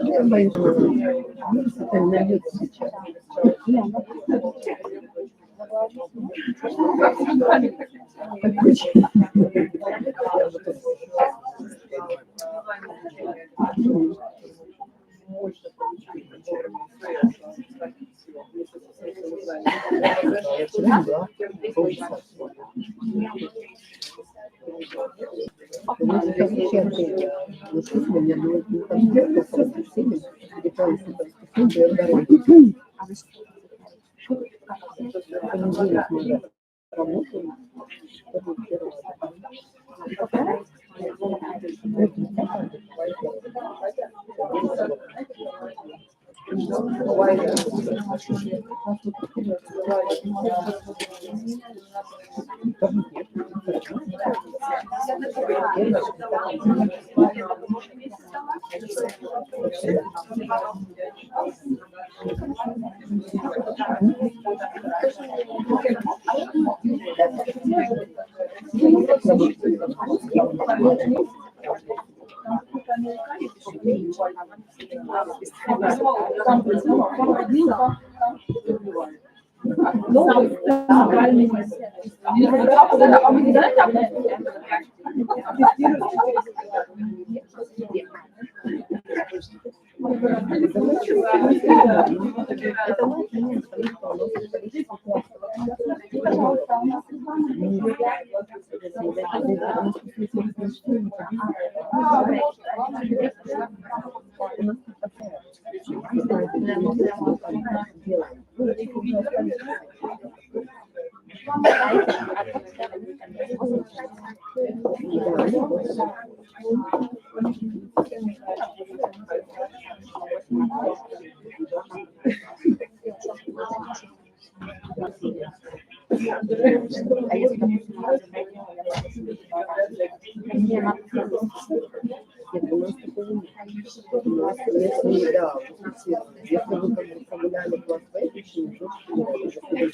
Я боюсь, что это найдет сейчас. Если вы прогуляли класс в этой причине, то сейчас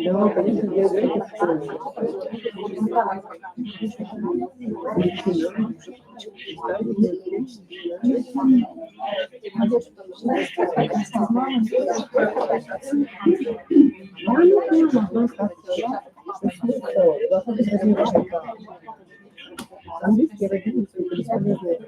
Да, конечно, география. Английский родители бесполезные.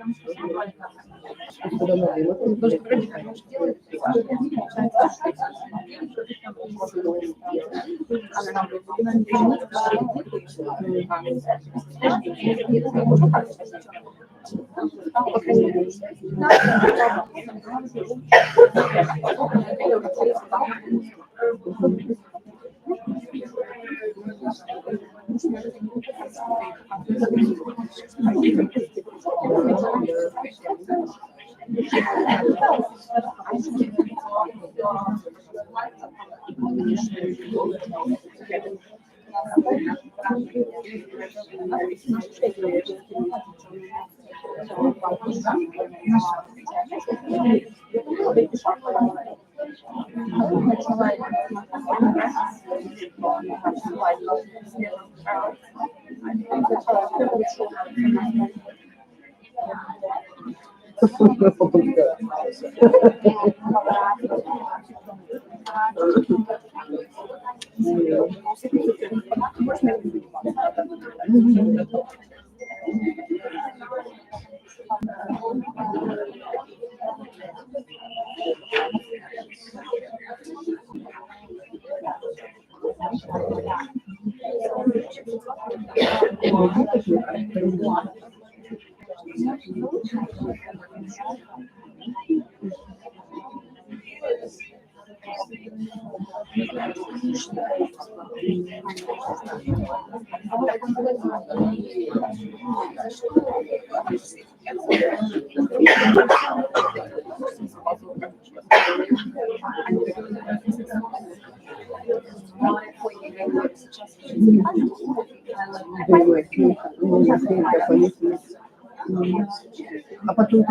А потом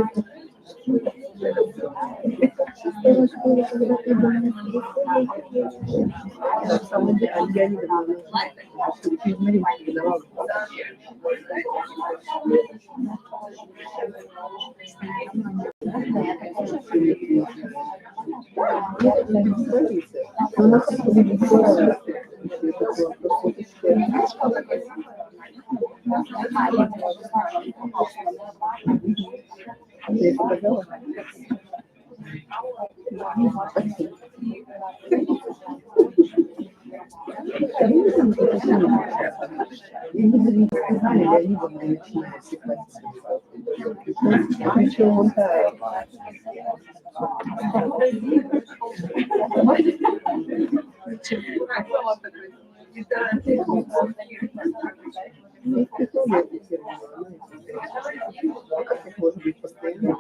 может быть постоянно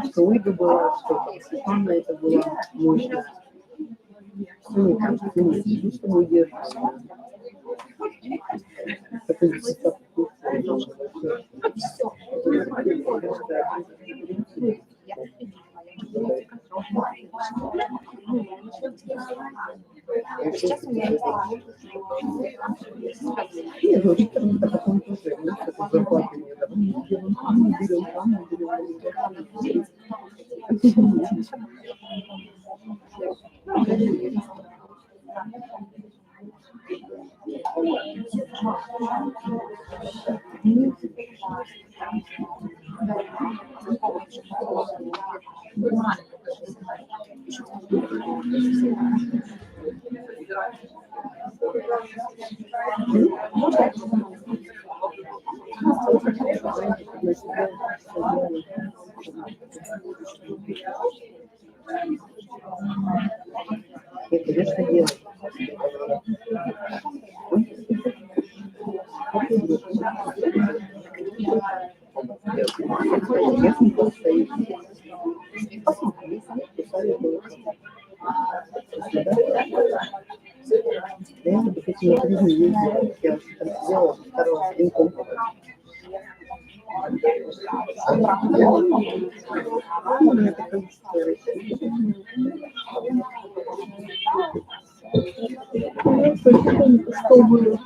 что Ольга была, что Светлана это была мощность. Все не так, все не сидит, что мы держим. Сейчас у меня нет, ну, Виктор, мы так потом тоже, ну, что-то зарплаты не дадут. Мы берем там. Я, конечно, делаю. Я бы хотела ездить, я там сделала второго инком. Ну, на это количество рассчитывать. Что было?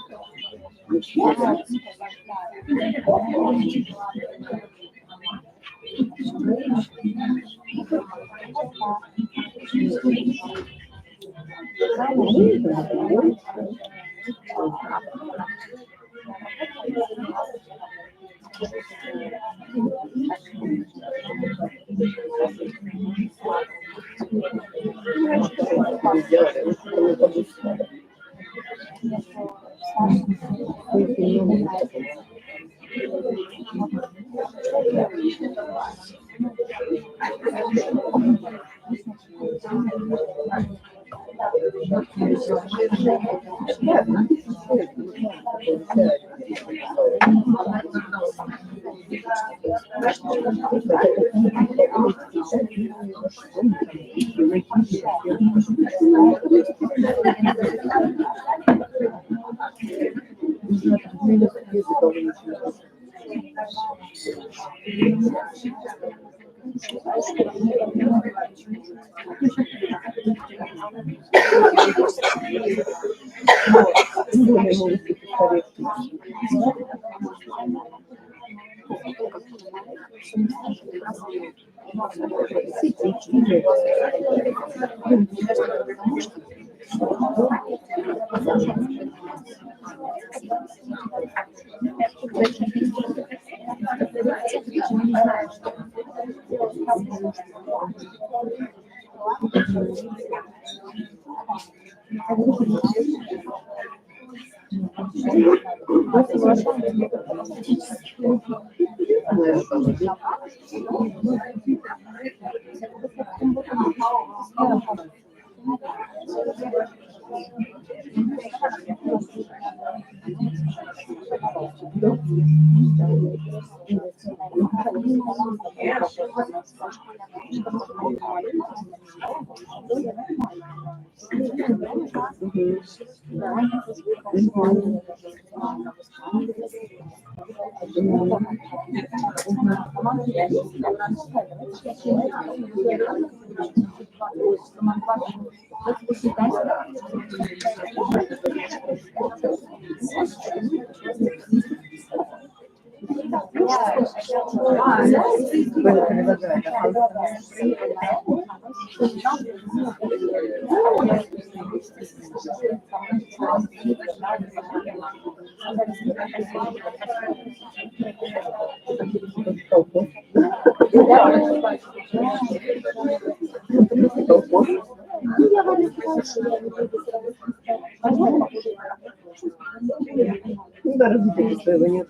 Ну да, разбитого своего нет.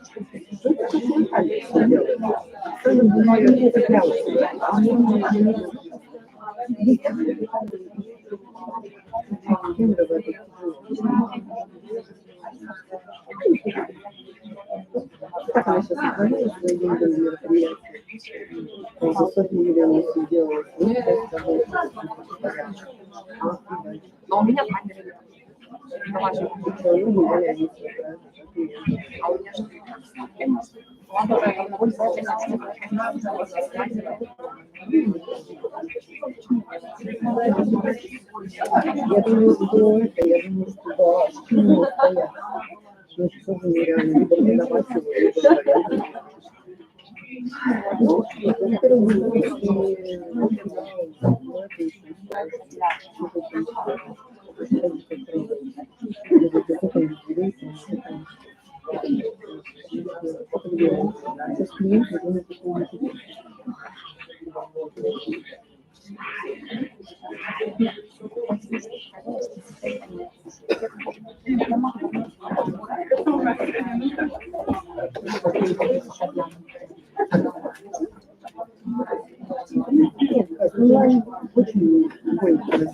Так она сейчас отправила свои деньги на мероприятие. За сотни миллионов сделала. Но у меня камеры. Ну, не знаю, А у меня же ладно, это пользовательство. Я думаю, что это, я думаю, что да, школьные стоят. Но это тоже нереально, либо продавать его, либо онлайн очень больше.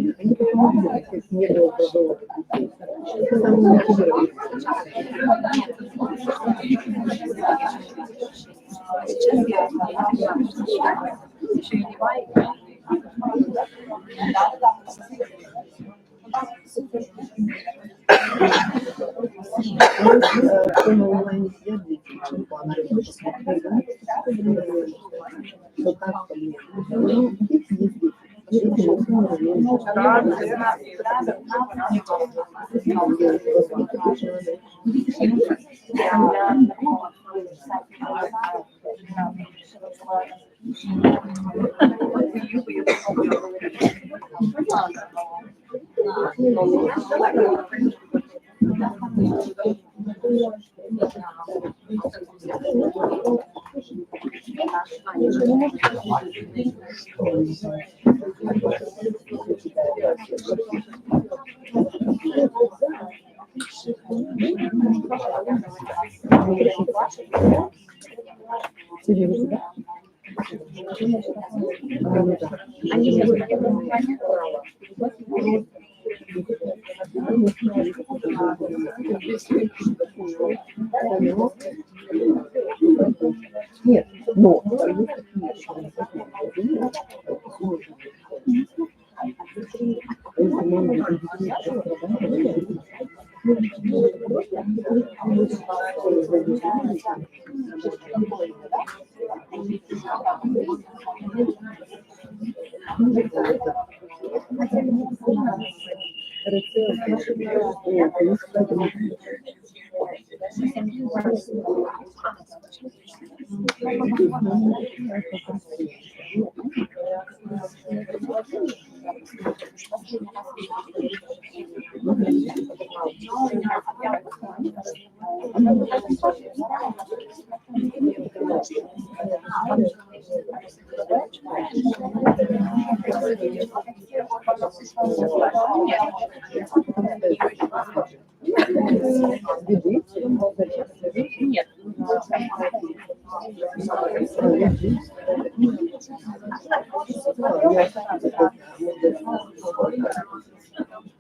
Они потому что не было продолжения. Это самое мотивирующее. Сейчас я еще и не вайк. Кто на онлайне сидят, дети, что так Ну, их ездить. Серьезно, да? Они нет, но нет.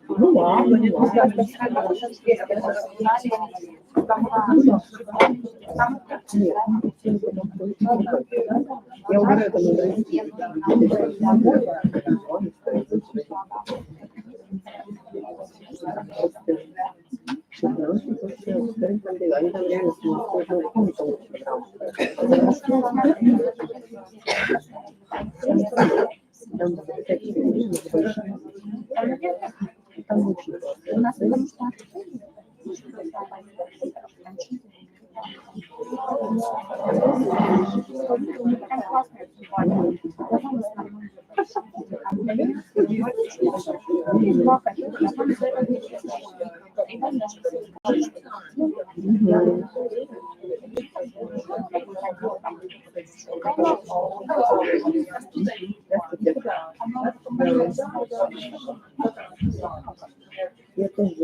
Ну ладно, не я угораю там они там реально там очень у нас потому что я тоже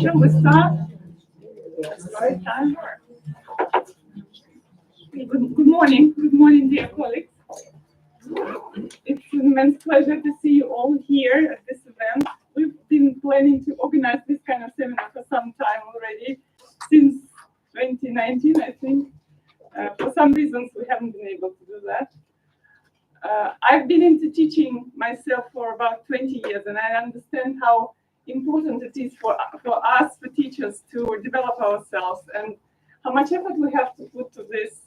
Shall we start? Good morning, dear colleagues. It's an immense pleasure to see you all here at this event. We've been planning to organize this kind of seminar for some time already, since 2019, I think. For some reasons, we haven't been able to do that. I've been into teaching myself for about 20 years, and I understand how important it is for us, for teachers, to develop ourselves, and how much effort we have to put to this,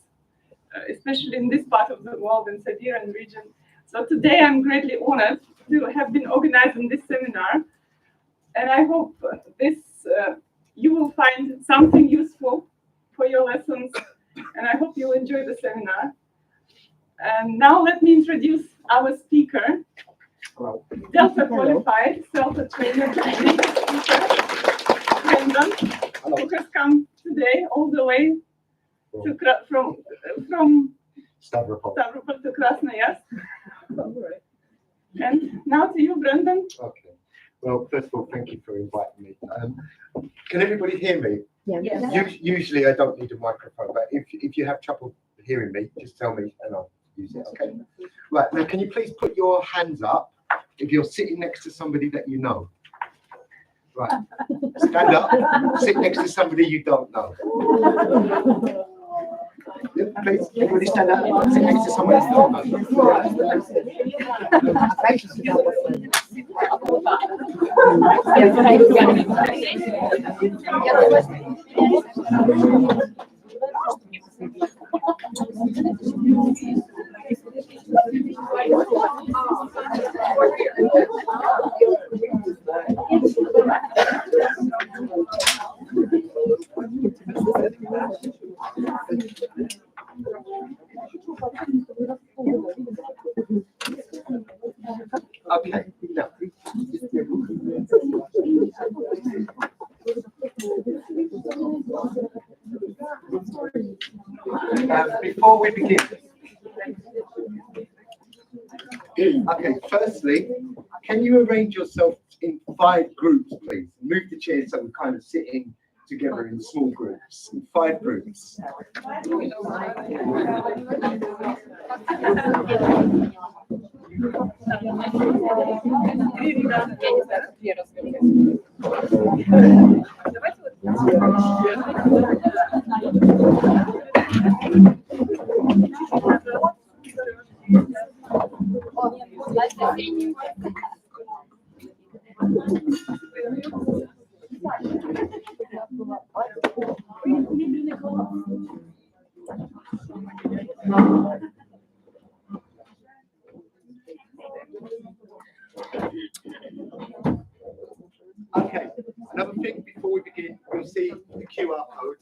especially in this part of the world, in Siberian region. So today I'm greatly honored to have been organizing this seminar, and I hope you will find something useful for your lessons, and I hope you'll enjoy the seminar. And now let me introduce our speaker, Delta qualified self-trainer Brendan, who has come today all the way from Stavropol to Krasnoyarsk. And now to you, Brendan. Okay. Well, first of all, thank you for inviting me. Can everybody hear me? Yes. Usually I don't need a microphone, but if you have trouble hearing me, just tell me and I'll use it, okay? Right, now can you please put your hands up if you're sitting next to somebody that you know? Right, stand up, sit next to somebody you don't know. Yeah, please, everybody stand up, sit next to somebody you don't know. Okay, now. Before we begin, okay, firstly, can you arrange yourself in 5 groups, please? Move the chairs so we're kind of sitting together in small groups, in 5 groups. Okay, another thing before we begin, you'll see the QR code.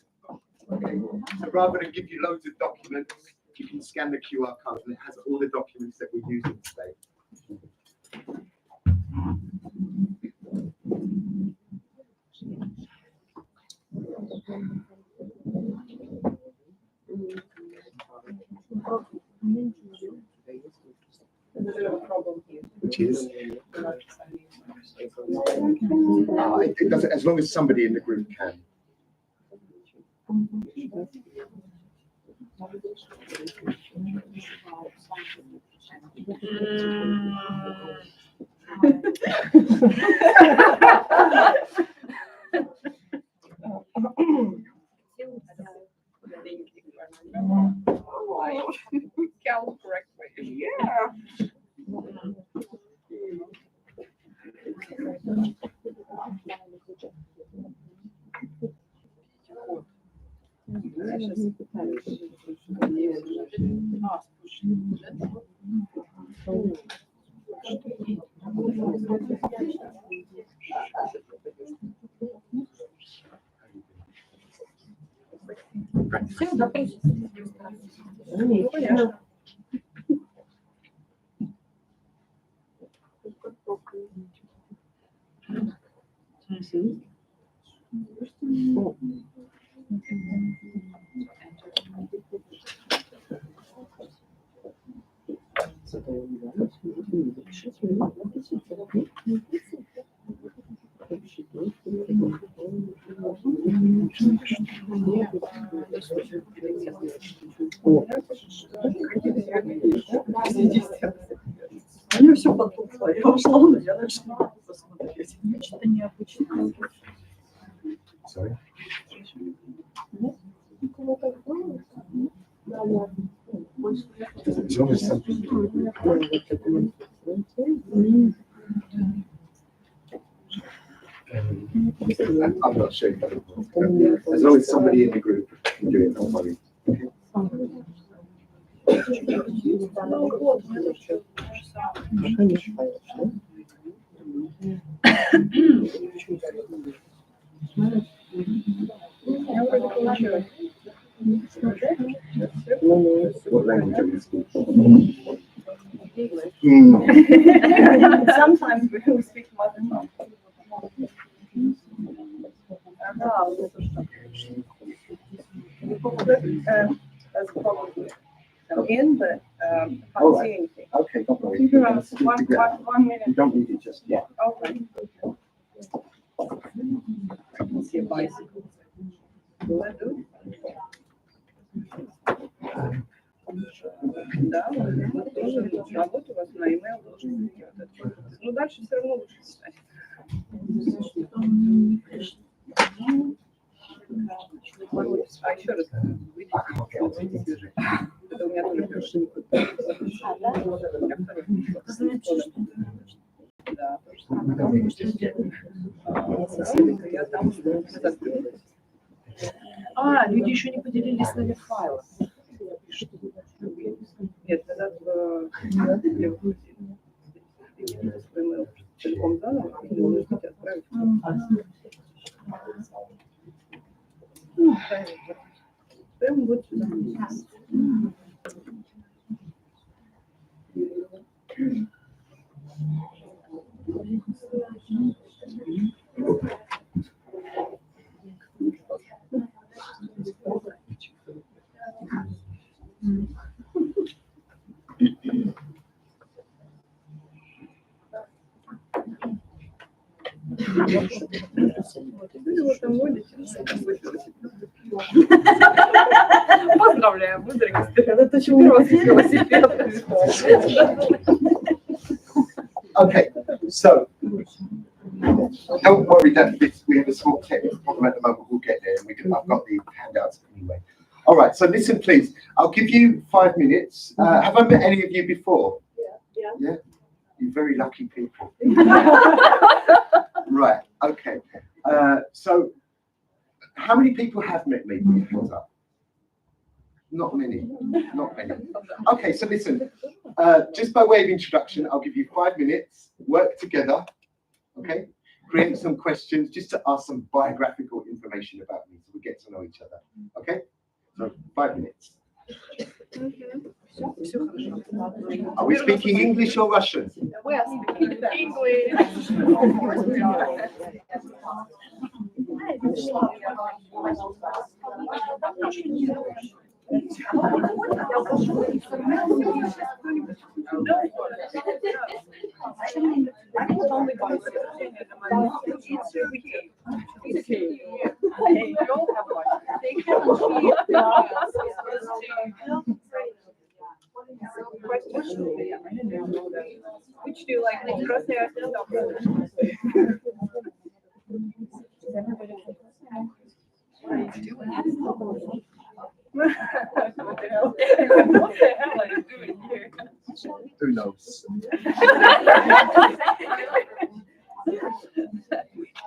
Okay, so rather than give you loads of documents, you can scan the QR code and it has all the documents that we're using today. Which is? It doesn't, as long as somebody in the group can. Count correctly. Yeah. Мне все потухло. Я ушла, но я начала посмотреть. Что-то необычное. Sorry. As long as something. I'm not sure. As long as somebody in the group can do it, don't worry. Okay. What language are you speaking? Sometimes we speak mother tongue. That's probably come in, but can't see anything. Okay, don't worry. Give you us one minute. You don't need it just yet. Okay. I can see a bicycle. Will I do? Да, вот тоже работа у вас на email должен быть. Ну, дальше все равно лучше читать. А еще раз, видите, это у меня тоже первый. Да, я там Люди еще не поделились с нами файлом. Нет, когда email целиком заново, и вы можете отправить. Прямо вот сюда. Поздравляю, вы зарегистрированы. Это велосипед. Okay, so don't worry that we have a small technical problem at the moment. We'll get there. I've got the handouts anyway. All right, so listen, please. I'll give you 5 minutes. Have I met any of you before? Yeah. You're very lucky people. Right. Okay. So, how many people have met me? Put your hands up. Not many. Not many. Okay. So listen. Just by way of introduction, I'll give you 5 minutes. Work together. Okay. Create some questions just to ask some biographical information about me, so we get to know each other. Okay. So 5 minutes. Are we speaking English or Russian? We are speaking English. Which do you like? What the hell are you doing here? Who knows?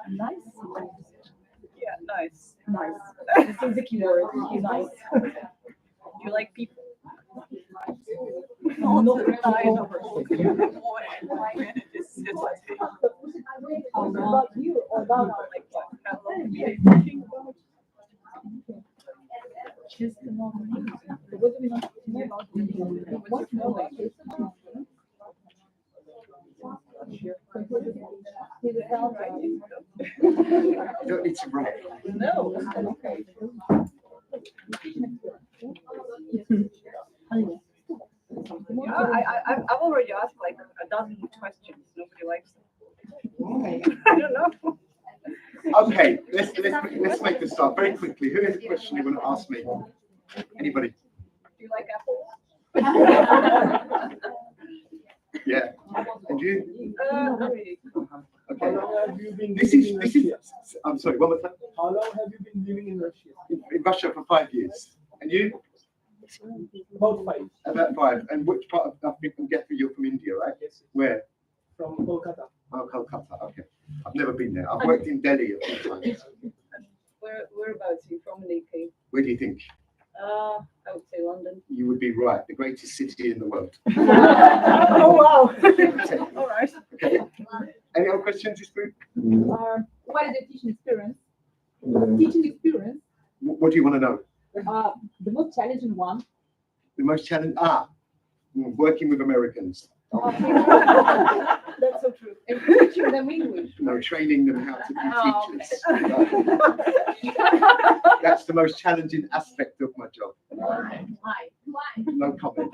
Nice. Yeah, nice. Nice. This is the keyword. Nice. Do you like people? Not About you or about like what? How long have you been about? just what do we not know about you? What know about you? You don't need to write. No. Okay. I've already asked like a dozen questions. Nobody likes them. I don't know. Okay, let's make this start very quickly. Who has a question you want to ask me? Anybody? Do you like apples? Yeah. And you? Not really. Okay. How long have you been This living in is. Russia? I'm sorry. One more time. How long have you been living in Russia? In Russia for 5 years. And you? About 5. About 5. And which part of? I think I'm guessing you're from India, right? Yes. Where? From Kolkata. Oh, Calcutta. Okay. I've never been there. I've worked in Delhi a few times. Whereabouts are you from in the UK? Where do you think? I would say London. You would be right. The greatest city in the world. Oh wow! All right. Okay. Any other questions this group? What is your teaching experience? Teaching experience, What do you want to know? the most challenging one. The most challenge? Working with Americans. That's so true. And teaching them English. No, training them how to be Oh, teachers. That's the most challenging aspect of my job. Why? No comment.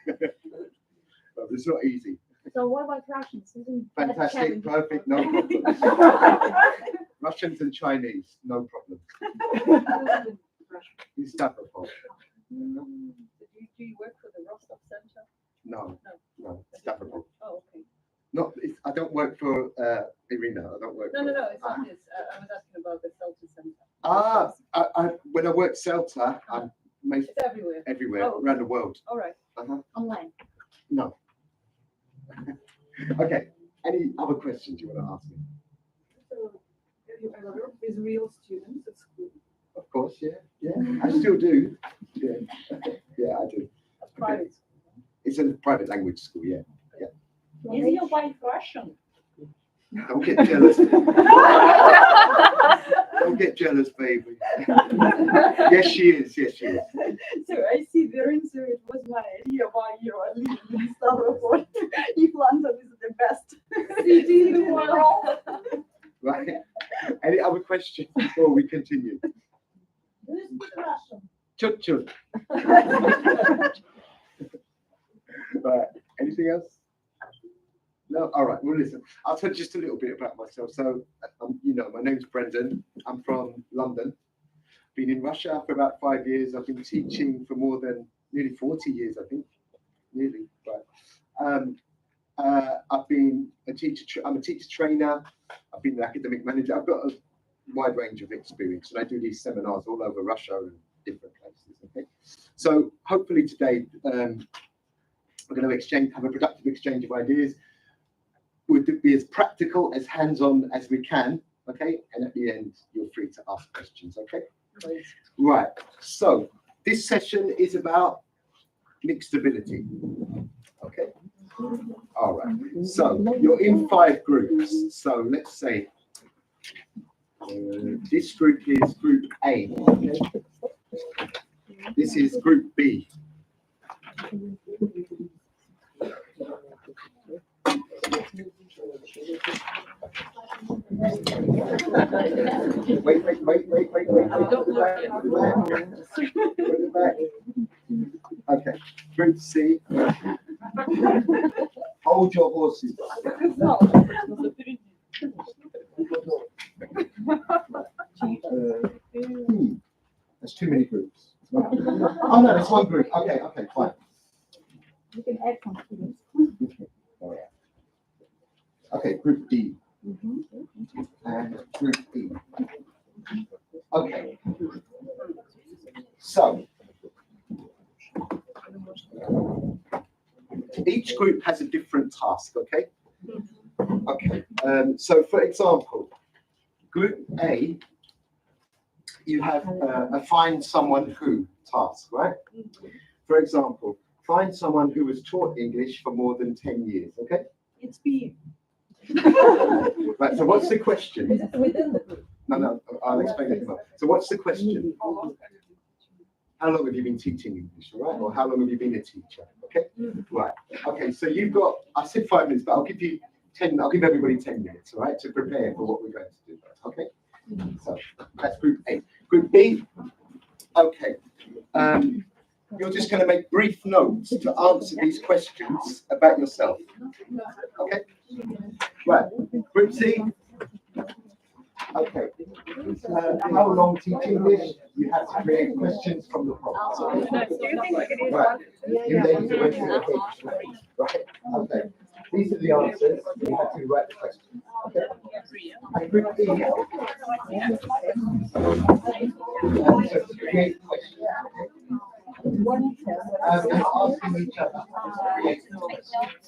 But it's not easy. So what about Russians? Isn't that Fantastic, challenging? perfect, no problem. Russians and Chinese, no problem. It's Stavropol. Do you work for the Rostov Center? No, Stavropol. Oh, okay. I don't work for Irina. I don't work. No, for, it's not this. I was asking about the Celta Center. When I worked CELTA, I'm It's everywhere. everywhere Oh. around the world. All right. Online. No. Okay. Any other questions you want to ask me? So, have you ever worked with real students at school? Of course, yeah. I still do. Yeah, yeah, I do. At private school? It's a private language school, yeah. Is your wife Russian? Don't get jealous. Don't get jealous, baby. Yes, she is. Yes, she is. So I see the answer. It was my idea why you are living in Stavropol. If London is the best city in the world. Right. Any other questions before we continue? Do you speak Russian? Chut chut. Right. Anything else? No. All right. Well, listen. I'll tell you just a little bit about myself. So, my name's Brendan. I'm from London. Been in Russia for about 5 years. I've been teaching for more than nearly 40 years, I think. Nearly, right. I've been a teacher. I'm a teacher trainer. I've been an academic manager. I've got a wide range of experience, and I do these seminars all over Russia and different places. Okay. So hopefully today we're going to have a productive exchange of ideas. We'll be as practical, as hands-on as we can. Okay. And at the end, you're free to ask questions. Okay. Right. So this session is about mixed ability. Okay. All right. So you're in 5 groups. So let's say this group is Group A. Okay? This is Group B. Wait. Okay. Group C. Hold your horses. There's too many groups. Oh no, it's one group. Okay, fine. You can add some students. All right. Okay, Group D and Group E. Okay. So each group has a different task. Okay. Okay. So for example, Group A, you have a find someone who task, right? For example, find someone who has taught English for more than 10 years. Okay. It's B. Right. So what's the question? Is it within the group? No, I'll explain it more. So what's the question? How long have you been teaching English, all right? Or how long have you been a teacher? Okay, right. Okay, so you've got, I said 5 minutes, but I'll give you 10, I'll give everybody 10 minutes, all right, to prepare for what we're going to do. Okay, so that's Group A. Group B, okay. You're just going to make brief notes to answer these questions about yourself. Okay, right. Group C. Okay. How long teach English? You have to create questions from the prompts. Do you think we could use Right. one? You ladies are waiting for the right? Okay. These are the answers. You have to write the questions. Okay. And Group B. So create questions. And asking each other to create questions.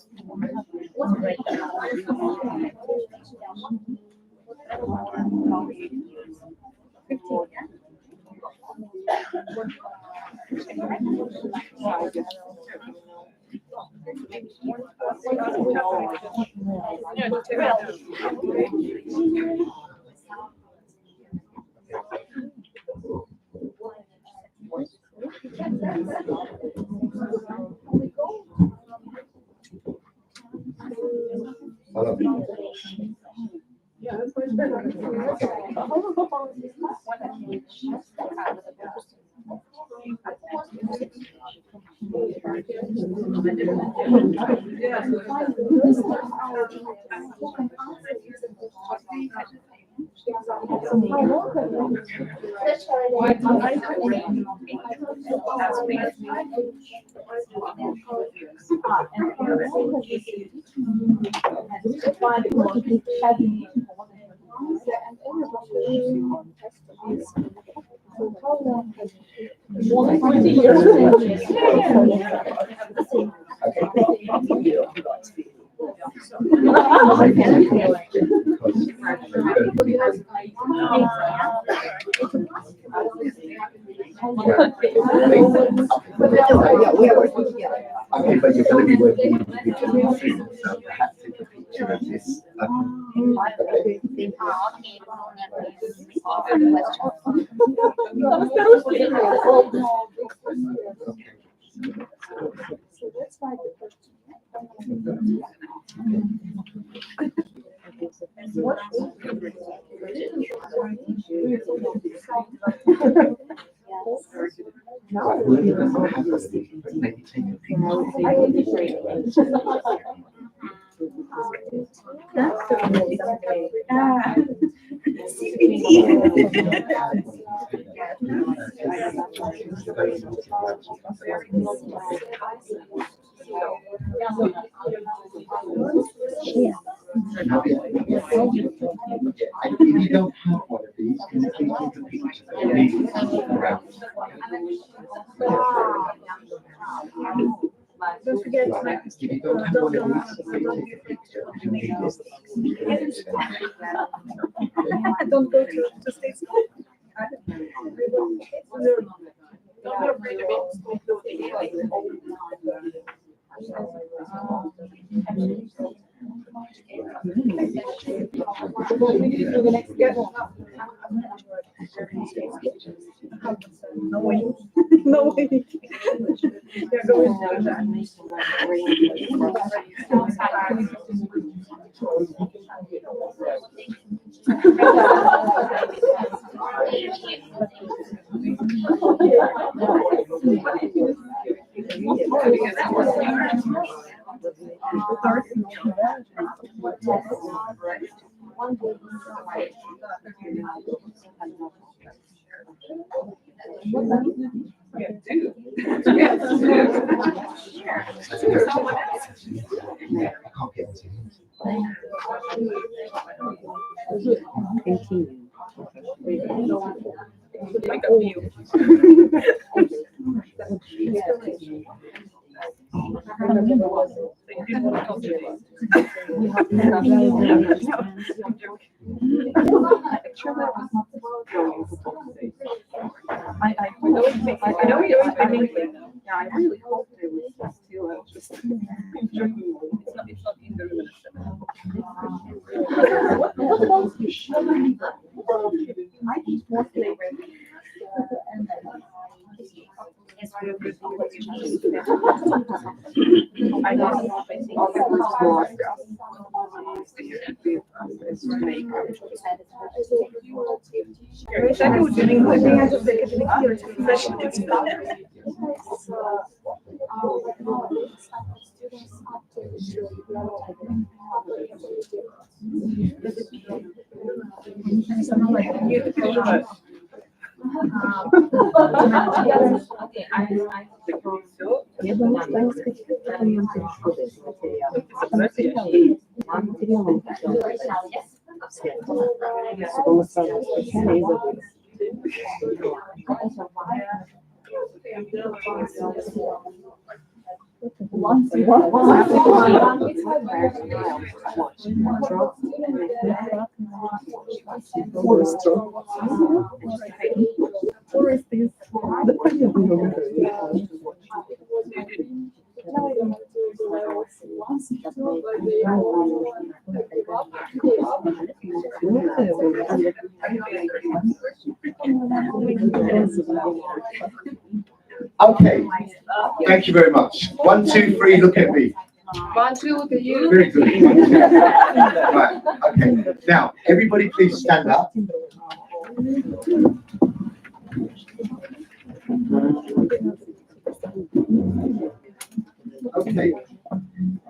Yeah, that's much better. Okay, but you're going to be working individually, so perhaps take a picture of this. Right, whoever doesn't have one of these, maybe take a If you don't have one of these, can you please take a picture of me around? Don't forget to If you don't have one of these, please take a picture of me. don't go to state school. Don't be afraid of it. The next schedule. No way. No way. Yeah, go into that. I really hope they would still just enjoying it. It's not in the room. What about fish? I eat more flavor. I Я думаю, что они скачают документы в школе, материалом чтобы мы сразу скачали и забыли. Forest is Okay, thank you very much. 1, 2, 3, look at me. 1, 2, look at you. Very good. Right, okay. Now, everybody please stand up. Okay.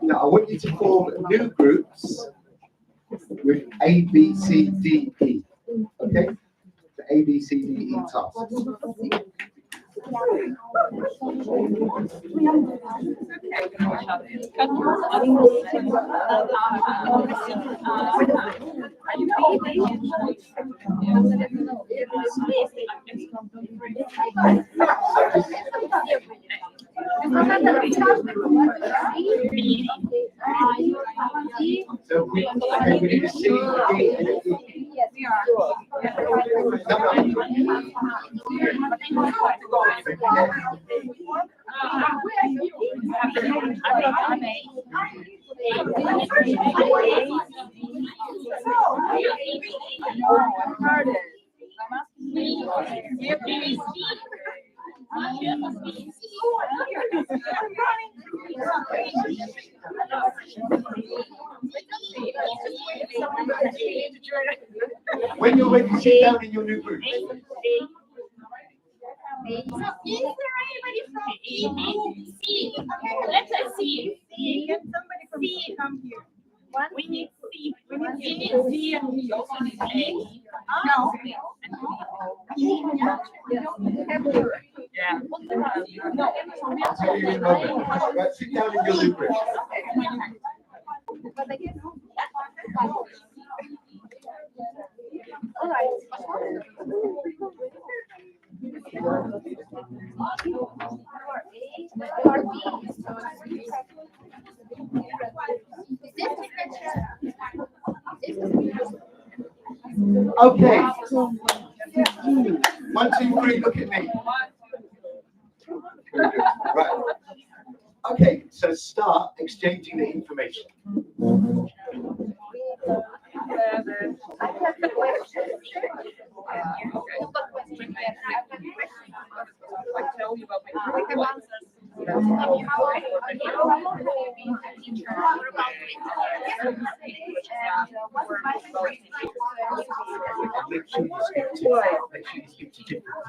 Now, I want you to form new groups with A, B, C, D, E. Okay? The A, B, C, D, E tasks. So we need to see D and E. When you're ready, sit down in your new group. Is there anybody from A, C? Let us see. Can somebody from C come here? We need C. We need C and we also need A. No. Yeah. I'll tell you in a moment. Right, sit down in your new group. Okay. 1, 2, 3, look at me. Very good. Right. Okay, so start exchanging the information. Make sure you speak to different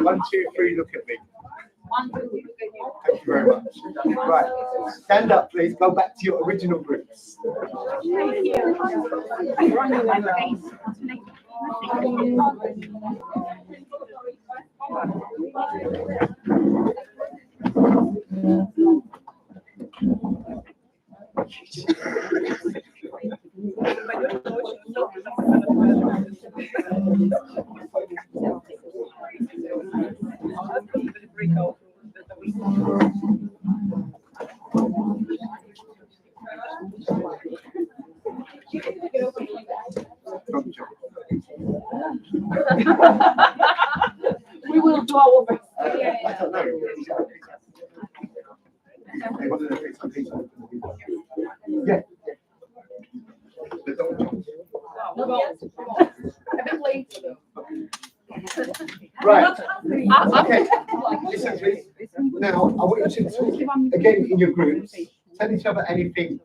One, two, three, look at me. Thank you very much. Right, stand up, please. Go back to your original groups. We will do our best. I don't know. Yeah. But don't jump. Right. Okay. Listen, please. Now, I want you to talk again in your groups. Tell each other anything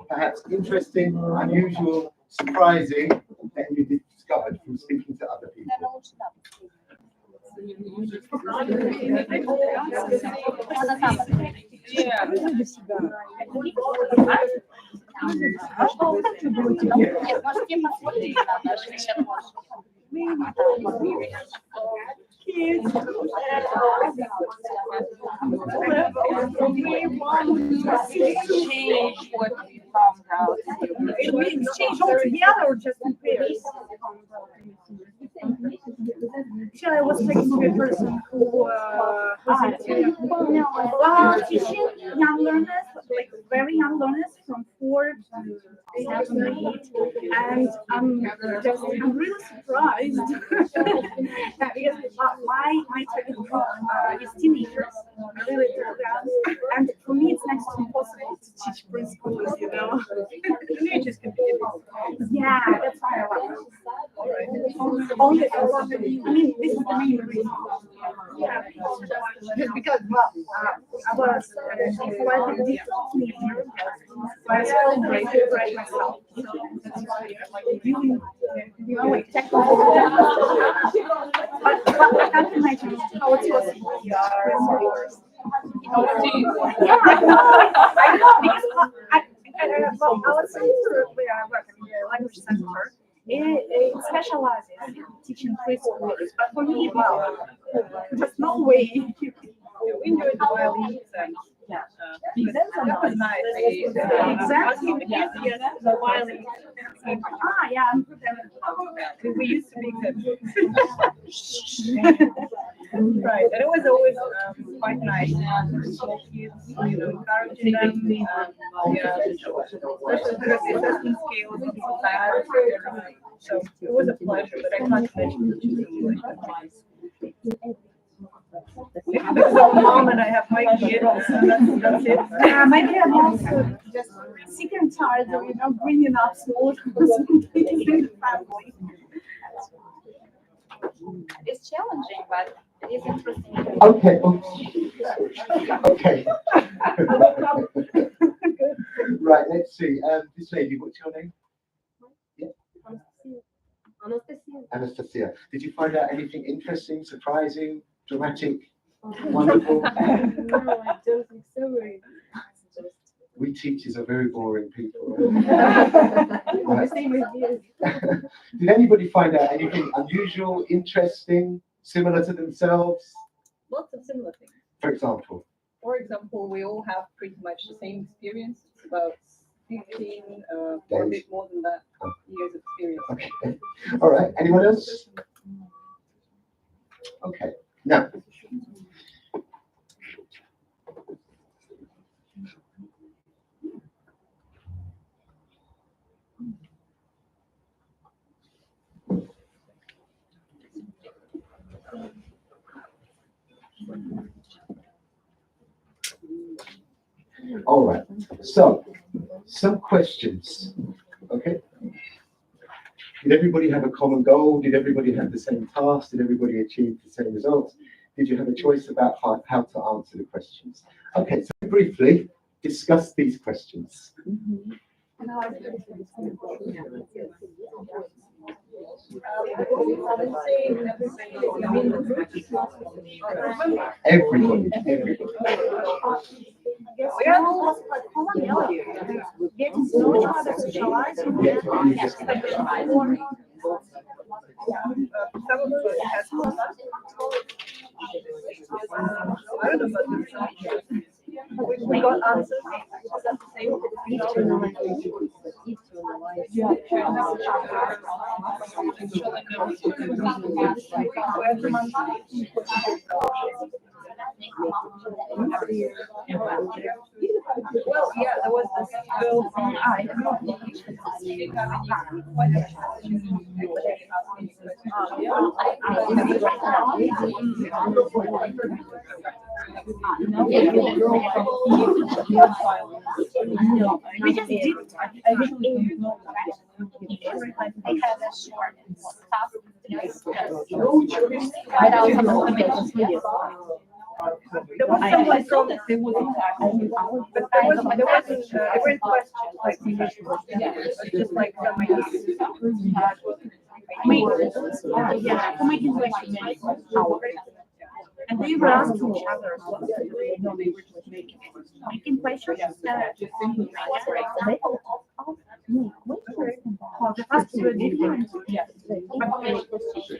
perhaps interesting, unusual, surprising that you discovered from speaking to other people. Change what we found out. It means change altogether or just in pairs? Actually, I was talking to a person who teaching young learners, like very young learners from 4 to 7 or 8, and I'm really surprised because my target is teenagers, really and for me it's next to impossible to teach preschoolers, you know. Teenagers can be difficult. Yeah, that's why I love it. Only, I mean, this is the main reason. Yeah, just because, well, I was quite a difficult teenager, but I still break myself. So that's why, you know, like technical. But I can't imagine how it's possible. I know because well, our center where I work, I mean, the language center, it specializes in teaching preschoolers. But for me, well, there's no way. We enjoyed the violin exams. That was nice. Exactly. Yes, the violin. Ah, yeah, I'm prepared. We used to be good. Right, and it was always quite nice. Small kids, encouraging them, yeah, especially because the assessment scales and things like that. So it was a pleasure, but I can't imagine teaching English. Because at the moment I have my kids, that's it. Yeah, maybe I'm also just sick and tired of bringing up small kids in the family. It's challenging, but it is interesting. Okay. Okay. Right, let's see. This lady, what's your name? Anastasia. Did you find out anything interesting, surprising, dramatic, wonderful? No, I don't think so. We teachers are very boring people. The same with you. Did anybody find out anything unusual, interesting, similar to themselves? Lots of similar things. For example? For example, we all have pretty much the same experience, about 15 or a bit more than that years of experience. Okay. All right. Anyone else? Okay. Now. All right. So, some questions. Okay. Did everybody have a common goal? Did everybody have the same task? Did everybody achieve the same results? Did you have a choice about how to answer the questions? Okay, so briefly discuss these questions. Everybody. We are all colonial. Getting to know each other, socializing. Yeah, you just Some of us has I don't know about this. We got answers. Well, yeah, there was this girl from We just did. I really know that. They had a short task. There was someone from there was but there wasn't there weren't questions like just like Making questions. And they were asking each other. No, they were just making questions. The tasks were different. But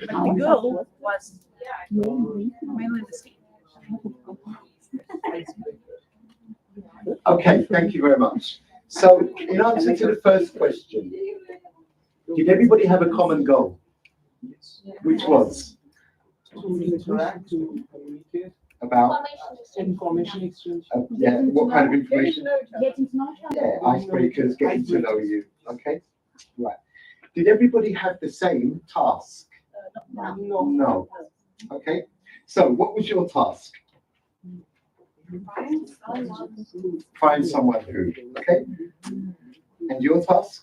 the goal was mainly the same. Okay, thank you very much. So, in answer to the first question, did everybody have a common goal? Which was? To interact, to communicate, About? information exchange. Yeah, what kind of information? Getting to know each other. Yeah, icebreakers, getting to know you. Okay, right. Did everybody have the same task? No. No. Okay, so what was your task? Find someone who, okay? And your task?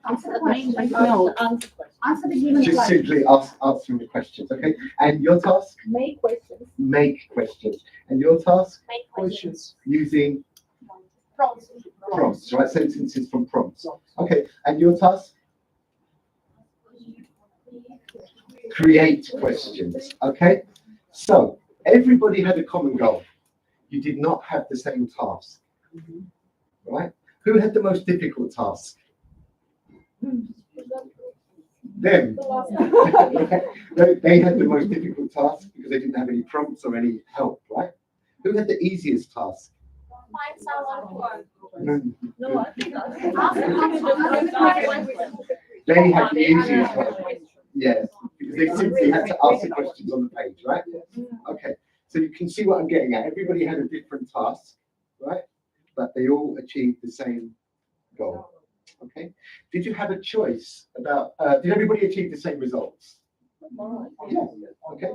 Answer the question. No. Answer the given Just question. simply answering the questions, okay? And your task? Make questions. Make questions. And your task? Make Questions. Using Prompts. prompts, right? Sentences from prompts. Okay, and your task? Create questions, okay? So, everybody had a common goal. You did not have the same task, right? Who had the most difficult task? Them. They had the most difficult task because they didn't have any prompts or any help, right? Who had the easiest task? Find someone No. I think They had the easiest one. Yes, because they simply had to ask the questions on the page, right? Okay, so you can see what I'm getting at. Everybody had a different task, right? But they all achieved the same goal. Okay. Did you have a choice about? Did everybody achieve the same results? Yeah. Okay.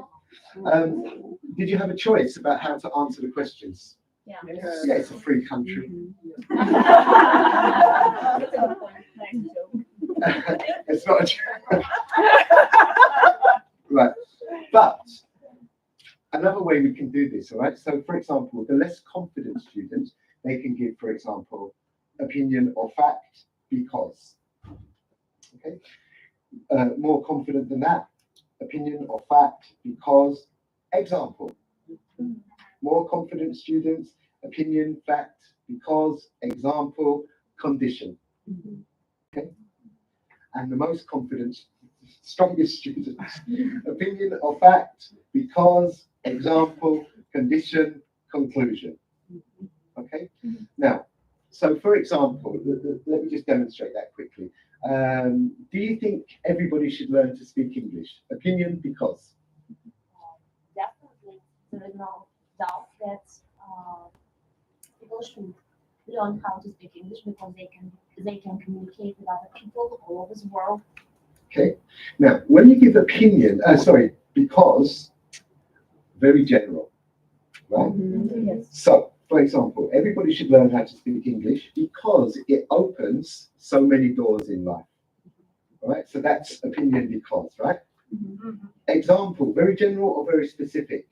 Did you have a choice about how to answer the questions? Yeah. Yeah, it's a free country. It's not a joke. Right. But another way we can do this, all right? So, for example, the less confident students, they can give, for example, opinion or fact because. Okay. More confident than that, opinion or fact because. Example. More confident students, opinion, fact because. Example, condition. Okay. And the most confident, strongest students, opinion or fact because. Example, condition, conclusion. Okay. Now, so for example, let me just demonstrate that quickly. Do you think everybody should learn to speak English? Opinion because. definitely there is no doubt that people should learn how to speak English because they can communicate with other people all over the world. Okay. Now, when you give opinion, because, very general, right? Yes. So, for example, everybody should learn how to speak English because it opens so many doors in life. All right, so that's opinion because, right? Example, very general or very specific?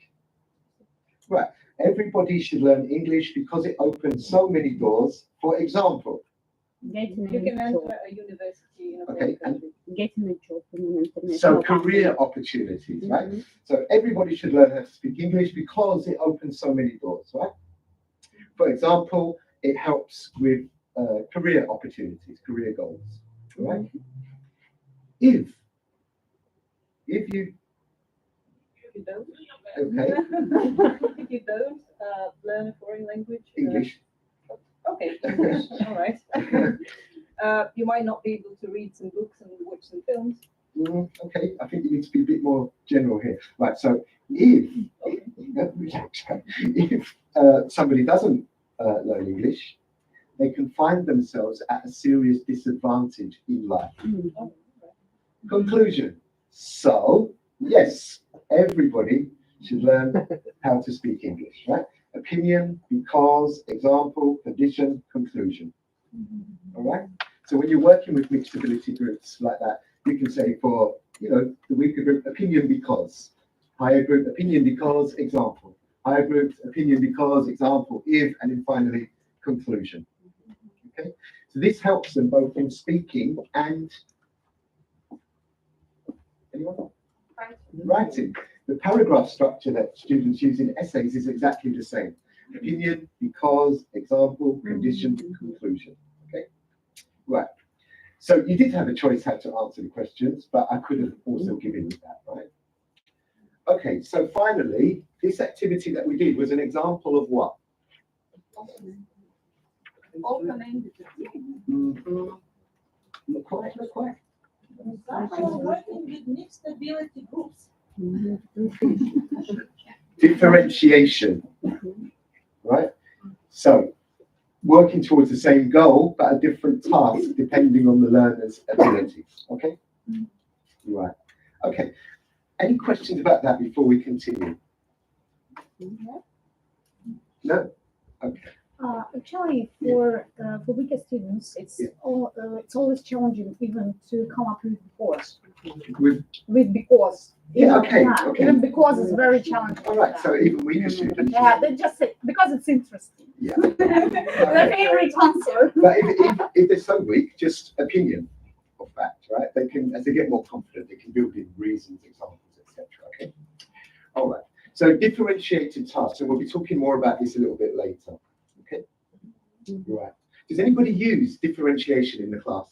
Right, everybody should learn English because it opens so many doors. For example, Getting You can a enter job. a university in a Okay, foreign and country. Getting a job in an international so company. career opportunities, right? Mhm. So everybody should learn how to speak English because it opens so many doors, right? For example, it helps with career opportunities, career goals, right? If you, If you don't, okay, if you don't learn a foreign language, English, okay, English, all right. You might not be able to read some books and watch some films. okay, I think you need to be a bit more general here. Right, so if somebody doesn't learn English, they can find themselves at a serious disadvantage in life. Conclusion. So, yes, everybody should learn how to speak English, right? Opinion, because, example, condition, conclusion. All right? So when you're working with mixed ability groups like that, you can say for, the weaker group, opinion because, higher group, opinion because, example, higher group, opinion because, example, if, and then finally, conclusion. Okay? So this helps them both in speaking and anyone? Writing. The paragraph structure that students use in essays is exactly the same. Opinion, because, example, condition, conclusion. Okay? Right. So you did have a choice how to answer the questions, but I could have also given you that, right? Okay, so finally, this activity that we did was an example of what? Opening. Not quite, not quite. Working with mixed ability groups. Differentiation, right? So working towards the same goal, but a different task depending on the learner's abilities. Okay? Right. Okay. Any questions about that before we continue? No? Okay. Actually, for weaker students, it's always challenging even to come up with because. With because. Yeah, okay, okay. Even because is very challenging. All right, so even weaker students. Yeah, they just say because it's interesting. Yeah. Their favorite answer. But if they're so weak, just opinion or fact, right? They can, as they get more confident, they can build in reasons, examples, etc. Okay. All right. So differentiated tasks, and we'll be talking more about this a little bit later. Okay. Right. Does anybody use differentiation in the class?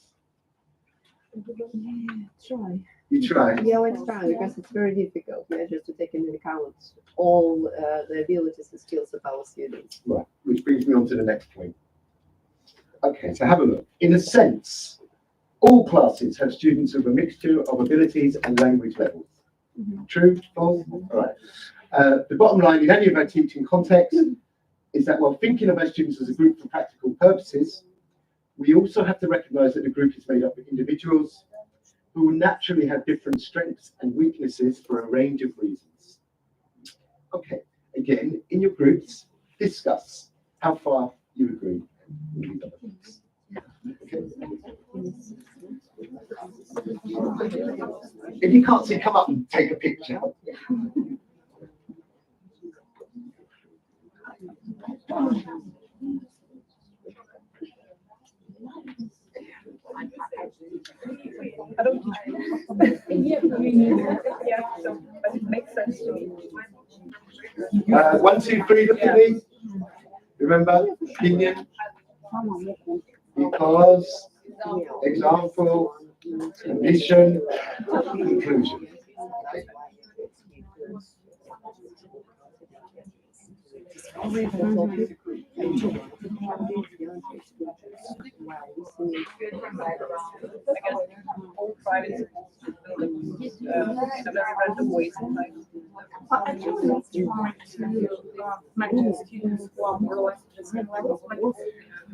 Try. You try. Yeah, let's try because it's very difficult. Yeah, just to take into account all the abilities and skills of our students. Right, which brings me on to the next point. Okay, so have a look. In a sense, all classes have students of a mixture of abilities and language levels. True? False? All right. The bottom line in any of our teaching contexts is that while thinking of our students as a group for practical purposes, we also have to recognise that the group is made up of individuals who will naturally have different strengths and weaknesses for a range of reasons. Okay, again, in your groups, discuss how far you agree with these other things. Okay. If you can't see, come up and take a picture. I don't teach. Yeah, me neither. Yeah, so, but it makes sense to me. 1, 2, 3, look at me. Remember, opinion, because, example, condition, conclusion. All private schools in a very random way sometimes. But actually, let's try to mentor students who are more or less at the same level.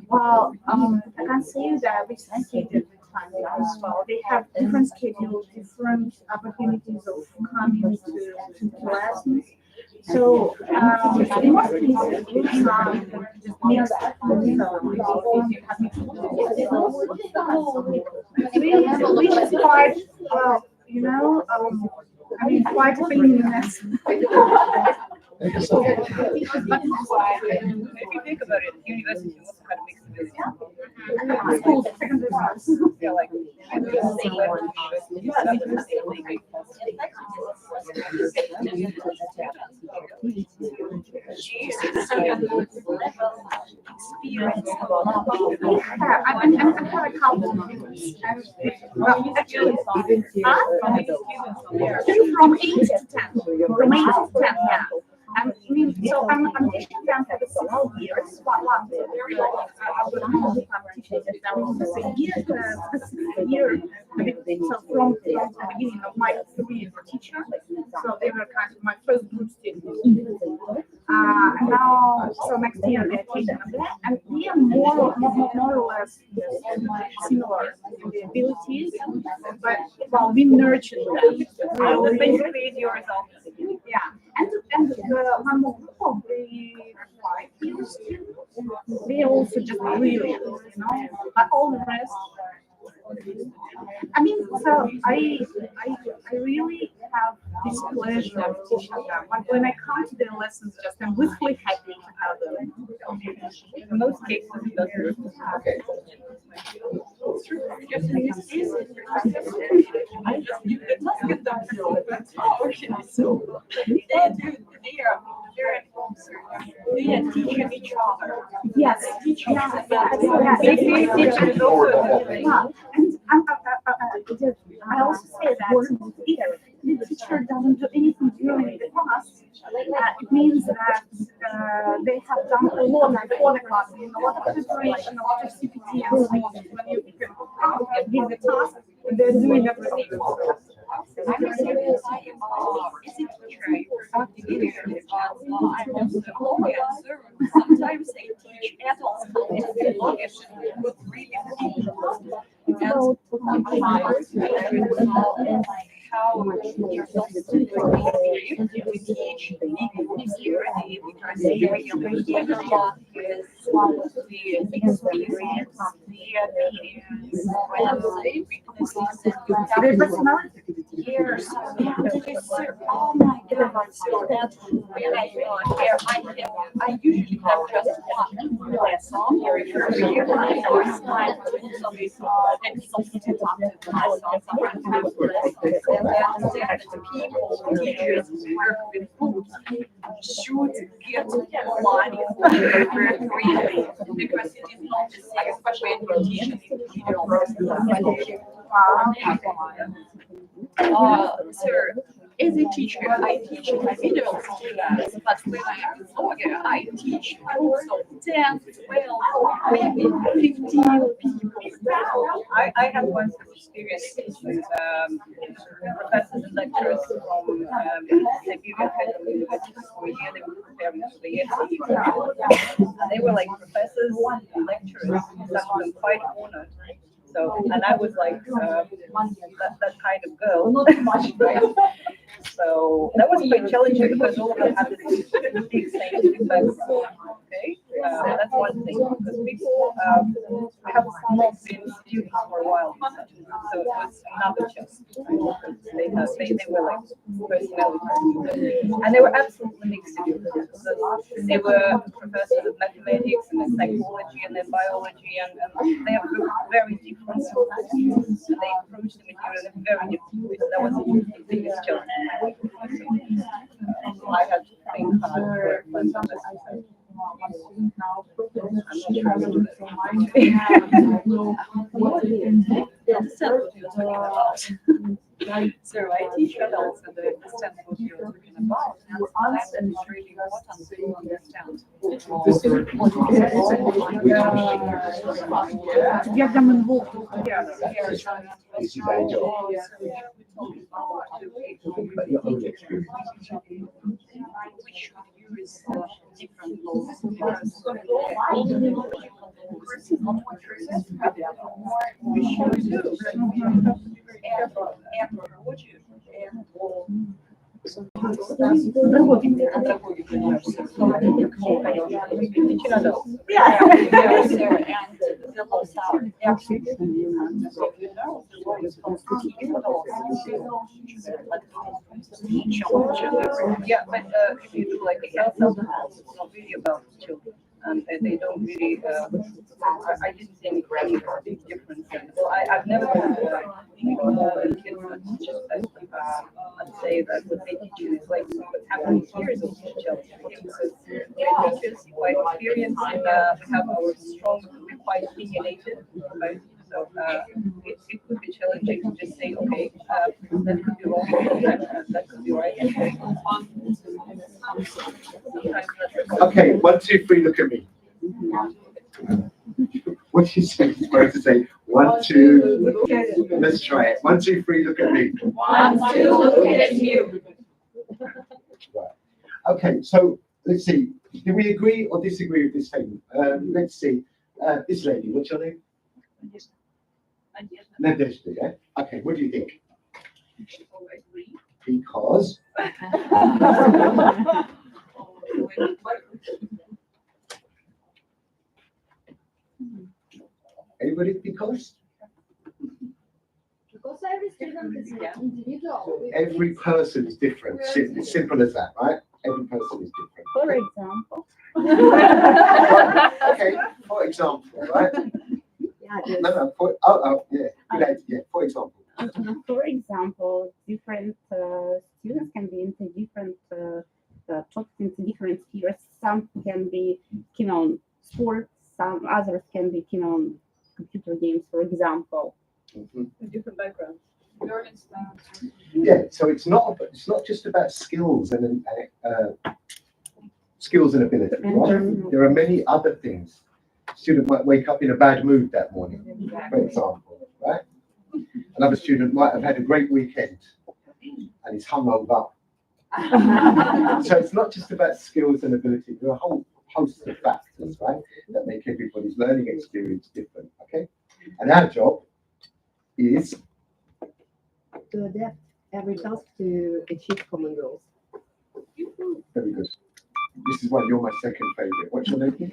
Well, I can say that we succeeded with time as well. They have different schedules, different opportunities of coming to lessons. So, in most cases, groups are just mixed. Which is quite, you know, I mean, quite a meaningless. If you think about it, university also had a mixed ability. Schools, secondary schools. Yeah, like, I'm kind of compliment. Well, actually, from 8 to 10. From 8 to 10, yeah. I mean, so I'm teaching them for the 6 years. One year. I'm teaching them for the year. So from the beginning of my career as a teacher, so they were kind of my first group students. Now, so next year they're taking them, and we are more or less similar in the abilities, but well, we nurture them. Really, basically, your results. Yeah, and one more group of the 5 years students, they also just brilliant, you know, but all the rest. I mean, so I really have this pleasure of teaching them. Like when I come to their lessons, just I'm blissfully happy to have them. In most cases, it doesn't work. Okay. They teach each other. Yes, They teach yeah. And I also say that if the teacher doesn't do anything during the class, it means that they have done a lot before the class, a lot of preparation, a lot of CPT and so on. When you can come and give the task, and they're doing everything. I'm curious, is it true? I'm also always observing sometimes they teach adults but really how yourself we teach legal security because the regulation is the experience, the opinions, and the weaknesses and years. Oh my God, so that when I got here, I usually have just one lesson here every year. I always try to do and substitute after my son sometimes have lessons. And then the people, teachers who work with groups should get money really, because it is not the same, especially when you're teaching individuals. So as a teacher, I teach individual students, but when I am a lawyer, I teach groups of 10, 12, maybe 15 people. I have one such experience with professors and lecturers from Siberia Academy University of Korea. They were preparing for the SAT. And they were like professors and lecturers, some of them quite honored. So, and I was like that kind of girl. So that was quite challenging because all of them had this big scientific background. Okay, that's one thing because people have not been students for a while, so it was another challenge. They were like personalities, and they were absolutely mixed because they were professors of mathematics and then psychology and then biology, and they have very different skills. And they approach the material in very different ways. That was the biggest challenge. I had to think hard for this. So I teach adults and they understand what you're talking about, and it's really important to understand. Get them involved together. This is our job. But your own experience. We should use different laws because we should do and approach it and Yeah, but if you do like a self-defense, it's not really about children. And they don't really, I didn't see any big difference. So I've never been kids that teachers that I'd say that what they teach you is like what's happening here is also challenging because we're teachers quite experienced and we have our strong, we're quite opinionated, right? So it could be challenging to just say, okay, that could be wrong, that could be right. Okay, 1, 2, 3, look at me. What do you say? You're supposed to say 1, 2. Let's try it. 1, 2, 3, look at me. 1, 2, look at you. Right. Okay, so let's see. Do we agree or disagree with this statement? Let's see. This lady, what's your name? Nadezhda, yeah? Okay, what do you think? Because? Anybody because? Because every student is individual. Every person is different. It's simple as that, right? Every person is different. For example. Okay, for example, right? No, yeah, good idea. Yeah, for example. For example, different students can be into different topics, into different spheres. Some can be keen on sports, some others can be keen on computer games, for example. Different backgrounds. Yeah, so it's not just about skills and skills and ability, right? There are many other things. Student might wake up in a bad mood that morning, for example, right? Another student might have had a great weekend and is hungover. So it's not just about skills and ability. There are a whole host of factors, right, that make everybody's learning experience different, okay? And our job is To adapt every task to achieve common goals. very good. This is why you're my second favorite. What's your name?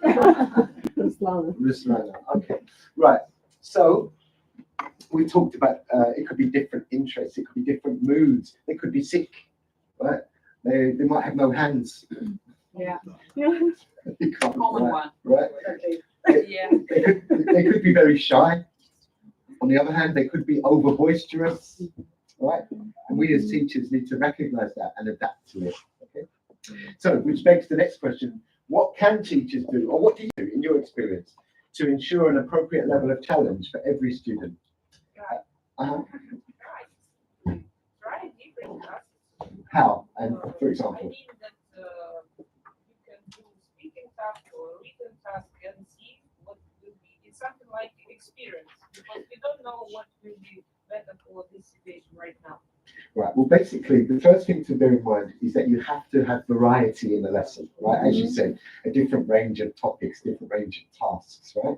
Ruslana. Ruslana. Okay. Right. So we talked about it could be different interests, it could be different moods, they could be sick, right? They might have no hands. Yeah. They can't, Common one. right? Yeah. They could be very shy. On the other hand, they could be over boisterous, right? And we as teachers need to recognize that and adapt to it. Okay. So, which begs the next question: what can teachers do, or what do you do in your experience to ensure an appropriate level of challenge for every student? Try different classes. How? And for I example, mean that you can do speaking task or written task and see what will be. It's something like experience, because we don't know what will be better for this situation right now. right. Well, basically, the first thing to bear in mind is that you have to have variety in the lesson, right? As you said, a different range of topics, different range of tasks, right?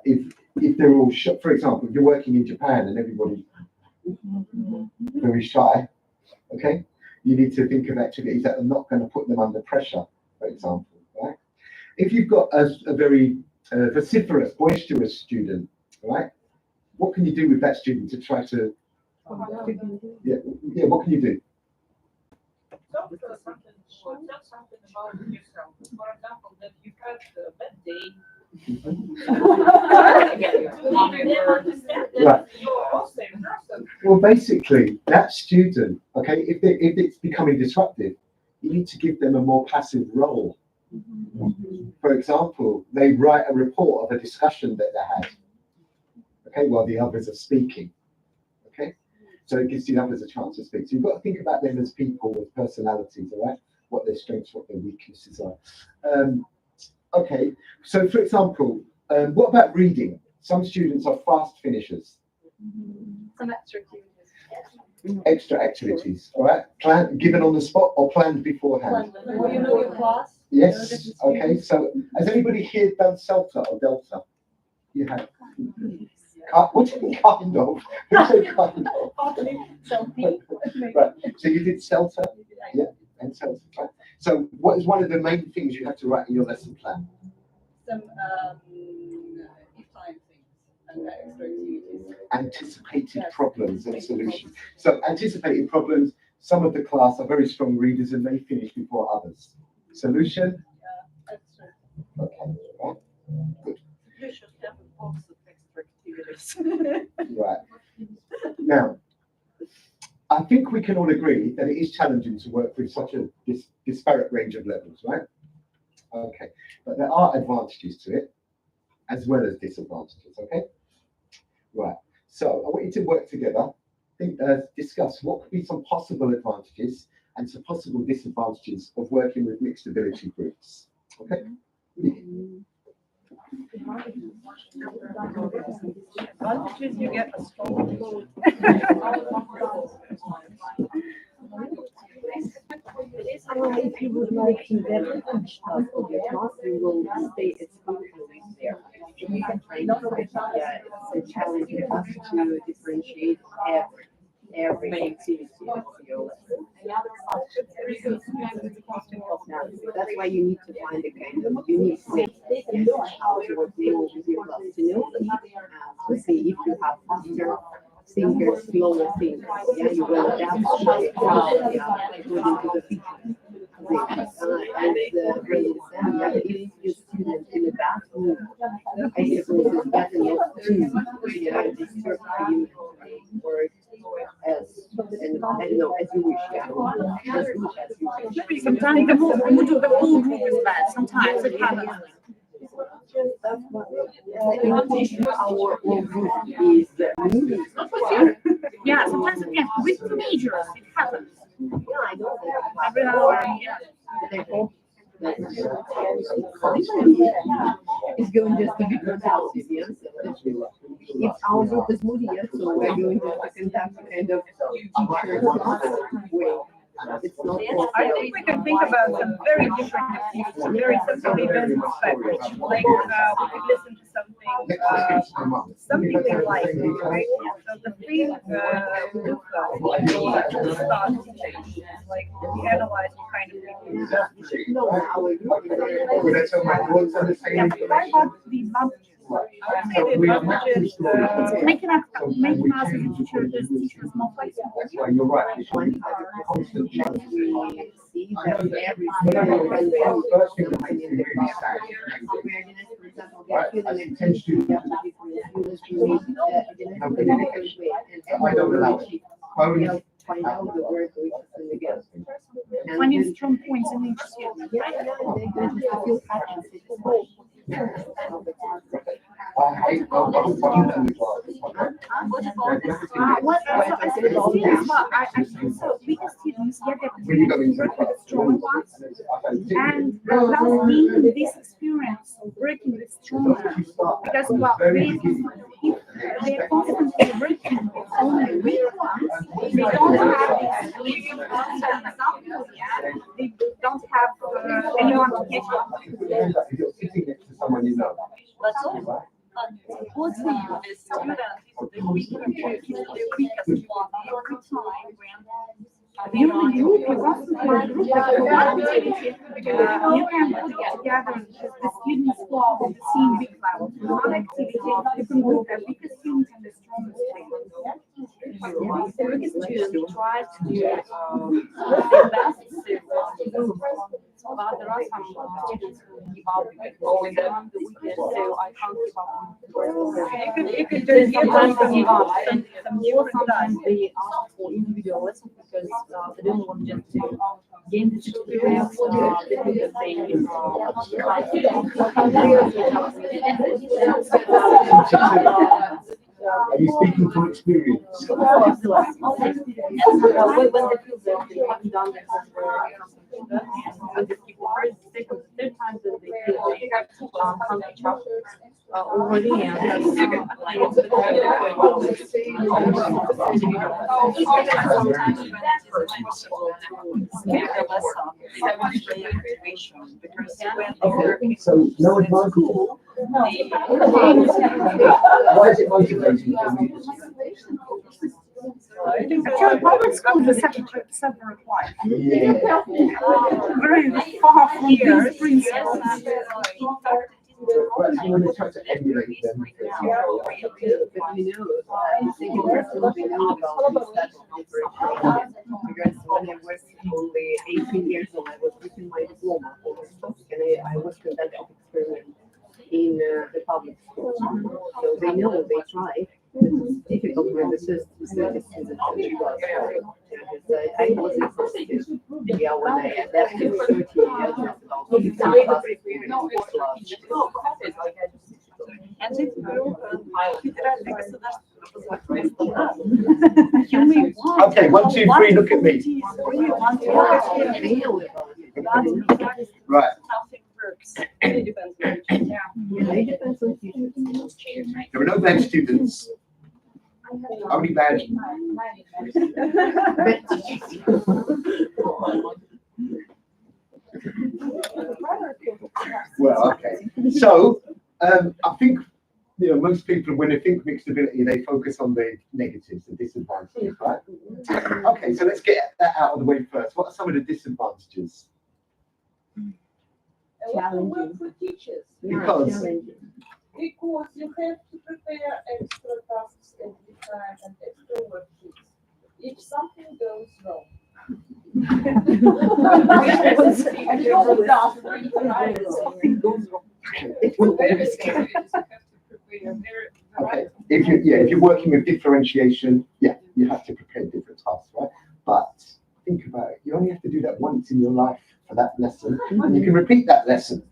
If they're all, for example, if you're working in Japan and everybody's very shy, okay, you need to think of activities that are not going to put them under pressure, for example, right? If you've got a very vociferous, boisterous student, right, what can you do with that student to try to, yeah, what can you do? Talk something or tell something about yourself. For example, that you had a bad day. Right. You're also a person. Well, basically, that student, okay, if it's becoming disruptive, you need to give them a more passive role. For example, they write a report of a discussion that they had, okay, while the others are speaking, okay? So it gives the others a chance to speak. So you've got to think about them as people with personalities, all right? What their strengths, what their weaknesses are. Okay, so for example, what about reading? Some students are fast finishers. Some extra activities. Extra activities, all right? Given on the spot or planned beforehand? Well, you know your class. Yes, okay, so has anybody here done CELTA or Delta? You have. What do you mean kind of? Who said kind of? Right, so you did CELTA? Yeah, and CELTA, right? So what is one of the main things you have to write in your lesson plan? Some if time things and extra activities. Anticipated problems and solutions. So anticipated problems, some of the class are very strong readers and they finish before others. Solution? Extra. Okay, right, good. You should have a box of extra activities. Right. Now, I think we can all agree that it is challenging to work with such a disparate range of levels, right? Okay, but there are advantages to it as well as disadvantages, okay? Right, so I want you to work together, discuss what could be some possible advantages and some possible disadvantages of working with mixed ability groups, okay? Advantages, you get a strong goal. If you would like to get each task of your class, you will stay exclusively there. It's a challenge for us to differentiate every activity of your lesson. That's why you need to find a kind of unique way to work with your class, to know to see if you have faster thinkers, slower thinkers. Yeah, you will adapt according to the features. And really if your student in the bathroom, I suppose it's better not to disturb you work as you wish. As much as you wish. Maybe sometimes the whole group is bad. Sometimes it happens. Our whole group is moving. Yeah, sometimes with teenagers it happens. Yeah, I know that. Every hour, yeah. Therefore, it's going just to be productive, yes. If our group is moody, yes, so we're going to conduct a kind of teacher class way. It's not I think we can think about some very different activities, very simple events instead. Like we could listen to something they like, right? So the thing we do start teaching, like we analyze what kind of things. no, our group. That's how my goals are the same. What about the advantages? So we are matching students. Making us as a teacher, as teachers more flexible. So you're right. It should be a constant change. See I know that that every when I single go to the first thing that makes me really sad. awareness, for example, Right, they're as feeling 10 students. I don't allow it. Only find out the word which is in the gap. And Finding then- strong points in each student. Yeah, they're going to feel happy. I hate What also, I said students, but I also weaker students get the opportunity to work with the strong ones, and thus being this experience of working with stronger, because well, if they're constantly working with only weak ones, they don't have this, they don't have anyone to catch up. If you're sitting next to someone you know. What's the student is the weaker, the weakest one every time when You in the group, you constantly in group activity, you can put together the students who are on the same big level. One activity, you can group the weakest students and the strongest students. The biggest students try to do their best to but there are some students who give up because I'm the weakest, so I can't give up. You can just sometimes give up, and sometimes they ask for individual lessons because they don't want just to gain the experience. They think that Are you speaking from experience? when they feel that they haven't done their homework, and just keep the first, second, third time that they feel they can't catch up already, and So no advantage. Why is it motivating for me? Actually, public school is self-required. Yeah. Very far from these principles. But you want to try to emulate them. But you know, I think the first thing we know about is that because when I was only 18 years old, I was getting my diploma for and I was conducting experiment in the public school. So they know, they try. It's difficult when the system is I was interested. Yeah, when I adapted 30 years about and this group Okay, 1, 2, 3, look at me. Right. something works. It depends on the teacher. It depends on teachers. There are no bad students. Only bad. Well, okay. So, I think, most people, when they think mixed ability, they focus on the negatives, the disadvantages, right? Okay, so let's get that out of the way first. What are some of the disadvantages? Challenging. For teachers, Because because you have to prepare extra tasks every time and extra worksheets. If something goes wrong. Something goes wrong. okay, if you're working with differentiation, you have to prepare different tasks, right? But think about it, you only have to do that once in your life for that lesson, and you can repeat that lesson.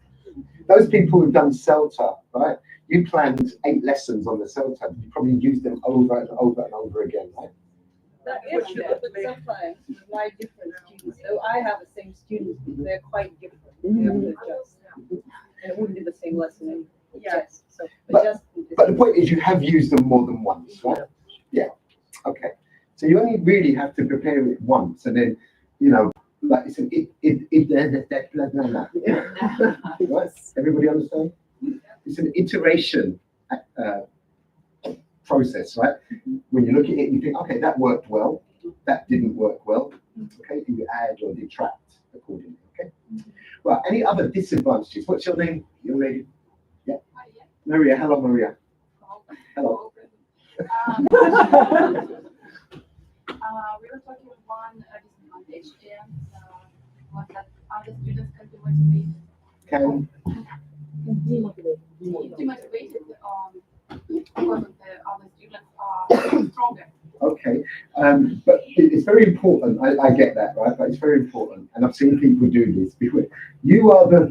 Those people who've done CELTA, right? You planned 8 lessons on the CELTA, you probably used them over and over and over again, right? That is true, but sometimes my different students, so I have the same students, but they're quite different. We have to adjust. And it wouldn't be the same lesson. Yes, so adjust. But the point is you have used them more than once, right? Yeah, okay. So you only really have to prepare it once, and then, like it's blah, blah, blah. Right? Everybody understand? It's an iteration process, right? When you look at it, you think, okay, that worked well, that didn't work well. Okay, you add or detract accordingly. Okay. Right. Any other disadvantages? What's your name, young lady? Yeah. Maria, hello, Maria. Hello. We were talking one disadvantage was that other students can be motivated. Can Demotivated because of the other students are stronger. okay, but it's very important. I get that, right? But it's very important, and I've seen people do this before. You are the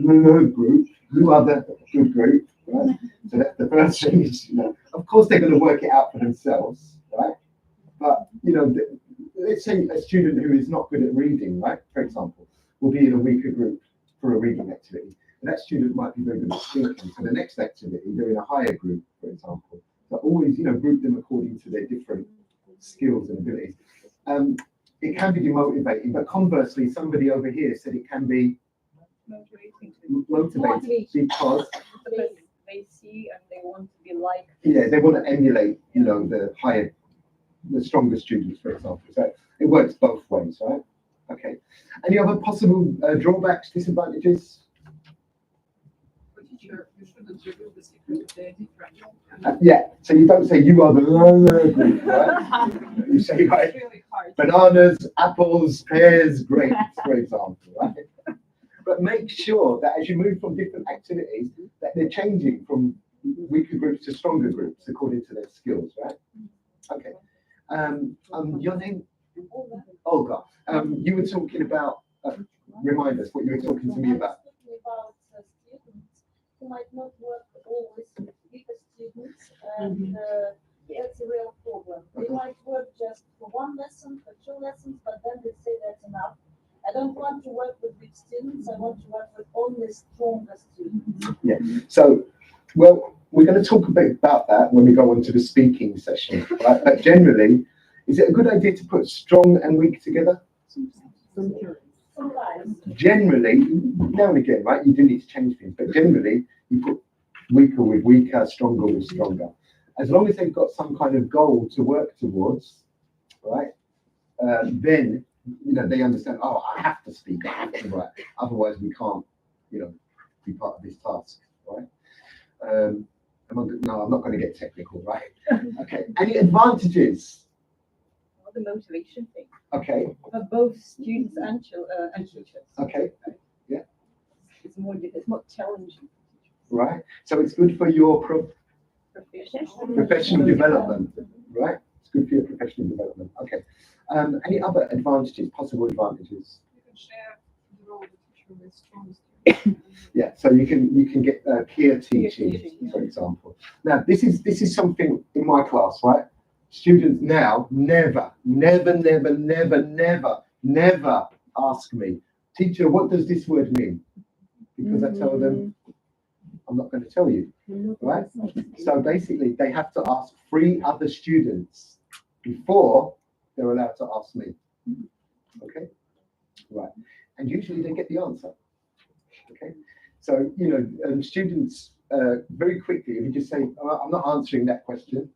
group. You are the good group, right? So that's the first thing. Is, of course, they're going to work it out for themselves, right? But let's say a student who is not good at reading, right? For example, will be in a weaker group for a reading activity. And that student might be very good at thinking. So the next activity, they're in a higher group, for example. So always, group them according to their different skills and abilities. It can be demotivating, but conversely, somebody over here said it can be motivating because they see and they want to be like. Yeah, they want to emulate, the stronger students, for example. So it works both ways, right? Okay. Any other possible drawbacks, disadvantages? You shouldn't reveal the secret, they're different. Yeah, so you don't say you are the group, right? You say like Really hard. bananas, apples, pears, grapes, for example, right? But make sure that as you move from different activities, that they're changing from weaker groups to stronger groups according to their skills, right? Okay. Your name? Olga. You were talking about, remind us what you were talking to me about. About students who might not work always with weaker students, and that's a real problem. They might work just for one lesson, for 2 lessons, but then they say that's enough. I don't want to work with weak students. I want to work with only stronger students. Yeah. So, well, we're going to talk a bit about that when we go on to the speaking session, right? But generally, is it a good idea to put strong and weak together? Sometimes. Generally, now and again, right? You do need to change things, but generally, you put weaker with weaker, stronger with stronger. As long as they've got some kind of goal to work towards, right? Then, they understand, oh, I have to speak, I have to write. Otherwise, we can't, be part of this task, right? No, I'm not going to get technical, right? Okay. Any advantages? Well, the motivation thing. Okay. For both students and teachers. Okay. Yeah. It's more challenging. Right. So it's good for your professional development, right? It's good for your professional development. Okay. Any other advantages? Possible advantages? You can share the role of the teacher with strong students. Yeah, so you can get peer teaching, for example. Now, this is something in my class, right? Students now never ask me, teacher, what does this word mean? Because I tell them, I'm not going to tell you, right? So basically, they have to ask 3 other students before they're allowed to ask me. Okay, right, and usually they get the answer. Okay. So, students very quickly, if you just say, oh, I'm not answering that question,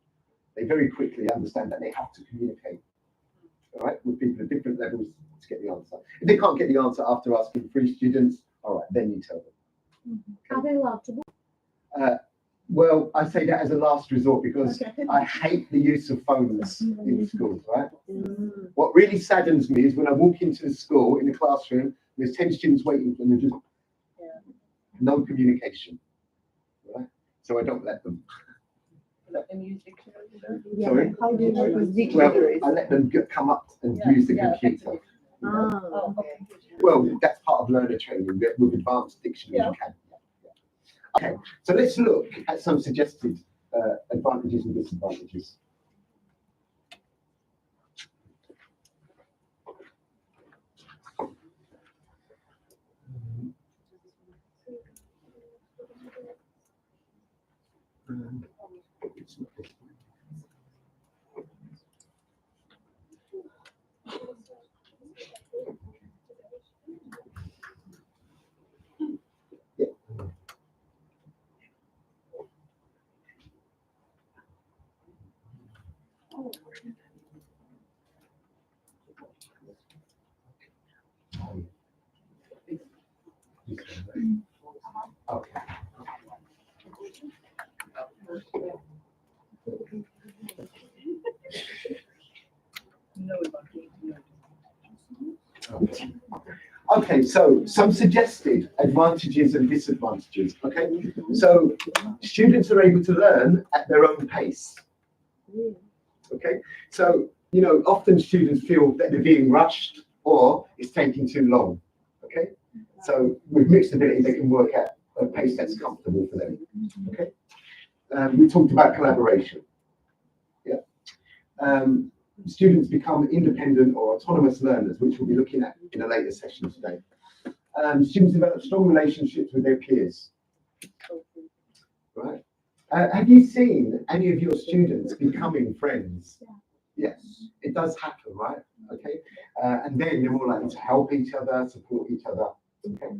they very quickly understand that they have to communicate, all right, with people at different levels to get the answer. If they can't get the answer after asking 3 students, all right, then you tell them. Are they allowed to? Well, I say that as a last resort because I hate the use of phones in schools, right? What really saddens me is when I walk into the school, in the classroom, there's 10 students waiting and there's just no communication, right? So I don't let them. Let them use dictionaries. Sorry? How do you work with dictionaries? Well, I let them come up and use the computer. Okay. Well, that's part of learner training with advanced dictionary. You can. Okay, so let's look at some suggested advantages and disadvantages. Okay. Okay, so some suggested advantages and disadvantages, okay? So students are able to learn at their own pace, okay? So, you know, often students feel that they're being rushed or it's taking too long, okay? So with mixed ability, they can work at a pace that's comfortable for them, okay? We talked about collaboration, yeah. Students become independent or autonomous learners, which we'll be looking at in a later session today. Students develop strong relationships with their peers, right? Have you seen any of your students becoming friends? Yes, it does happen, right? Okay, and then they're more likely to help each other, support each other. Okay.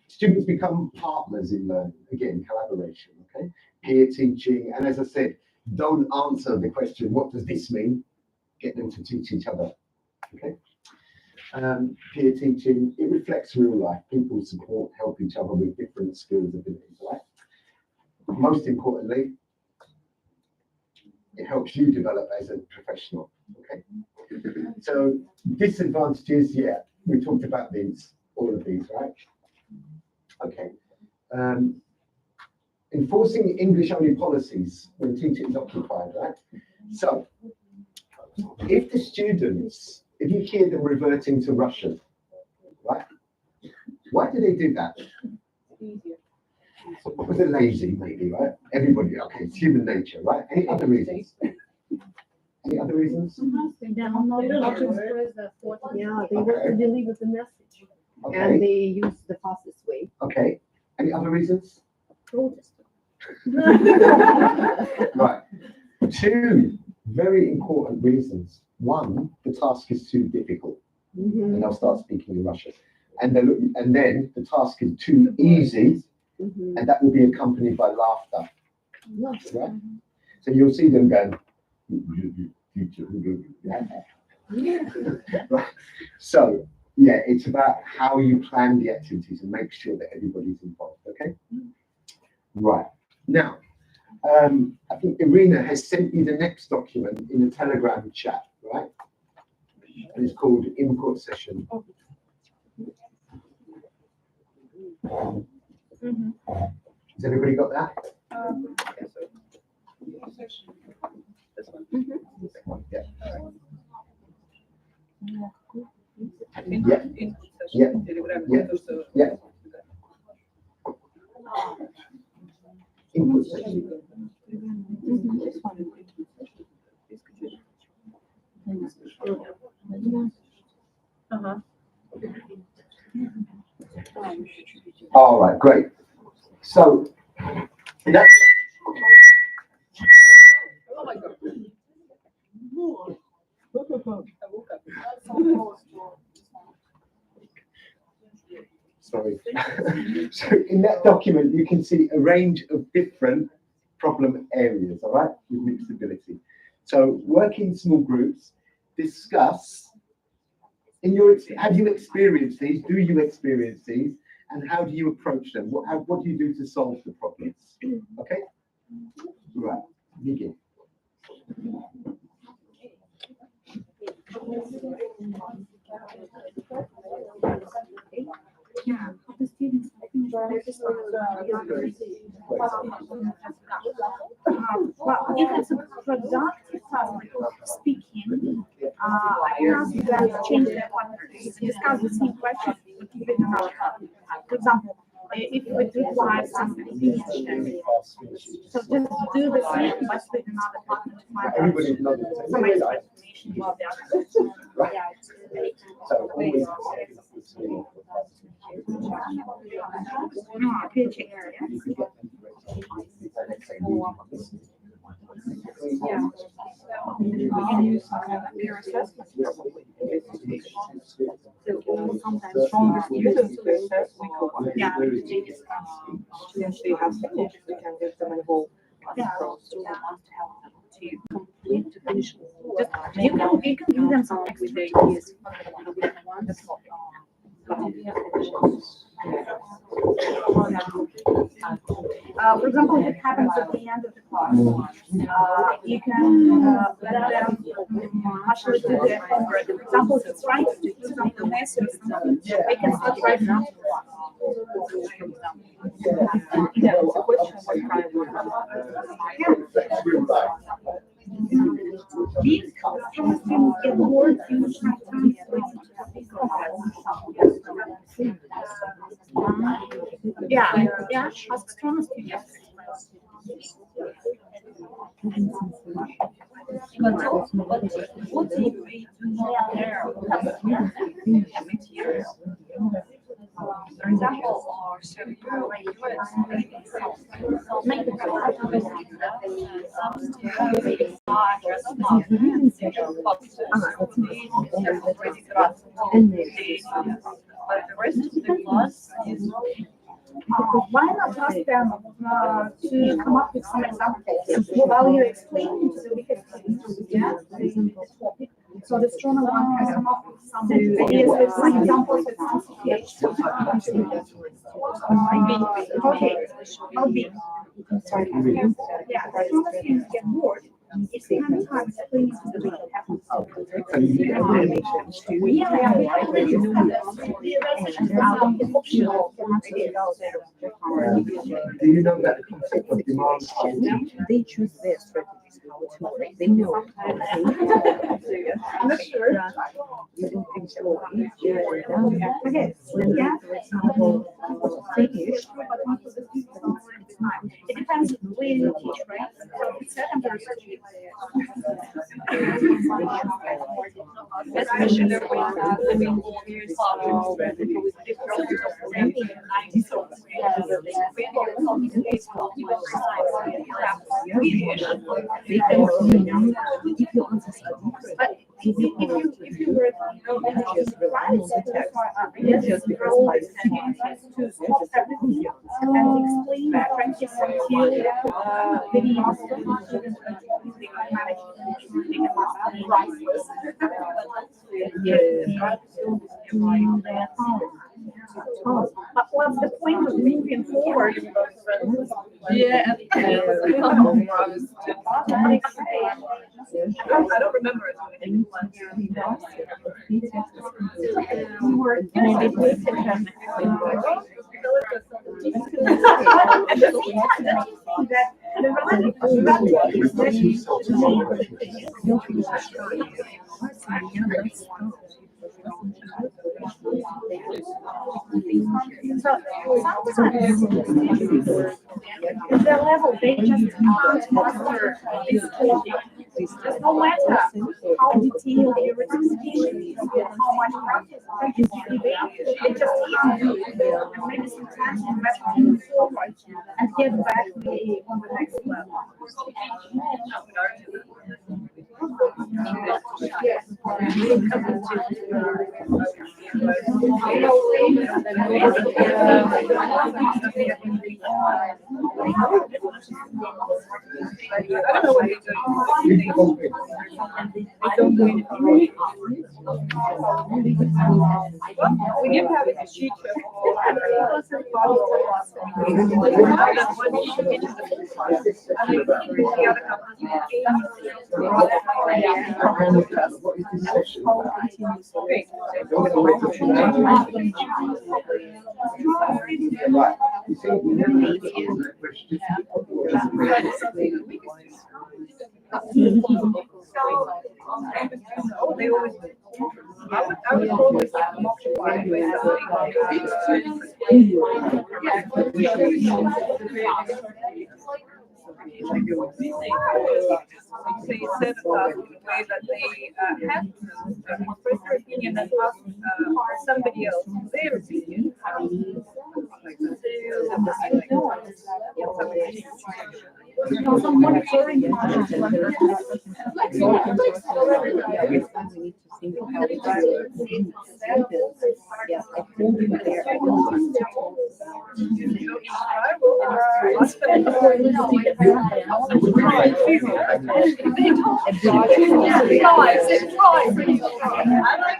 Students become partners in learning, again, collaboration, okay? Peer teaching, and as I said, don't answer the question, what does this mean? Get them to teach each other, okay? Peer teaching, it reflects real life. People support, help each other with different skills, abilities, right? Most importantly, it helps you develop as a professional, okay? So disadvantages, yeah, we talked about these, all of these, right? Okay. Enforcing English-only policies when teaching is occupied, right? So if the students, if you hear them reverting to Russian, right? Why do they do that? Because they're lazy, maybe, right? Everybody, okay, it's human nature, right? Any other reasons? Any other reasons? They don't know how to express their thoughts. Yeah, they want to deliver the message and Okay, they use the fastest way. okay. Any other reasons? Protest. Right. Two very important reasons. One, the task is too difficult, and they'll start speaking in Russian. And then the task is too easy, and that will be accompanied by laughter. Right? So you'll see them going. Right. So yeah, it's about how you plan the activities and make sure that everybody's involved. Okay. Right. Now, I think Irina has sent you the next document in the Telegram chat, right? And it's called Input Session. Has everybody got that? Yeah. Yeah. Yeah. Input session. All right, great. So that's sorry. So in that document, you can see a range of different problem areas, all right, with mixed ability. So work in small groups, discuss, have you experienced these? Do you experience these? And how do you approach them? What do you do to solve the problems? Okay? Right, begin. Yeah, the students, I think well, if it's a productive task like speaking, I can ask them to change their partners, discuss the same question, but give it another partner. For example, if it requires some opinion sharing, so just do the same but with another partner to find out some explanation about the other. Right. So always Yeah. We can use some kind of peer assessment. So sometimes stronger students to assess, we go on. Yeah. Since they have skills, we can get them involved. Yeah. So we want to help them to complete, to finish. Just, you can give them some with extra the ideas. For example, if it happens at the end of the class, you can let them actually do their homework. For example, if it's trying to do something messy or something, they can start right now. These students get bored in the short time. Yeah, ask strong students. But what if we do not have material? For example, or some students are just not but the rest of the class is Why not ask them to come up with some examples while you explain to the weaker students the topic? So the stronger one can come up with some ideas with some examples with some situations. Okay, I'll be. Sorry. Yeah, the stronger students get bored. If they have time explaining to the weaker Do you know that the concept of demand? They choose their strategies, how to work. They know. I'm not sure. You don't think so. Okay. When, for example, finish, It depends where you teach, right? So it's secondary education. especially when living years they can if you answer But if you were just rely on the text, just because my to stop everything and explain practice until the master But what's the point of moving forward? Yeah, I don't remember it. We were the level they just can't master this topic. No matter how detailed your exposition is, how much practice they just can't do it. And maybe sometimes you have to move forward and get back on the next level. We didn't have a sheet they always I would probably say set it up in a way that they have to express their opinion and ask somebody else their opinion. Some monitoring. Yes, I told you there.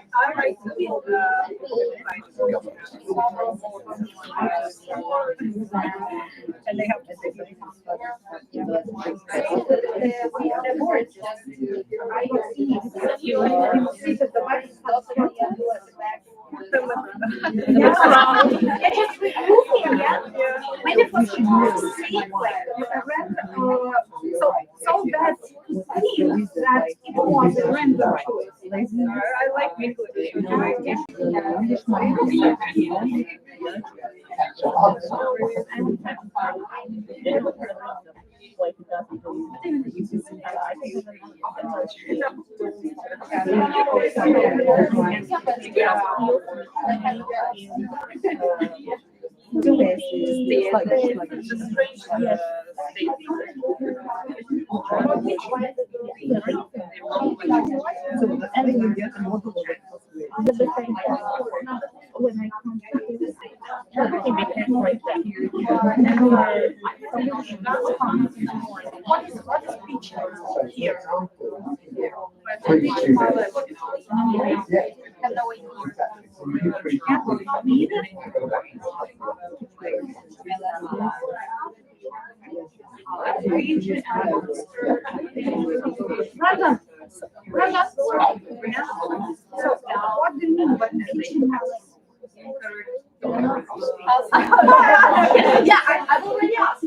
I like to and they have to say course, you see that the light is not so yellow at the back. Yeah, just removing, yeah. Maybe for people to see, like, a random, so that means that it was a random choice. I like English. When I come to this, What is feature here? Pretty stupid. Brandon, so what do you mean by teaching us? Yeah, I've already asked.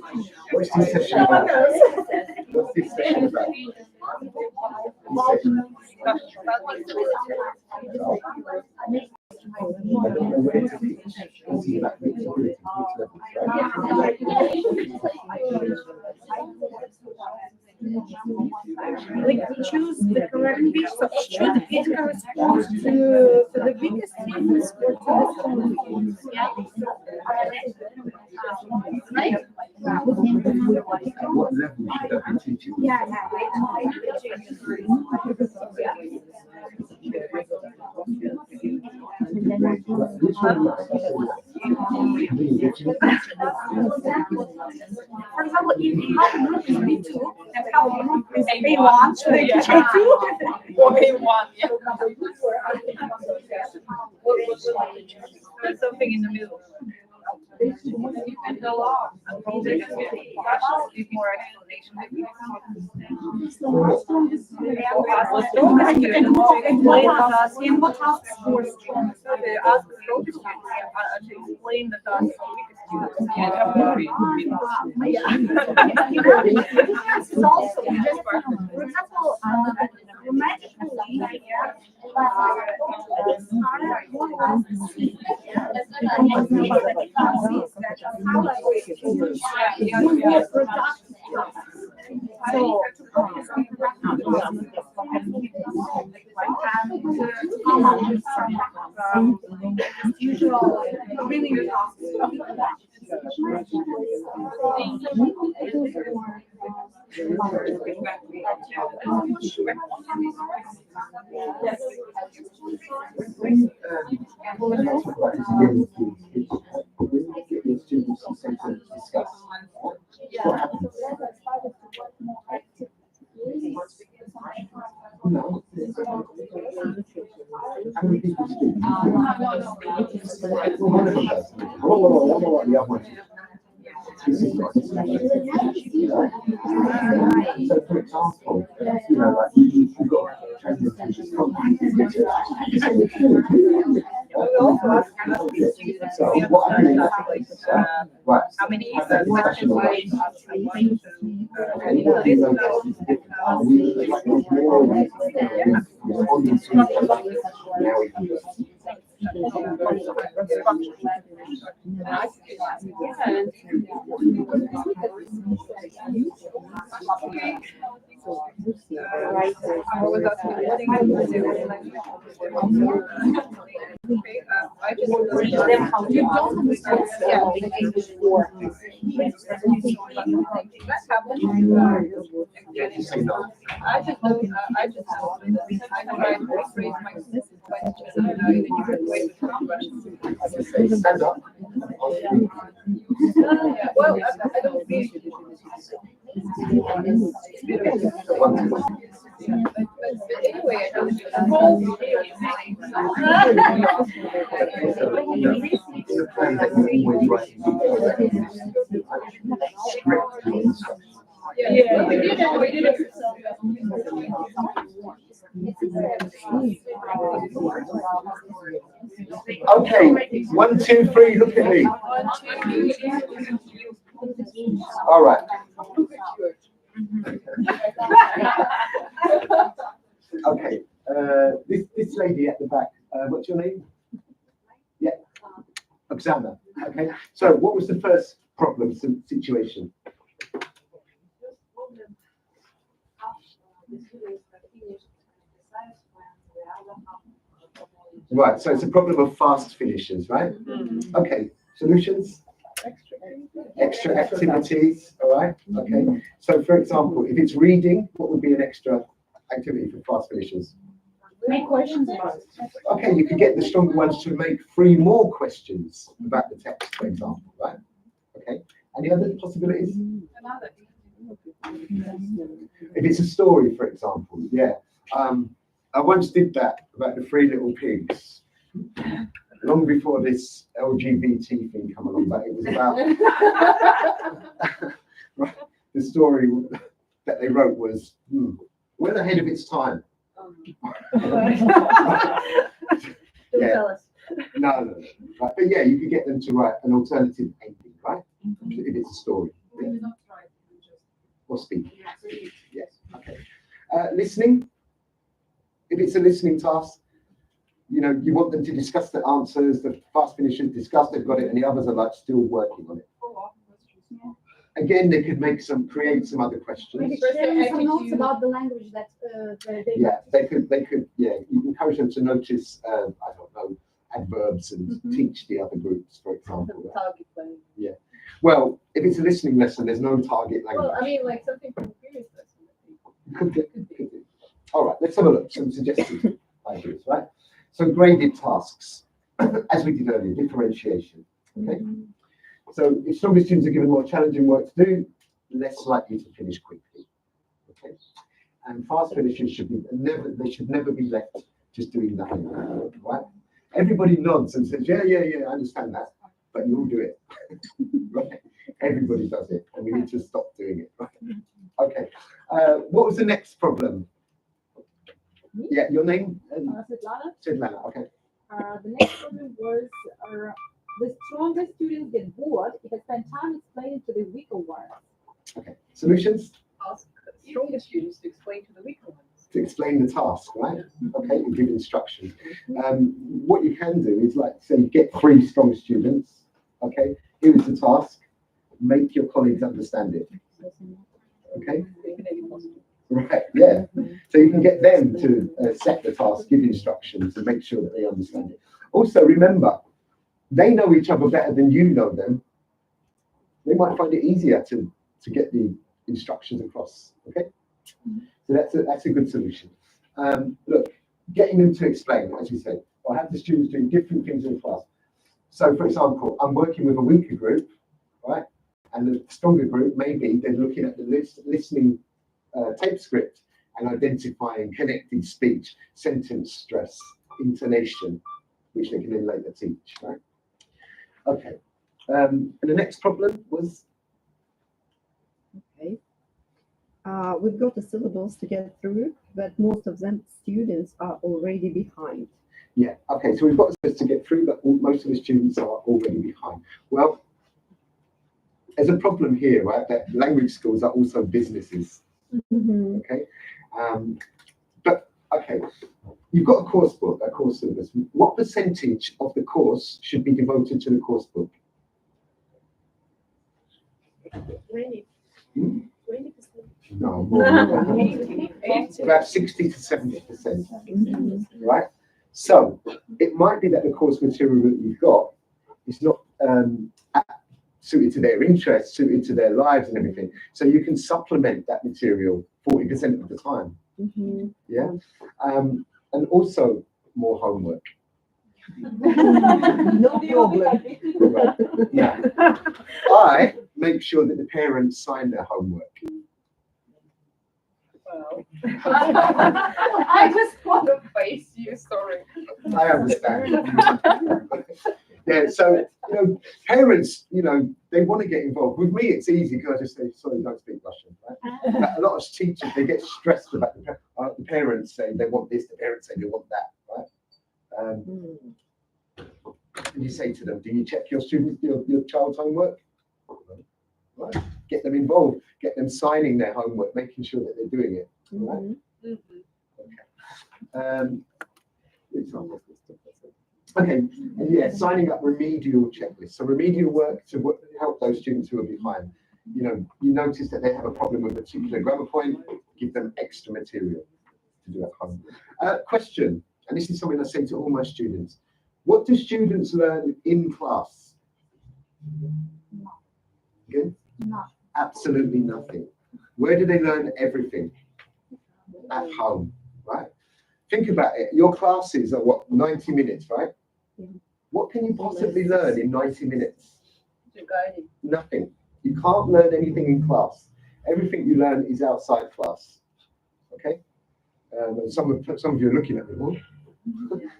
What's this session about? What's this session about? I don't know where to teach. It's about mixed ability, mixed levels, Like choose the correct pitch, so should it correspond to the biggest things or to the small things? Yeah. Right? What level should I be teaching? Yeah. For example, if how group is B2 and how group is A1, should I teach A2? Or A1, yeah. There's something in the middle. More explanation. And what else for strong? So they ask the strongest students to explain the task for This is also just, for example, grammatically, usual reading So, for example, you know, like you've got so what I mean, right? how many That discussion about I just you don't understand the English word. That happens. I just don't. I just I try to rephrase my questions in a different way with Russian. Stand up. Well, I don't think. But anyway, I don't. Yeah, we did it. Okay, 1, 2, 3, look at me. All right. Okay, this lady at the back, what's your name? Yeah, Oksana. Okay, so what was the first problem situation? Right, so it's a problem of fast finishes, right? Okay, solutions? Extra activities, all right? Okay, so for example, if it's reading, what would be an extra activity for fast finishers? Make questions about it. Okay, you could get the stronger ones to make 3 more questions about the text, for example, right? Okay, any other possibilities? If it's a story, for example, yeah. I once did that about the 3 little pigs, long before this LGBT thing come along, but it was about right, the story that they wrote was well ahead of its time. Yeah. No. Right. But yeah, you could get them to write an alternative ending, right? If it's a story. Yeah. Or speak. Yes. Okay. Listening. If it's a listening task, you know, you want them to discuss the answers, the fast finishers discuss, they've got it, and the others are like still working on it. Again, they could create some other questions. There some notes about the language that they could, you encourage them to notice, I don't know, adverbs and teach the other groups, for example. Target language. Yeah. Well, if it's a listening lesson, there's no target language. Well, I mean, like something from the previous lesson. Could be. All right, let's have a look. Some suggested ideas, right? So graded tasks, as we did earlier, differentiation. Okay. So if stronger students are given more challenging work to do, less likely to finish quickly. Okay. And fast finishers should never be left just doing nothing. Right? Everybody nods and says, yeah, I understand that, but you'll do it. Right? Everybody does it, and we need to stop doing it. Right? Okay. What was the next problem? Yeah, your name? Svetlana, okay. The next problem was the stronger students get bored if I spend time explaining to the weaker ones. Okay, solutions? Ask stronger students to explain to the weaker ones. To explain the task, right? Okay, and give instruction. What you can do is, like, say, get 3 strong students. Okay, here is the task. Make your colleagues understand it. Okay? Right, yeah. So you can get them to set the task, give instructions, and make sure that they understand it. Also, remember, they know each other better than you know them. They might find it easier to get the instructions across. Okay, so that's a good solution. Look, getting them to explain, as you said, I have the students doing different things in class. So, for example, I'm working with a weaker group, right, and the stronger group, maybe they're looking at the listening tape script and identifying connected speech, sentence stress, intonation, which they can then later teach, right? Okay. And the next problem was? Okay. We've got a syllabus to get through, but most of them students are already behind. Yeah, okay, so we've got this to get through, but most of the students are already behind. Well, there's a problem here, right, that language schools are also businesses. Okay, but okay, you've got a course book, a course syllabus. What percentage of the course should be devoted to the course book? 20%. No, more than that. About 60 to 70%. Right? So it might be that the course material that you've got is not suited to their interests, suited to their lives and everything. So you can supplement that material 40% of the time. Yeah. And also more homework. No problem. Yeah. I make sure that the parents sign their homework. Well, I just want to face you, sorry. I understand. Yeah, so, parents, they want to get involved. With me, it's easy because I just say, sorry, don't speak Russian, right? But a lot of teachers, they get stressed about the parents say they want this, the parents say they want that, right? And you say to them, do you check your child's homework? Right. Get them involved, get them signing their homework, making sure that they're doing it. Right? Okay, and yeah, signing up remedial checklists. So remedial work to help those students who are behind. You know, you notice that they have a problem with a particular grammar point, give them extra material to do at home. Question, and this is something I say to all my students. What do students learn in class? Again? Absolutely nothing. Where do they learn everything? At home, right? Think about it. Your classes are what, 90 minutes, right? What can you possibly learn in 90 minutes? Nothing. You can't learn anything in class. Everything you learn is outside class. Okay? And some of you are looking at me,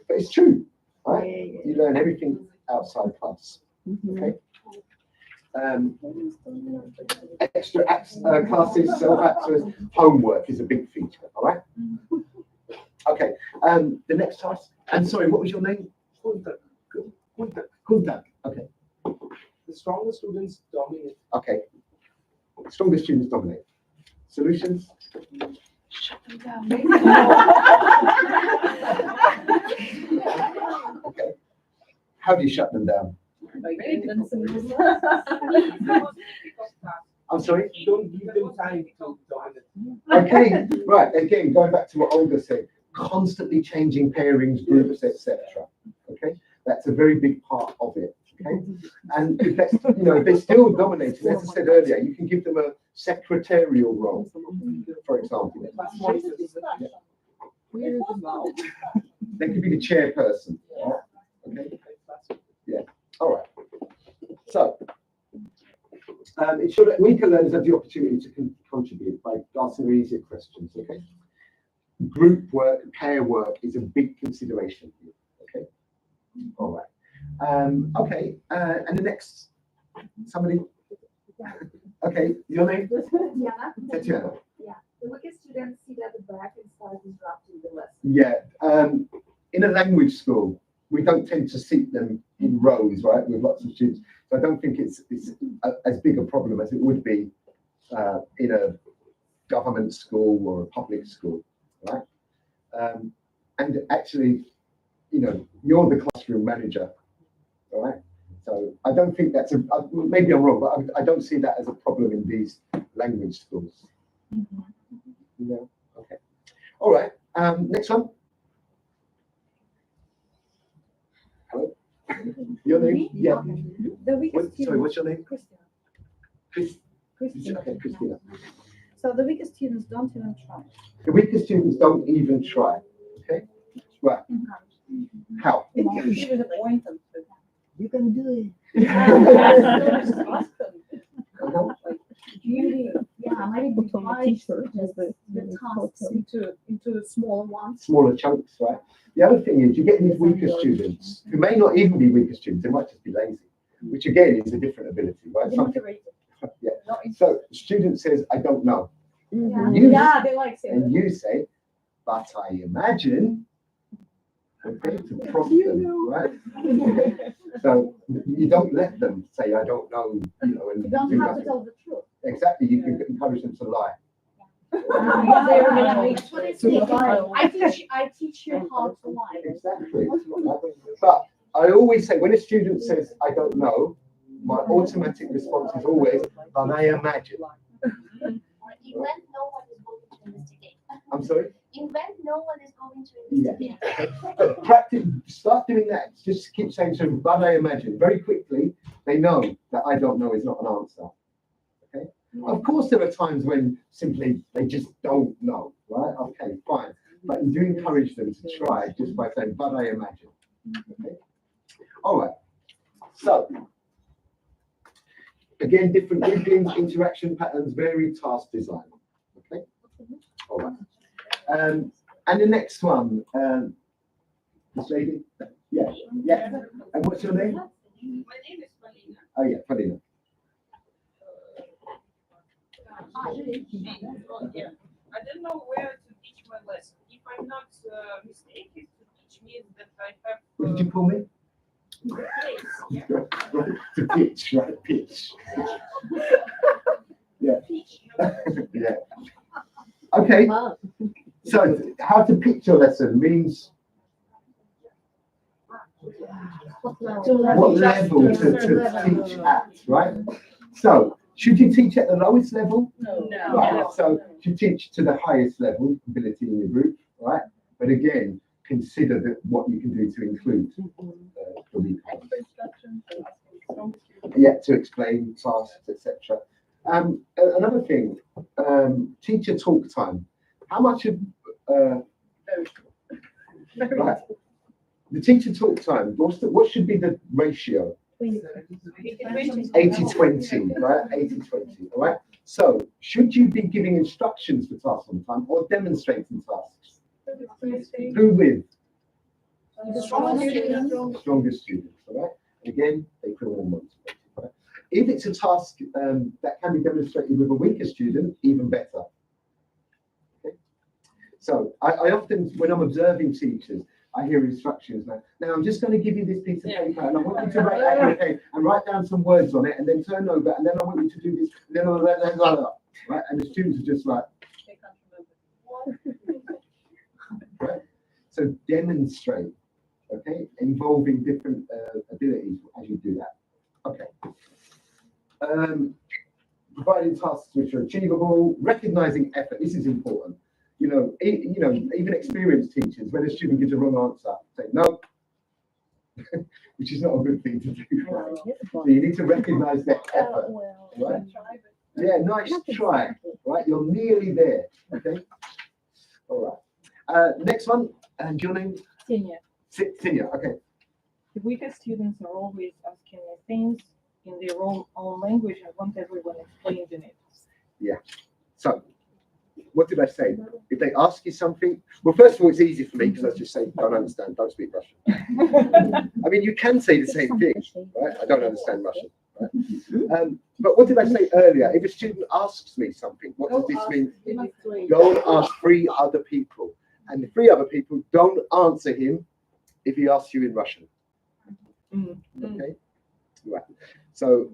but it's true, right? You learn everything outside class. Okay? Extra classes, self-access, homework is a big feature. All right. Okay. The next task. And sorry, what was your name? Kuntak. Okay. The strongest students dominate. Okay. Strongest students dominate. Solutions? Shut them down. Okay. How do you shut them down? I'm sorry? Don't give them time to dominate. Okay, right. Again, going back to what Olga said, constantly changing pairings, groups, etc. Okay, that's a very big part of it. Okay, and if that's, you know, if they're still dominating, as I said earlier, you can give them a secretarial role, for example. Yeah. They could be the chairperson. Okay. Yeah. All right. So, ensure that weaker learners have the opportunity to contribute by asking easier questions. Okay. Group work, pair work is a big consideration here. Okay. All right. Okay. And the next, somebody. Okay. Your name? Tatiana. Tatiana. Yeah. The weakest students sit at the back and start disrupting the lesson. Yeah. In a language school, we don't tend to seat them in rows, right, with lots of students. So I don't think it's as big a problem as it would be in a government school or a public school, right? And actually, you know, you're the classroom manager, all right? So I don't think that's maybe I'm wrong, but I don't see that as a problem in these language schools. No? Okay. All right. Next one. Hello? Your name? Yeah. The weakest Sorry, what's your name? Christina. Okay, Christina. So the weakest students don't even try. The weakest students don't even try. Okay? Right. How? You can do it. Maybe divide the tasks into smaller ones. Smaller chunks, right? The other thing is you get these weaker students who may not even be weaker students, they might just be lazy, which again is a different ability, right? Yeah. So the student says, I don't know. Yeah, they like saying And you say, but I imagine. Okay, to prompt them, right? Okay. So you don't let them say, I don't know, you know, and you don't have to tell the truth. Exactly, you can encourage them to lie. I teach you how to lie. Exactly. But I always say, when a student says, I don't know, my automatic response is always, but I imagine. Event no one is going to investigate. I'm sorry? Event no one is going to investigate. Yeah. But practice, start doing that. Just keep saying to them, but I imagine. Very quickly, they know that I don't know is not an answer. Okay? Of course, there are times when simply they just don't know, right? Okay, fine. But you do encourage them to try just by saying, but I imagine. Okay? All right. So, again, different groupings, interaction patterns, varied task design. Okay? All right. And the next one, this lady? Yeah, yeah. And what's your name? My name is Polina. Oh, yeah, Polina. Yeah. I don't know where to teach my lesson. If I'm not mistaken, to teach means that I have What did you call me? place. Yeah. To pitch, right? Pitch. Yeah. Teach. Yeah. Okay. So how to pitch a lesson means what level to teach at, right? So should you teach at the lowest level? No. Right. So you teach to the highest level ability in your group, right? But again, consider that what you can do to include the weak ones. Yeah, to explain tasks, etc. Another thing, teacher talk time. How much of right, the teacher talk time? What should be the ratio? 80-20, right? 80-20, all right? So, should you be giving instructions for tasks on time or demonstrating tasks? Who with? The Strongest students, all right? Again, they feel more motivated, right? If it's a task that can be demonstrated with a weaker student, even better. Okay? So, I often, when I'm observing teachers, I hear instructions now. Now I'm just going to give you this piece of paper, and I want you to write out your page and write down some words on it, and then turn over, and then I want you to do this, and then right? And the students are just like, right? So demonstrate, okay, involving different abilities as you do that. Okay. Providing tasks which are achievable, recognizing effort. This is important. You know, even experienced teachers, when a student gives a wrong answer, say no, which is not a good thing to do. Right? So you need to recognize their effort, right? Yeah, nice try, right? You're nearly there, okay? All right. Next one, and your name? Senior. Senior, okay. The weaker students are always asking me things in their own language. I want everyone explained in it. Yeah. So, what did I say? If they ask you something, well, first of all, it's easy for me because I just say, don't understand, don't speak Russian. I mean, you can say the same thing, right? I don't understand Russian, right? But what did I say earlier? If a student asks me something, what does this mean? Go and ask 3 other people. And the 3 other people don't answer him if he asks you in Russian. Okay? Right. So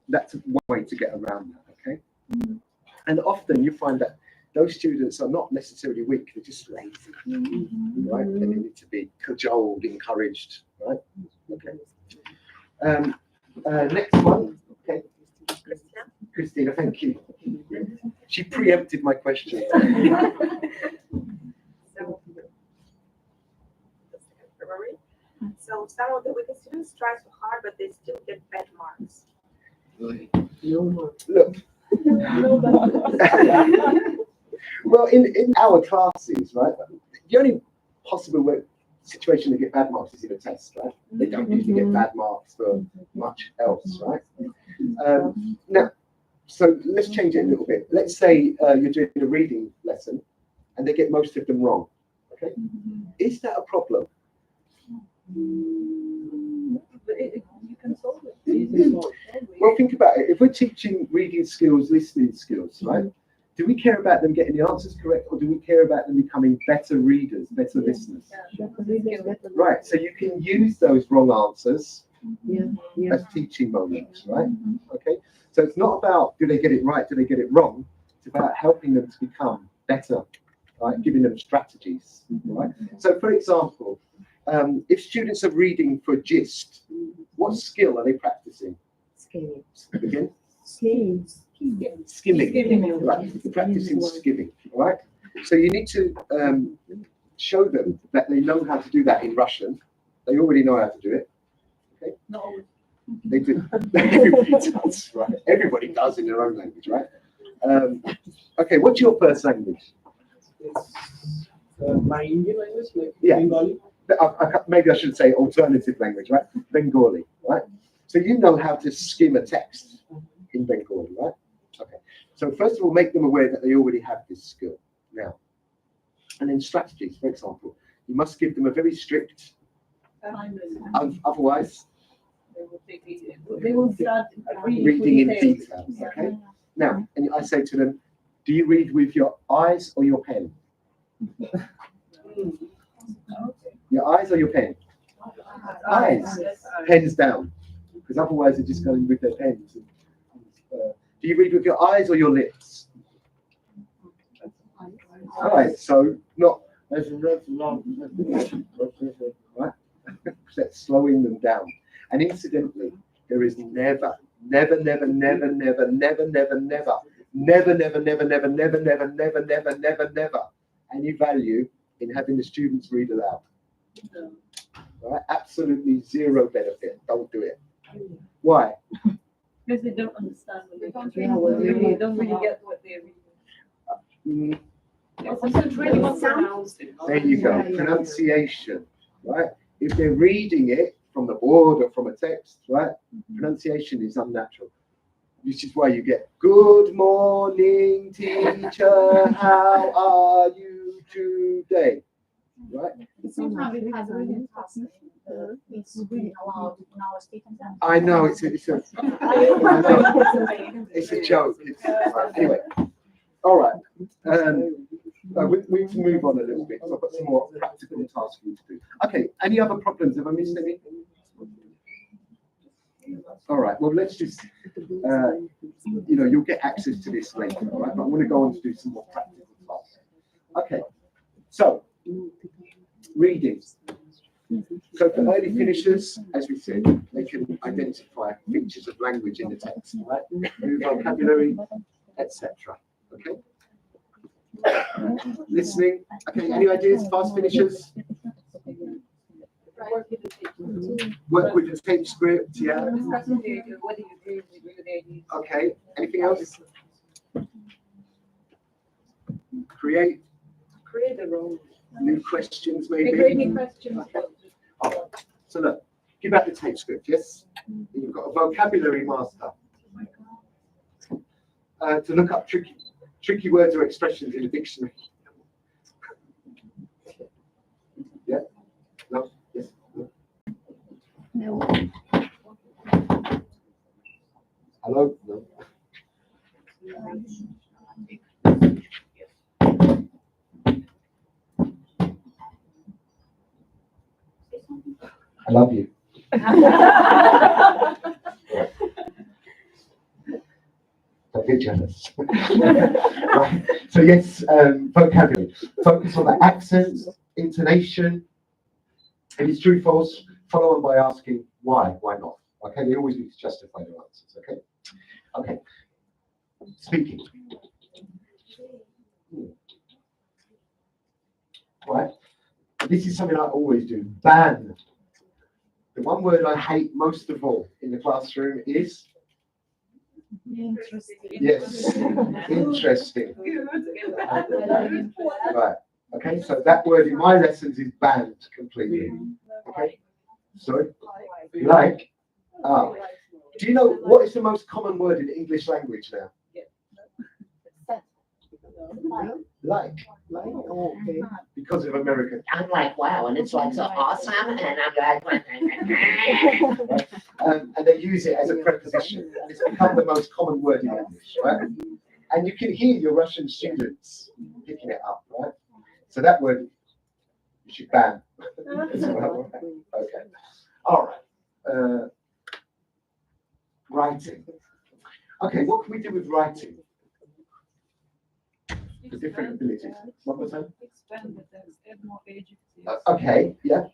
that's one way to get around that, okay? And often you find that those students are not necessarily weak, they're just lazy, right? And they need to be cajoled, encouraged, right? Okay. Next one, okay. Christina, thank you. She preempted my question. So some of the weaker students try so hard, but they still get bad marks. Look. Well, in our classes, right, the only possible situation to get bad marks is in a test, right? They don't usually get bad marks for much else, right? Now, so let's change it a little bit. Let's say you're doing a reading lesson and they get most of them wrong, okay? Is that a problem? You can solve it. Well, think about it. If we're teaching reading skills, listening skills, right? Do we care about them getting the answers correct, or do we care about them becoming better readers, better listeners? Right. So you can use those wrong answers as teaching moments, right? Okay. So it's not about do they get it right, do they get it wrong. It's about helping them to become better, right? Giving them strategies, right? So, for example, if students are reading for gist, what skill are they practicing? Skimming. Again? Skimming. Right. Practicing skimming. Right. So you need to show them that they know how to do that in Russian. They already know how to do it. Okay. Not always. They do. Everybody does. Right. Everybody does in their own language. Right. Okay. What's your first language? It's my Indian language, like Bengali. Maybe I should say alternative language, right? Bengali, right? So you know how to skim a text in Bengali, right? Okay. So first of all, make them aware that they already have this skill now. And then strategies, for example, you must give them a very strict, otherwise they will start reading in detail, okay? Now, and I say to them, do you read with your eyes or your pen? Your eyes or your pen? Eyes. Pens down. Because otherwise they're just going with their pens. Do you read with your eyes or your lips? All right, so not right? That's slowing them down. And incidentally, there is never any value in having the students read aloud. Right? Absolutely zero benefit. Don't do it. Why? Because they don't understand what they don't really get what they're reading. There you go. Pronunciation, right? If they're reading it from the board or from a text, right? Pronunciation is unnatural. Which is why you get good morning, teacher. How are you today? Right? Sometimes it has really important. It's really allowed in our state exam. I know it's a joke. Anyway, all right. We can move on a little bit. I've got some more practical tasks for you to do. Okay. Any other problems? Have I missed any? All right. Well, let's just you'll get access to this later. All right. But I want to go on to do some more practical tasks. Okay. So reading. So for early finishers, as we said, they can identify features of language in the text, right? New vocabulary, etc. Okay. Listening. Okay. Any ideas? Fast finishers. Work with the tape script. Yeah. Okay. Anything else? Create a role. new questions, maybe. Creating questions. Oh, so look, give out the tape script, yes? You've got a vocabulary master. To look up tricky words or expressions in a dictionary. Yeah? No? Yes? No? Hello? No? I love you. Don't get jealous. Right. So yes, vocabulary. Focus on the accent, intonation. If it's true, false, follow on by asking why not. Okay, they always need to justify their answers. Okay. Okay. Speaking. Right. This is something I always do. Ban. The one word I hate most of all in the classroom is Interesting. yes, interesting. Right. Okay, so that word in my lessons is banned completely. Okay. Sorry. Like. Ah. Do you know what is the most common word in English language now? Like. Oh, okay. Because of American. I'm like, wow, and it's like so awesome, and I'm like, and they use it as a preposition. It's become the most common word in English, right? And you can hear your Russian students picking it up, right? So that word you should ban as well. Okay. All right. Writing. Okay, what can we do with writing? The different abilities. One more time. Expand the text, add more adjectives. Okay, yeah.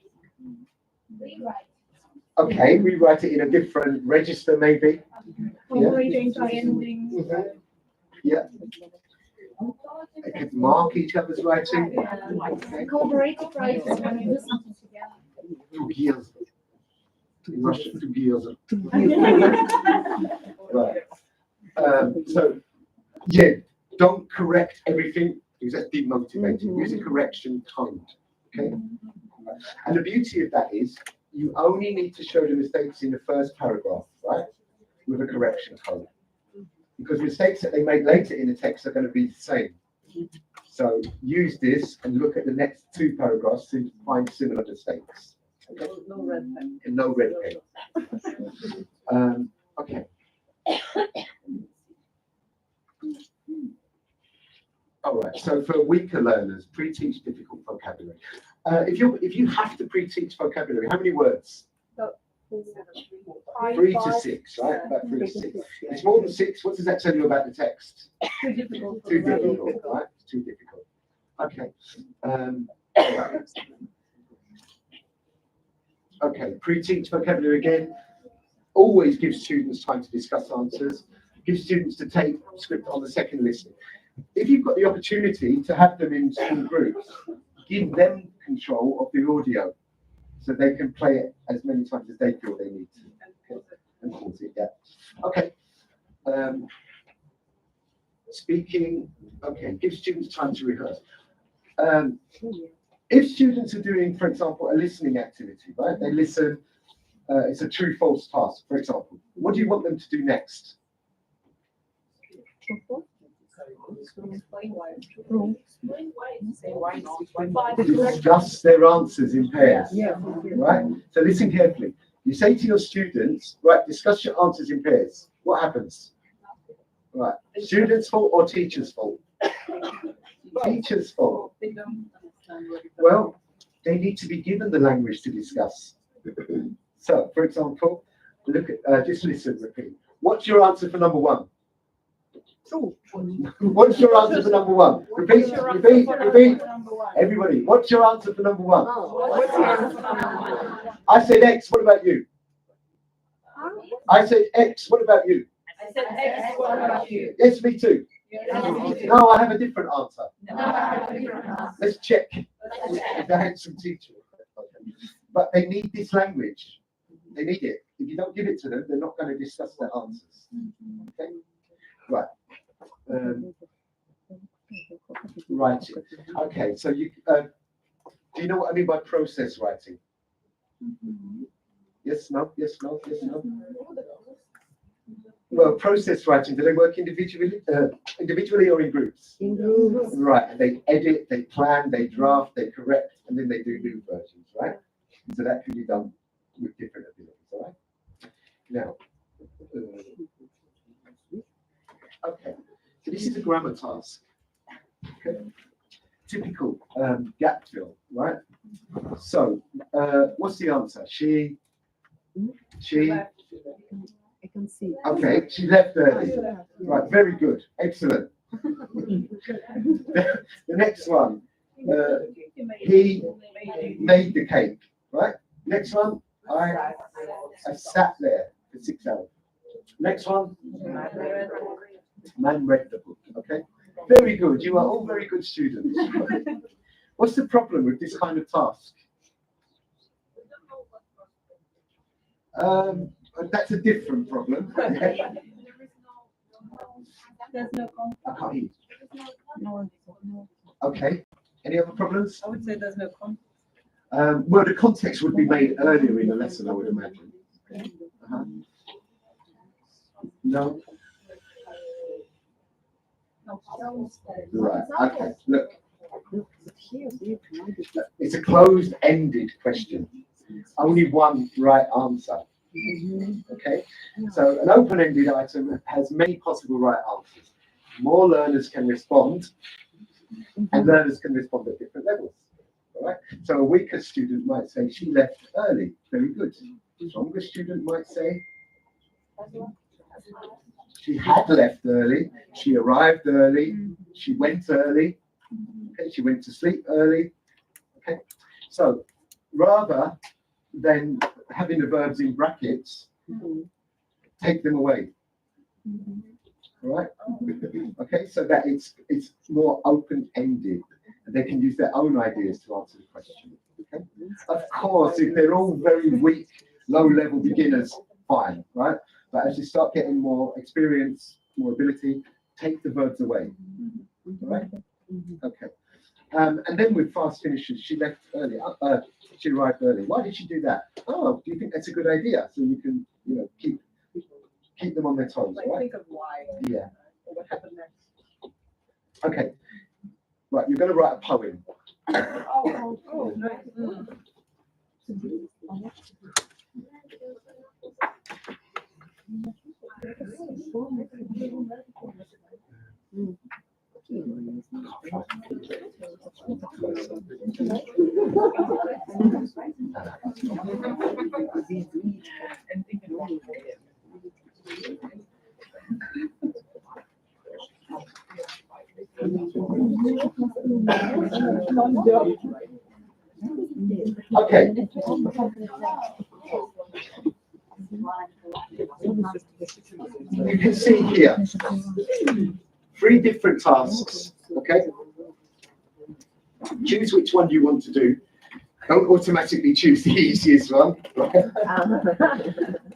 Okay, rewrite it in a different register, maybe. Yeah. Yeah. They could mark each other's writing. Okay. Collaborative writing is when we do something together. In Russian, right. So, yeah, don't correct everything because that's demotivating. Use a correction tone. Okay. And the beauty of that is you only need to show the mistakes in the first paragraph, right? With a correction tone. Because mistakes that they make later in the text are going to be the same. So use this and look at the next two paragraphs to find similar mistakes. Okay? No red pen. And no red pen. Okay. All right, so for weaker learners, pre-teach difficult vocabulary. If you have to pre-teach vocabulary, how many words? 3 to 6, right? About 3 to 6. It's more than 6. What does that tell you about the text? Too difficult. Too difficult, right? Too difficult. Okay. Okay, pre-teach vocabulary again. Always give students time to discuss answers. Give students to take script on the second listening. If you've got the opportunity to have them in small groups, give them control of the audio so they can play it as many times as they feel they need to. Okay. And pause it, yeah. Okay. Speaking, okay, give students time to rehearse. If students are doing, for example, a listening activity, right? They listen, it's a true-false task, for example. What do you want them to do next? Discuss their answers in pairs, right? So listen carefully. You say to your students, right, discuss your answers in pairs. What happens? Right, students' fault or teacher's fault? Teacher's fault. Well, they need to be given the language to discuss. So, for example, look at, just listen, repeat. What's your answer for number 1? What's your answer for number 1? Repeat, repeat, repeat. Everybody, what's your answer for number 1? I said X, what about you? I said X, what about you? I said X, what about you? Yes, me too. No, I have a different answer. Let's check. The handsome teacher. But they need this language. They need it. If you don't give it to them, they're not going to discuss their answers. Okay? Right. Right. Okay. So you do you know what I mean by process writing? Yes, no, yes, no, yes, no. Well, process writing, do they work individually or in groups? In groups. Right. They edit, they plan, they draft, they correct, and then they do new versions, right? So that can be done with different abilities, all right? Now, okay. So this is a grammar task. Okay. Typical gap fill, right? So, what's the answer? She. I can see. Okay, she left early. Right, very good, excellent. The next one, he made the cake, right? Next one, I sat there for 6 hours. Next one, man read the book. Okay, very good. You are all very good students. What's the problem with this kind of task? That's a different problem. There's no I can't hear you. Okay. Any other problems? I would say there's no context. Well, the context would be made earlier in the lesson, I would imagine. No. Right. Okay. Look. It's a closed-ended question. Only one right answer. Okay. So an open-ended item has many possible right answers. More learners can respond, and learners can respond at different levels. All right. So a weaker student might say she left early. Very good. A stronger student might say she had left early. She arrived early. She went early. Okay. She went to sleep early. Okay. So rather than having the verbs in brackets, take them away. All right. Okay. So that it's more open-ended. They can use their own ideas to answer the question. Okay? Of course, if they're all very weak, low-level beginners, fine, right? But as you start getting more experience, more ability, take the verbs away. All right? Okay. And then with fast finishes, she left early. She arrived early. Why did she do that? Oh, do you think that's a good idea? So you can, keep them on their toes. Like, right? think of why. Yeah. What happened next? Okay. Right, you're going to write a poem. Oh, nice. Okay. You can see here 3 different tasks. Okay. Choose which one you want to do. Don't automatically choose the easiest one. Right?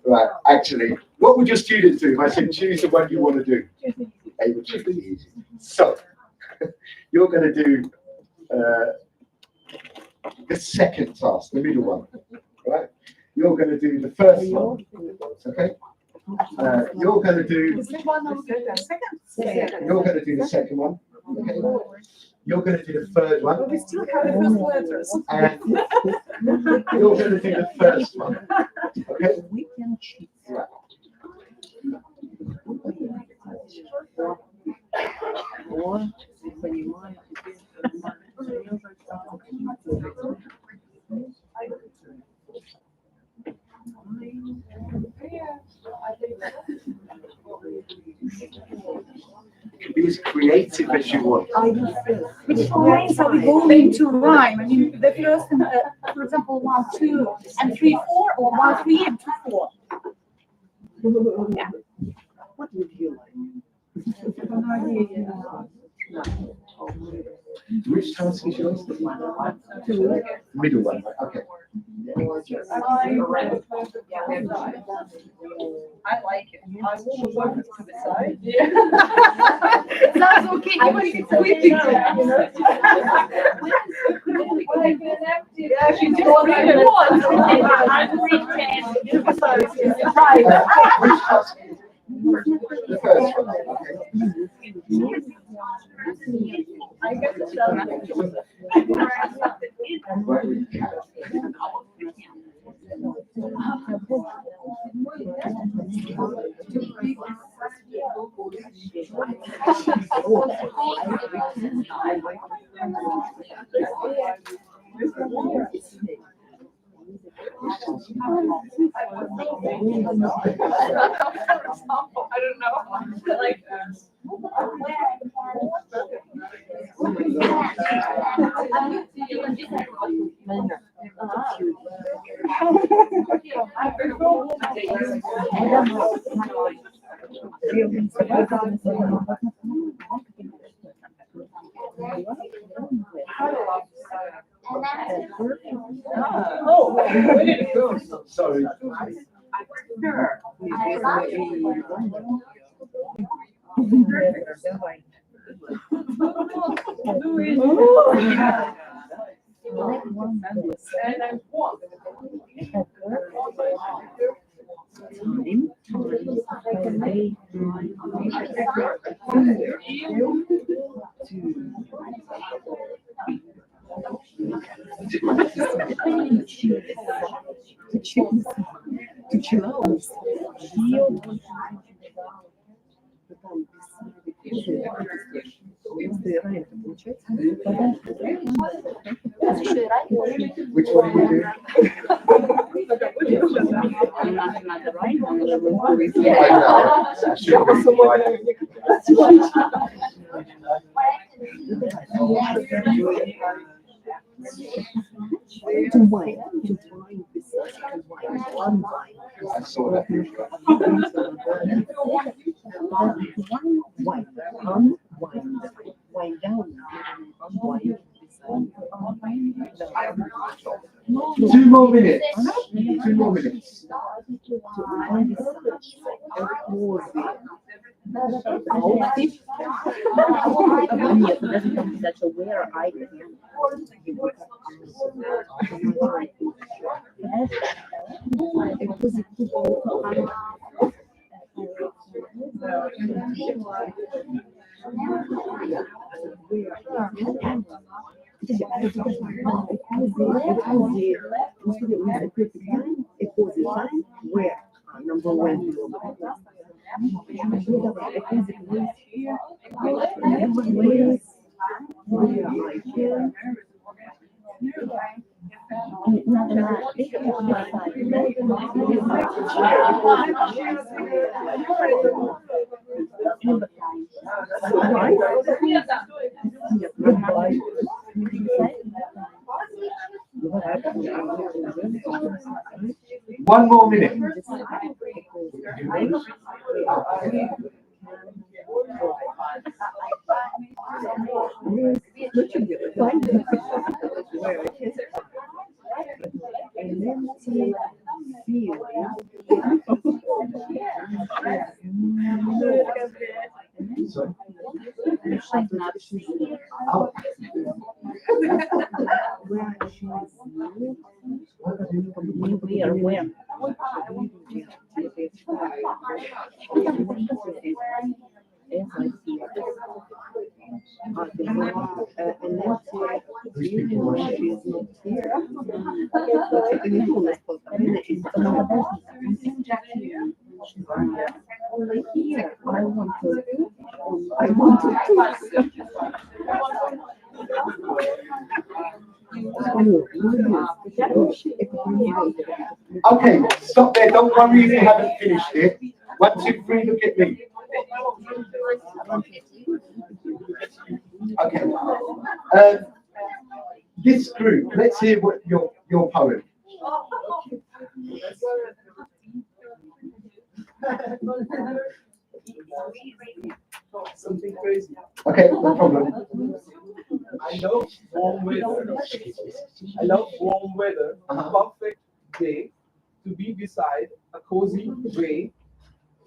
Right. Actually, what would your students do if I said choose the one you want to do? They would choose the easiest. So you're going to do the second task, the middle one. Right? You're going to do the first one. Okay. You're going to do. You're going to do the second one. Okay. You're going to do the third one. We still have the first letters. And you're going to do the first one. Okay. We can cheat. Right. Be as creative as you want. Which lines are we going to rhyme? I mean, the first, for example, 1, 2, and 3, 4, or 1, 3, and 2, 4. Yeah. What would you like? Which task is yours? Middle one. Okay. I like it. I will work it to the side. Sounds okay. I think it's sleeping time, you know. Yeah, she just wanted it once. Which task? The first one. Okay. I get the challenge. I don't know. Like, oh, where did it go? Sorry. Which one are you doing? I saw that. Wind down, unwind. 2 more minutes. 2 more minutes. Нет, подожди, там задача where I can. Where? Number 1. One more minute. Okay, stop there. Don't worry if you haven't finished it. 1, 2, 3, look at me. Okay. This group, let's hear what your poem. Something crazy. Okay, no problem. I love warm weather. I love warm weather. A perfect day to be beside a cozy way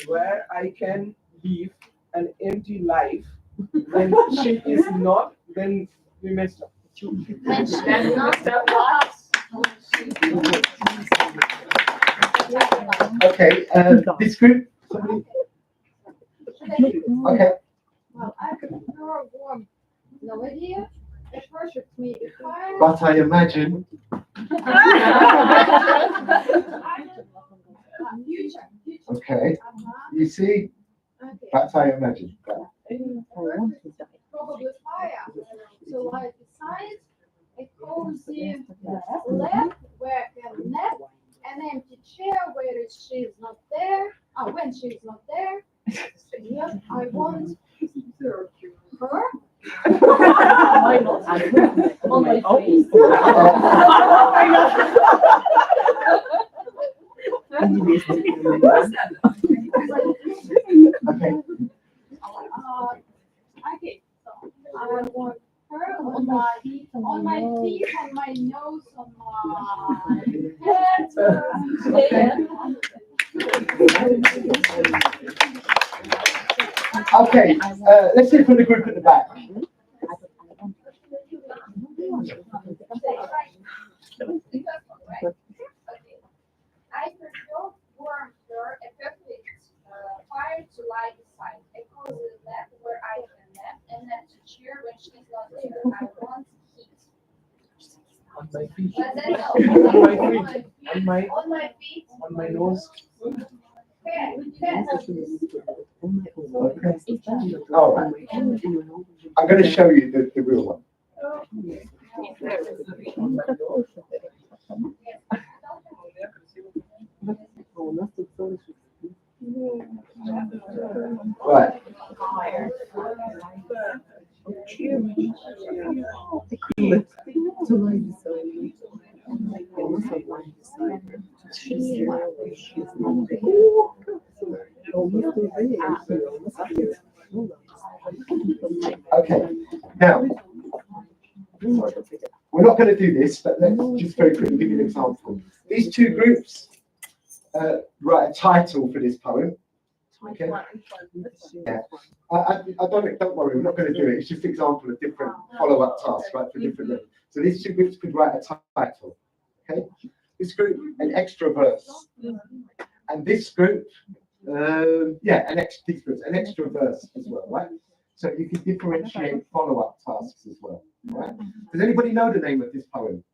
where I can live an empty life. When she is not, then we messed up. Okay, this group, somebody? Okay. Well, I prefer warm melody. It worships me behind. But I imagine. Future. Okay. You see? But I imagine. Probably fire. So like beside a cozy lap where I can nap, an empty chair where she is not there. When she is not there. Yes, I want her. Why not? On my face. Okay, so I want her on my feet, on my nose, on my head. Okay, let's see from the group at the back. I prefer warm hair, a perfect fire to lie beside, a cozy lap where I can nap, and then to cheer when she's not there. I want heat. On my feet. But that's all. On my feet. On my nose. All right. I'm going to show you the real one. Right. Okay, now, we're not going to do this, but let's just very quickly give you an example. These two groups write a title for this poem. Okay. Yeah. Don't worry, we're not going to do it. It's just an example of different follow-up tasks, right, for different levels. So these two groups could write a title. Okay. This group, an extra verse. And this group, an extra verse as well, right? So you can differentiate follow-up tasks as well, right? Does anybody know the name of this poem?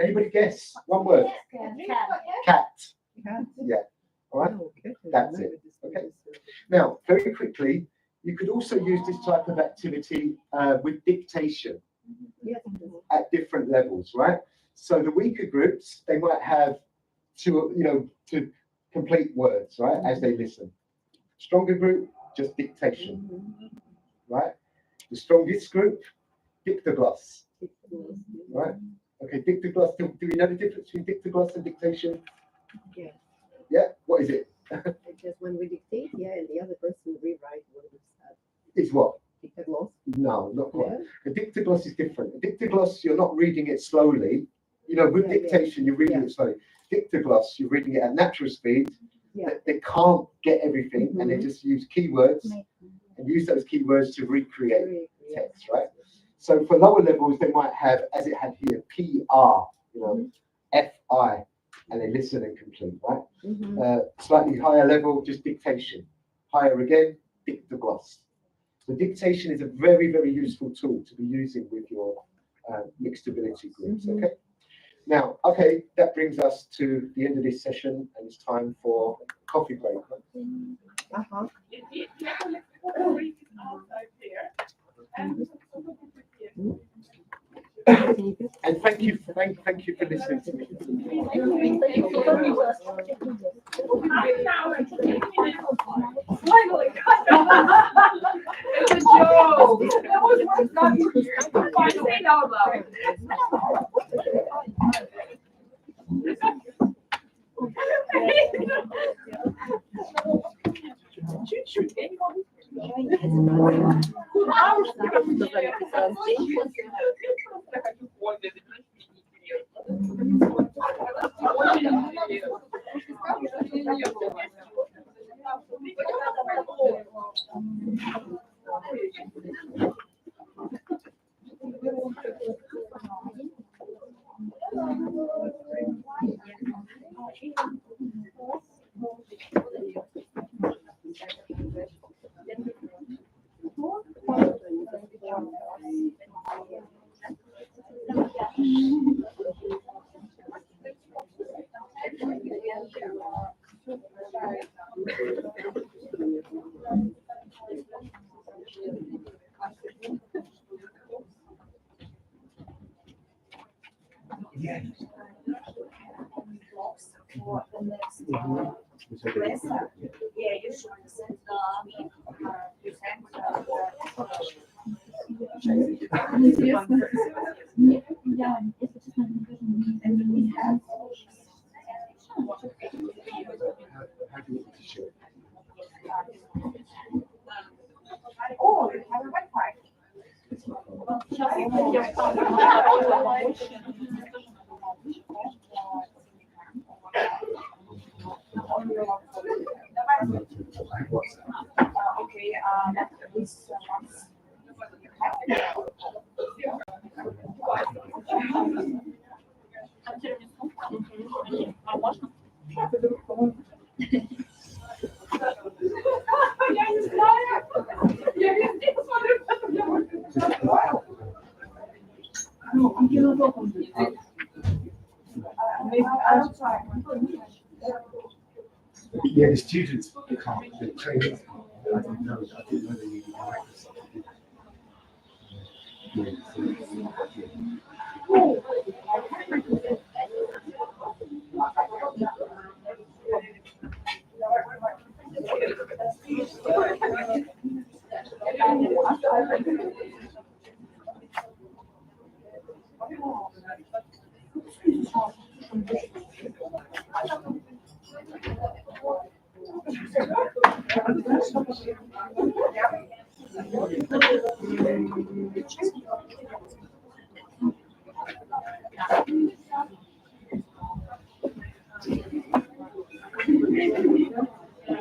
Anybody guess? One word. Cat. Yeah. All right. That's it. Okay. Now, very quickly, you could also use this type of activity with dictation. Yes. at different levels, right? So the weaker groups, they might have to complete words, right, as they listen. Stronger group, just dictation, right? The strongest group, dictogloss, right? Okay, dictogloss, do we know the difference between dictogloss and dictation? Yes. Yeah, what is it? Just when we dictate, yeah, and the other person rewrite what we said. It's what? Dictogloss. No, not quite. Yeah. The dictogloss is different. The dictogloss, you're not reading it slowly. With Yeah, dictation, you're reading it slowly. Dictogloss, you're reading it at natural speed. Yeah. They can't get everything, and they just use keywords and use those keywords to recreate text, right? So for lower levels, they might have, as it had here, PR, FI, and they listen and complete, right? Slightly higher level, just dictation. Higher again, dictogloss. So dictation is a very, very useful tool to be using with your mixed ability groups, okay? Now, okay, that brings us to the end of this session, and it's time for coffee break. Right? And thank you for listening to me. Finally, it's a joke. That was worth not here. Say it out loud. Yeah. For the next lesson, yeah, you should send you send and we have How do you want to show it? oh, you have a Wi-Fi. Okay, this once. Я не знаю. Я везде смотрю. I'll try. Yeah, the students can't, the trainers can't. I didn't know they needed Microsoft.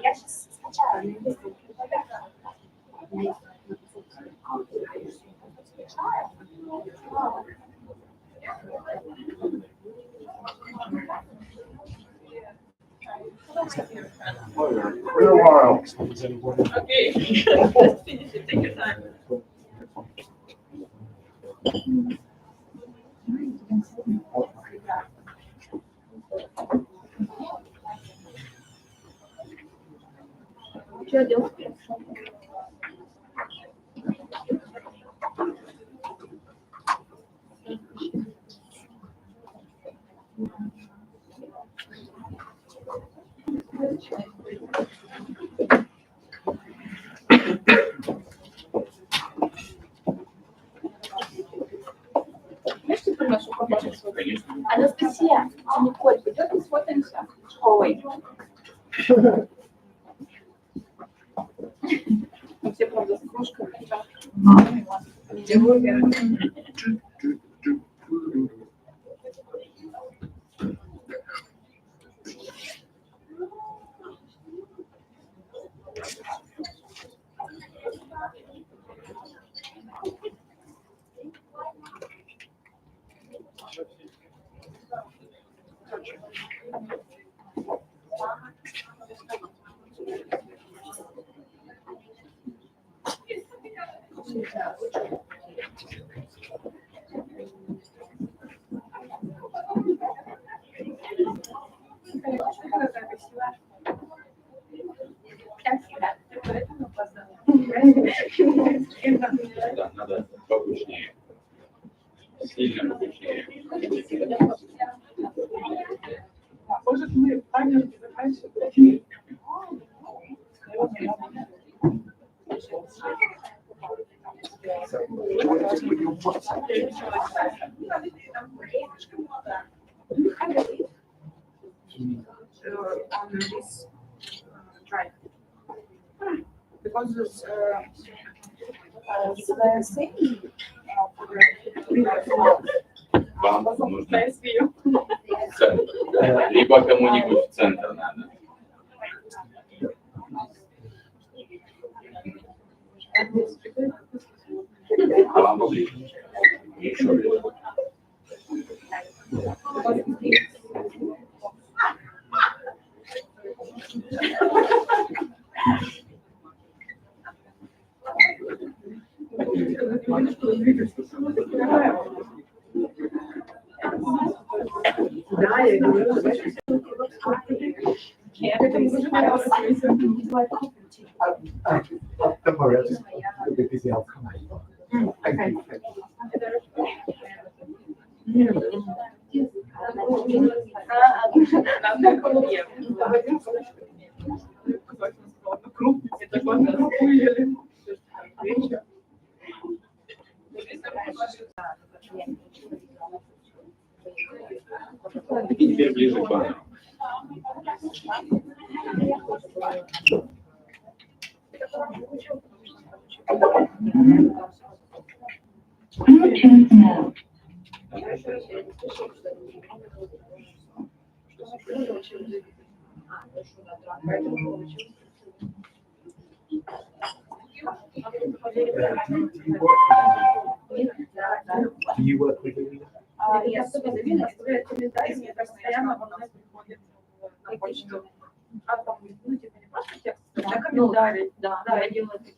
Я сейчас скачаю. For a while. Okay. Let's finish it. Take your time. Что делать? Анастасия, а Николь, пойдем сфотаемся школой? Мы все, правда, с кружками. Да, надо повышнее. Сильно повышнее. Может, мы камеру заканчиваем? So, do you want to just put your WhatsApp in? On this drive. Because it's the same Вам нужно либо кому-нибудь в центр надо. А вам поближе. Еще ближе. Да, я говорю, Don't worry, I'll just a bit busy. I'll come out. Thank you. Thank you. И теперь ближе к баннеру. Do you work with me? Я оставляет комментарии, мне постоянно в онлайн приходит на почту. А там, ну, типа, не просто текст, а комментарий. Да, я делаю такие.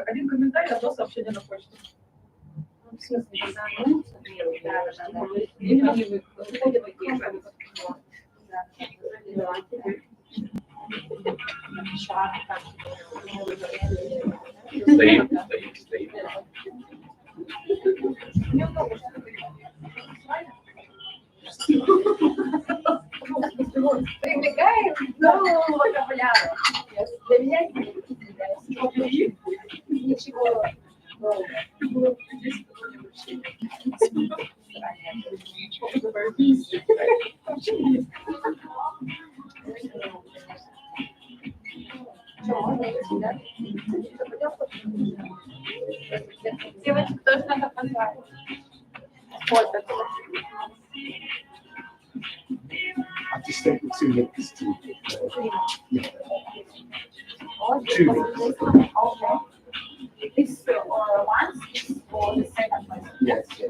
Один комментарий, одно сообщение на почту. В смысле, когда или они выходят такие же. Стоим, стоим, стоим. Привлекаем нового вокабуляра. Для меня ничего нового. Девочек тоже надо позвать. Вот это. I've just sent the 2 links to yeah. 2 links. Okay. This once is for the second one. Yes, yes.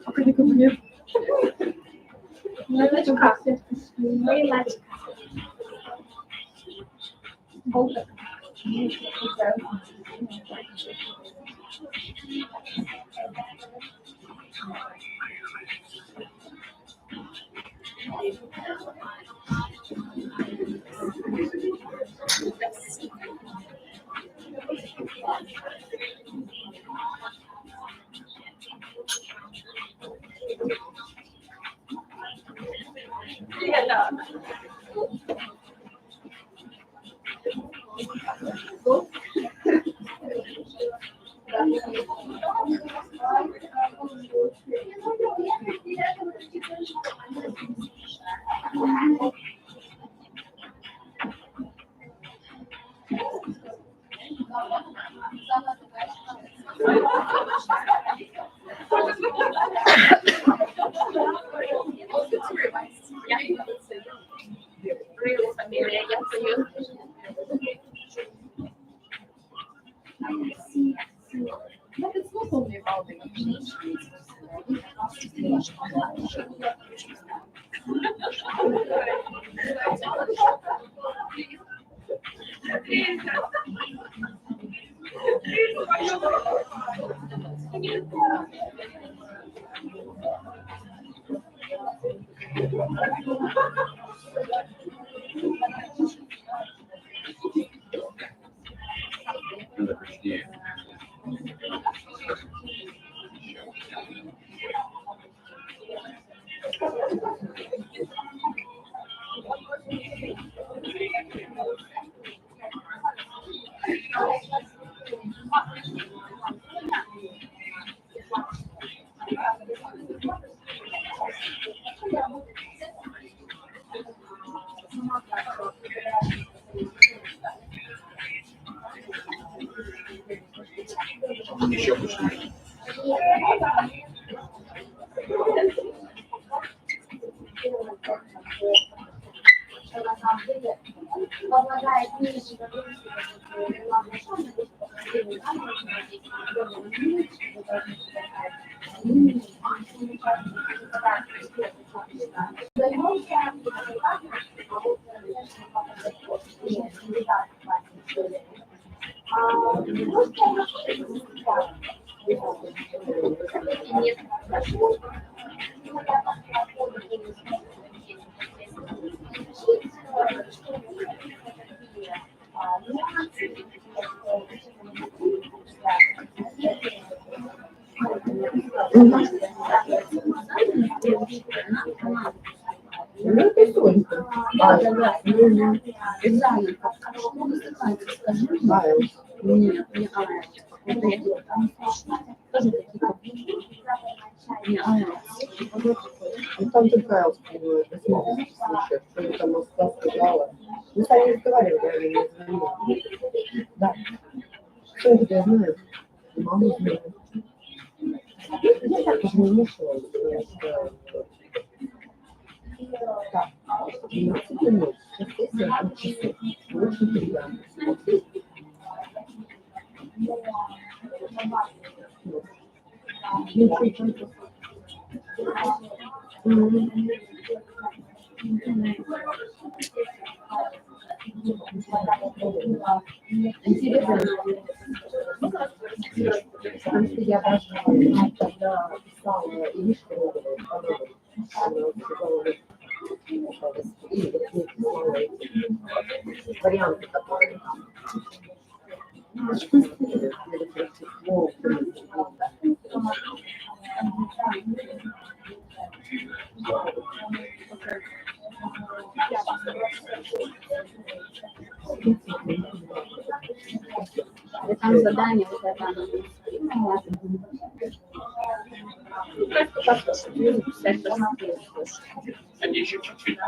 Пока никого нет. Милочка. Милочка. Really familiar for you. But it's not only about the Еще больше. возлагает меньше Ну, там только Айлс, по-моему, это смотришь, слушаешь, что там Москва сказала. Мы с вами разговаривали, я не звонила. Да. Что я тебя знаю? Маму знаю. Я так уже не мешала, потому что... Так, 12 минут. Сейчас сессия от часов. Очень приятно. Интересно. Потому что я даже когда писала Иришке Роговой, она сказала, и писала эти варианты, которые там. Там задание вот это оно Они еще чуть-чуть.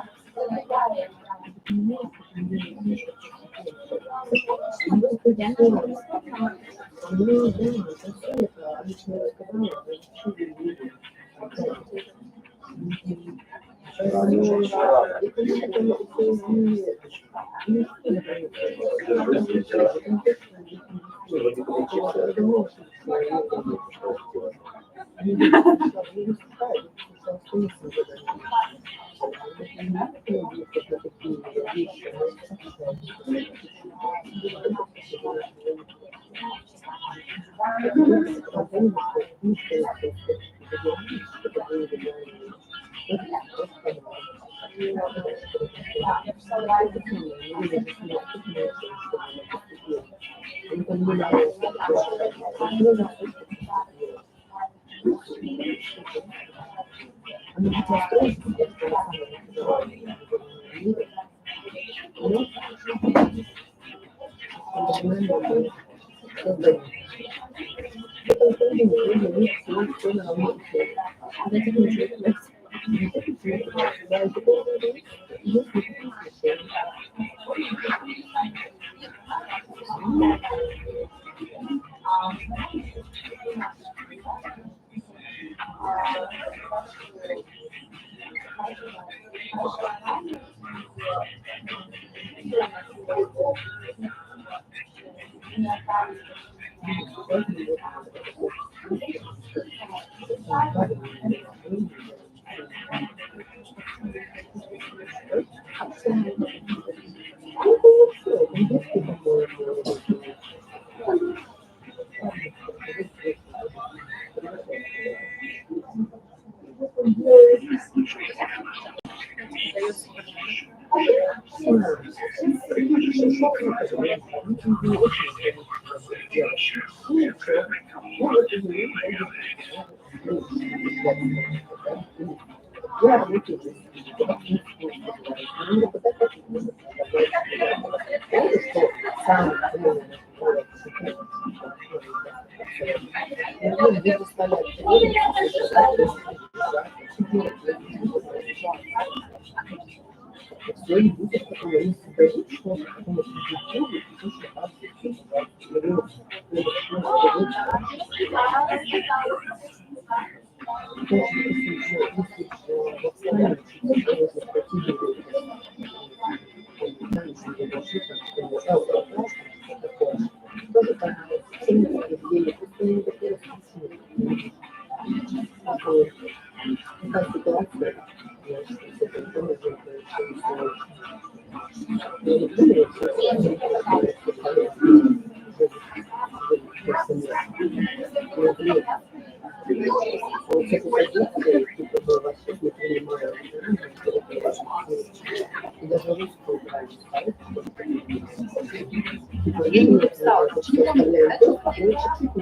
Я не написала, почему это потому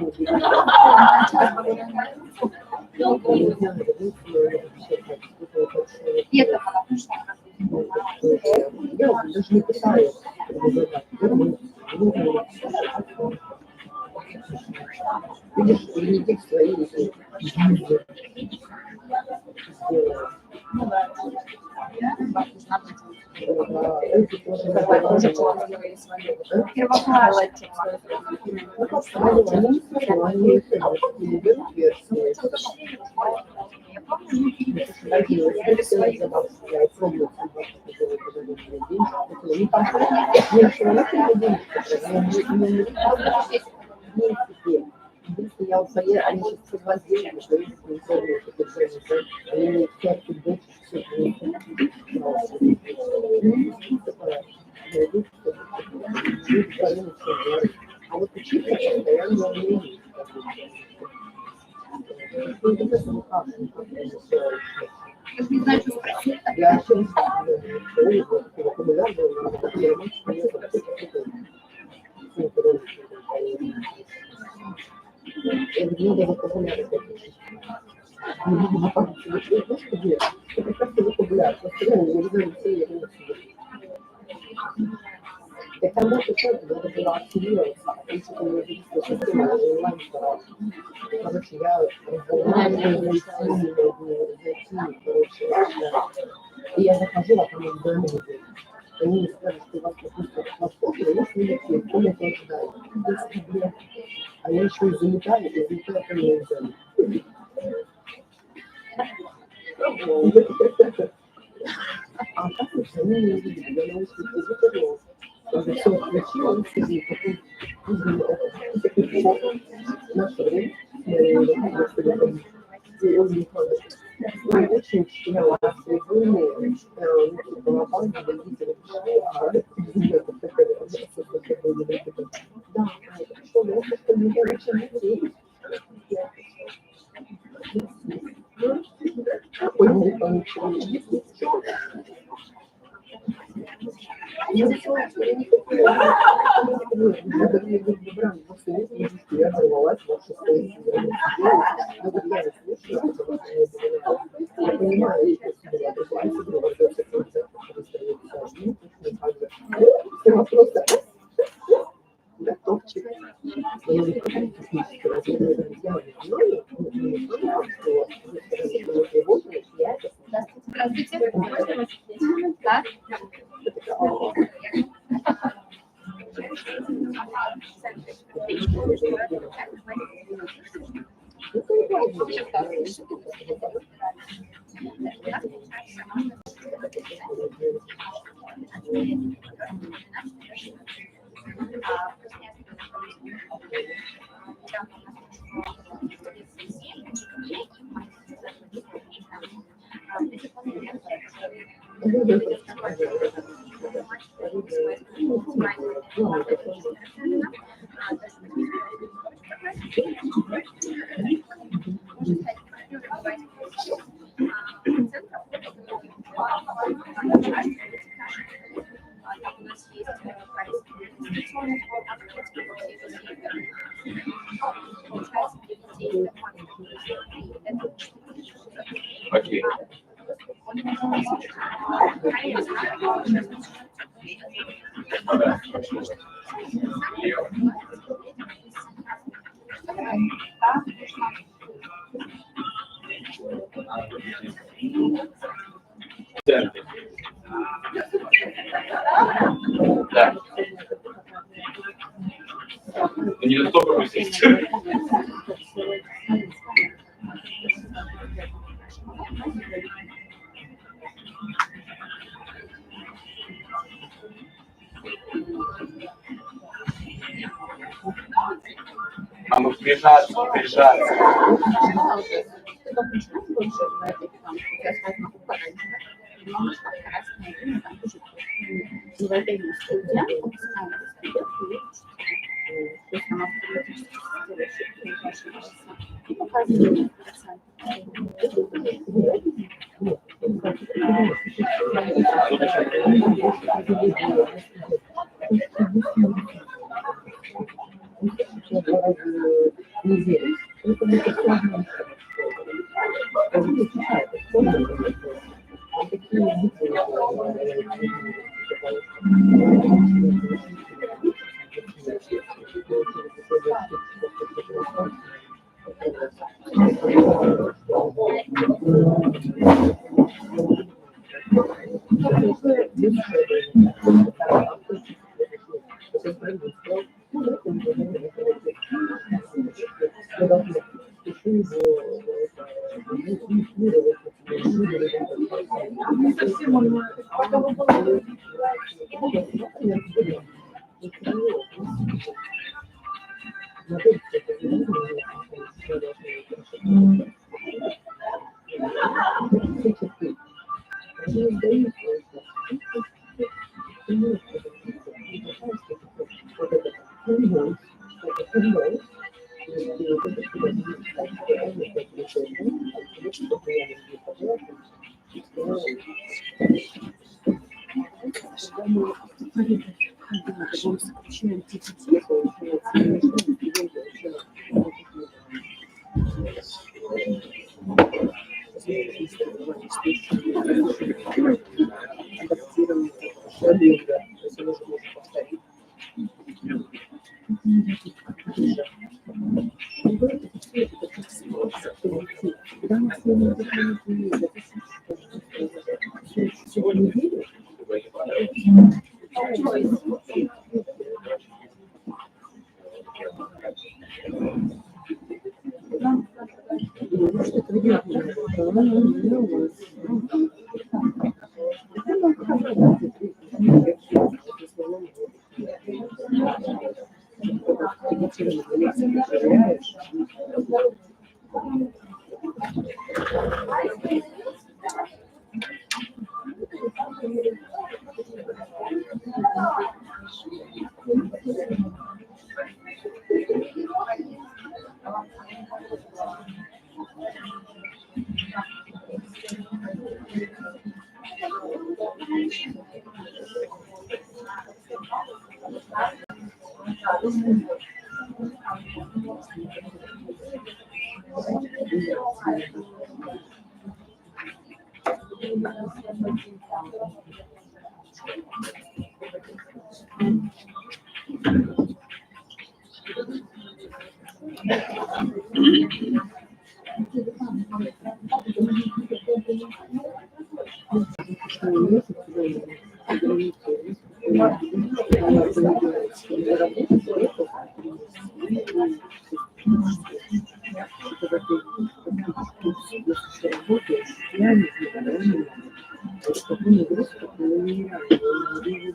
что Я даже не пытаюсь. Видишь, Венедикт свои гизы сделал. Эти тоже они берут версии. Если я упоеду, они сейчас возделали, что их не делают, они мне карту больше всего. А вот учиться я не умею. Я через вокабуляр много вокабуляра. Это просто вокабуляр. Просто я не знаю, все я не и когда ты что-то надо было активироваться, потому что у меня здесь система, я онлайн старалась. Короче, я разговариваю, зайти, короче, да. И я захожу, а там их дома идет. Они мне скажут, что вас пропустят в маршрут, и я с ними в комнату ожидаю. А я еще и заметаю, там не взяли. А так уж они не увидели, я научилась язык. Уже все включила, он сидит, потом наше время, он очень чтил связные, балабан, водитель, да, что, ну, что не очень детей. Какой не получил. Я оторвалась в шестой. Я понимаю, что я просто готовчик. Я не хочу технически развивать. Здравствуйте. Да? Окей. Да. Не настолько пропустить. А ну прижаться. там автоматически перекашивается. И показывает процент.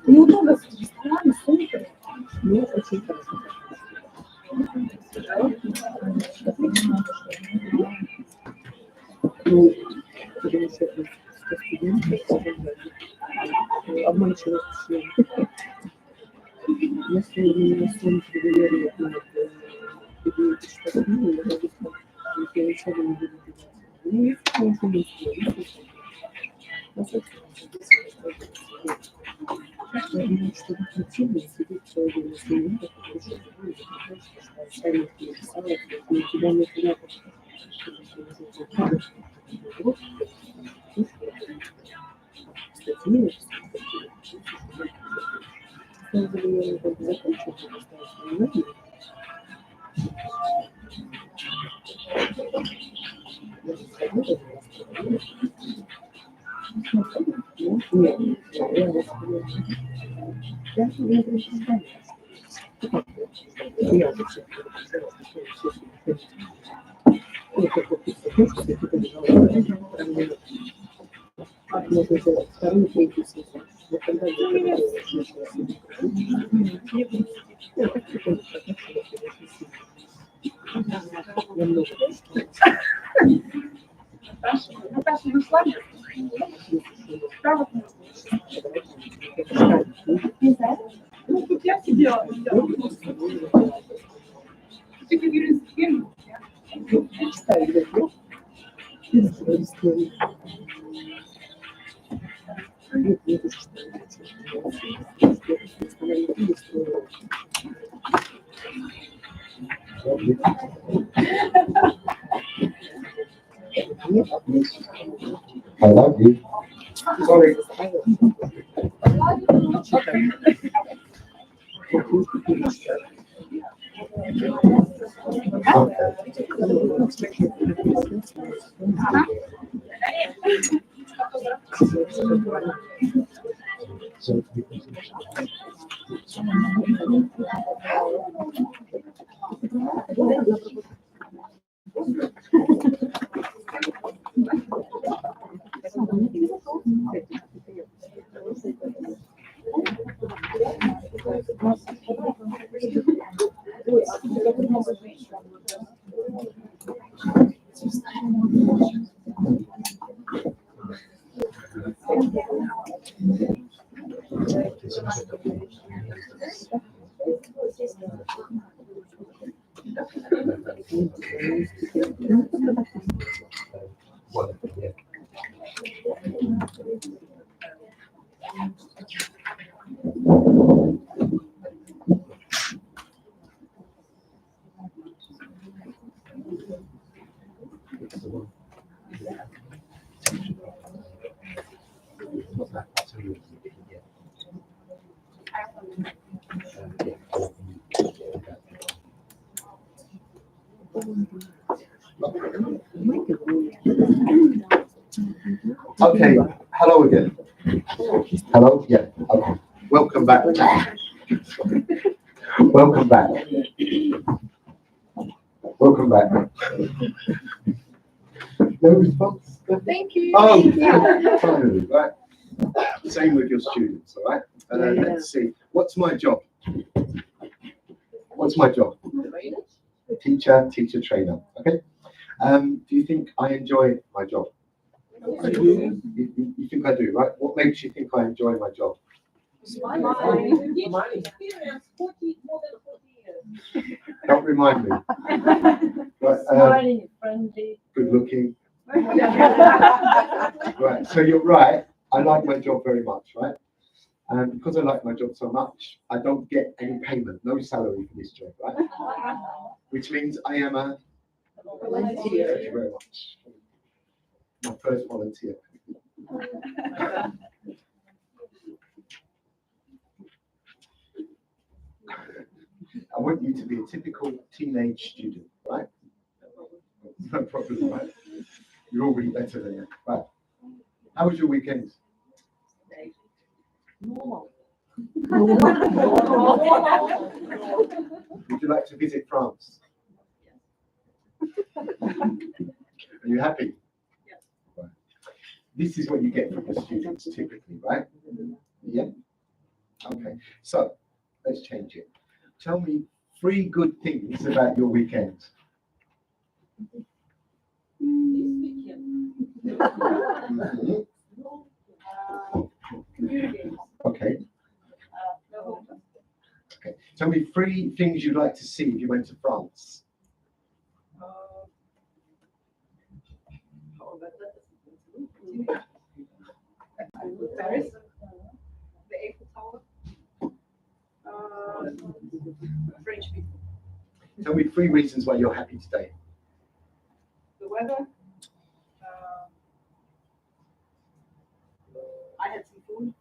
Неудобно с ресторана, сумка, но очень хорошо. Ну, потому что студенты обманчиво впечатление. Если меня сон предоверяет на идею почитать книгу, я могу сказать, я ничего не буду делать. Ну, я конечно, не я думаю, что противно сидеть целый день на семинарах, потому что ты сами написала, что у тебя нет рядом. Статьи, я как бы закончила, можно сделать вторую, третью сессию. Вот когда я Наташа, нашла? Право. Ну, тут я сидела. I love you. Sorry. Okay, hello again. Hello, yeah, okay. Welcome back. Welcome back. Welcome back. No response? Thank you. Oh, Thank you. finally, right. Same with your students, all right? Let's see. What's my job? What's my job? Teacher, trainer. Okay. Do you think I enjoy my job? You think I do, right? What makes you think I enjoy my job? Don't remind me. Right, friendly. good looking. Right, so you're right. I like my job very much, right? And because I like my job so much, I don't get any payment, no salary for this job, right? Which means I am a volunteer. Thank you very much. My first volunteer. I want you to be a typical teenage student, right? No problem, right? You're already better than that, right? How was your weekend? Normal. Would you like to visit France? Are you happy? Yes. Right. This is what you get from the students typically, right? Yeah? Okay, so let's change it. Tell me 3 good things about your weekend. Okay. Okay. Tell me 3 things you'd like to see if you went to France. Paris, the Eiffel Tower, French people. Tell me 3 reasons why you're happy today. The weather. I had some food.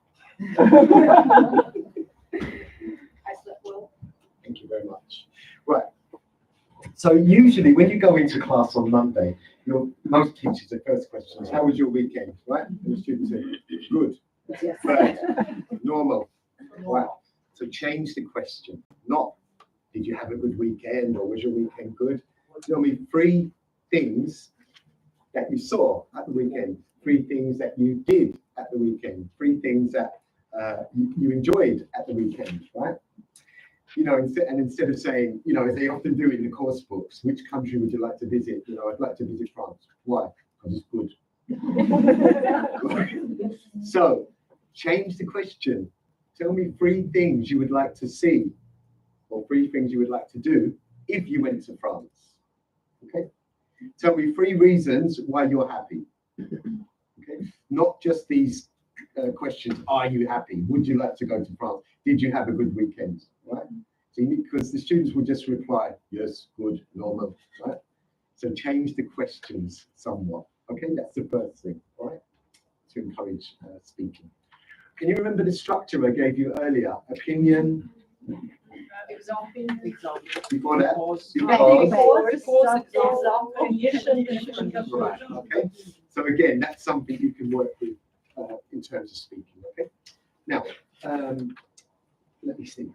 I slept well. Thank you very much. Right. So usually when you go into class on Monday, most teachers, the first question is, how was your weekend, right? And the students say, good, bad, normal. Wow. So change the question. Not, did you have a good weekend or was your weekend good? Tell me 3 things that you saw at the weekend, 3 things that you did at the weekend, 3 things that you enjoyed at the weekend, right? You know, instead of saying, you know, as they often do in the course books, which country would you like to visit? You know, I'd like to visit France. Why? Because it's good. So, change the question. Tell me 3 things you would like to see, or 3 things you would like to do if you went to France. Okay. Tell me 3 reasons why you're happy. Okay. Not just these questions. Are you happy? Would you like to go to France? Did you have a good weekend? Right. So because the students will just reply, yes, good, normal. Right. So change the questions somewhat. Okay. That's the first thing. All right. To encourage speaking. Can you remember the structure I gave you earlier? Opinion. Before that, right. Okay. So again, that's something you can work with in terms of speaking. Okay. Now, let me see.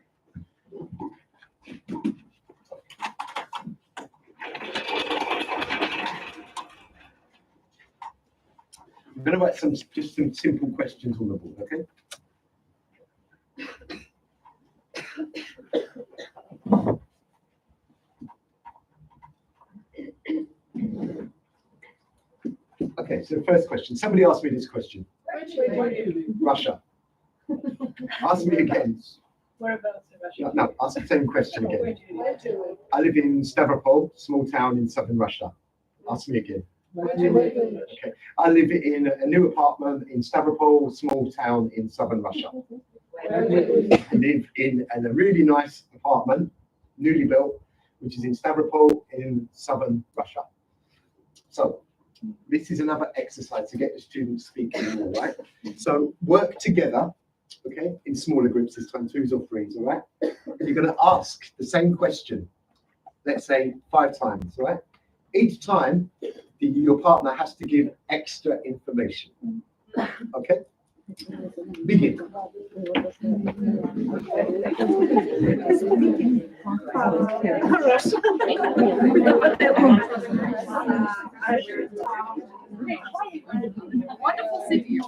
I'm going to write just some simple questions on the board. Okay. Okay, so first question. Somebody asked me this question. Russia. Ask me again. Whereabouts in Russia? No, ask the same question again. I live in Stavropol, small town in southern Russia. Ask me again. Okay. I live in a new apartment in Stavropol, small town in southern Russia. I live in a really nice apartment, newly built, which is in Stavropol in southern Russia. So this is another exercise to get the students speaking more, right? So work together, okay, in smaller groups this time, 2s or 3s, all right? And you're going to ask the same question, let's say 5 times, right? Each time, your partner has to give extra information, okay? Begin. Wonderful city.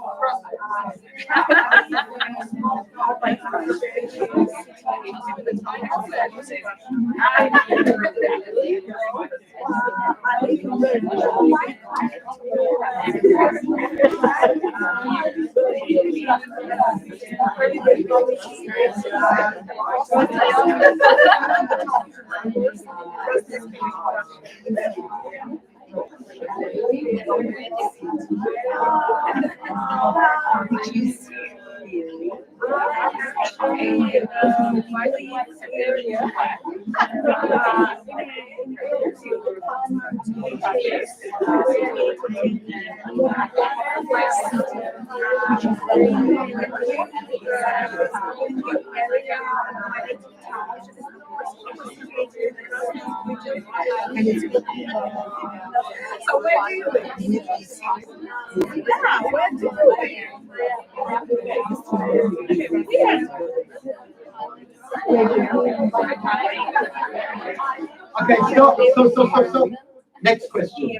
So where do you live? Yeah, where do you live? Yes. Okay, stop. Next question.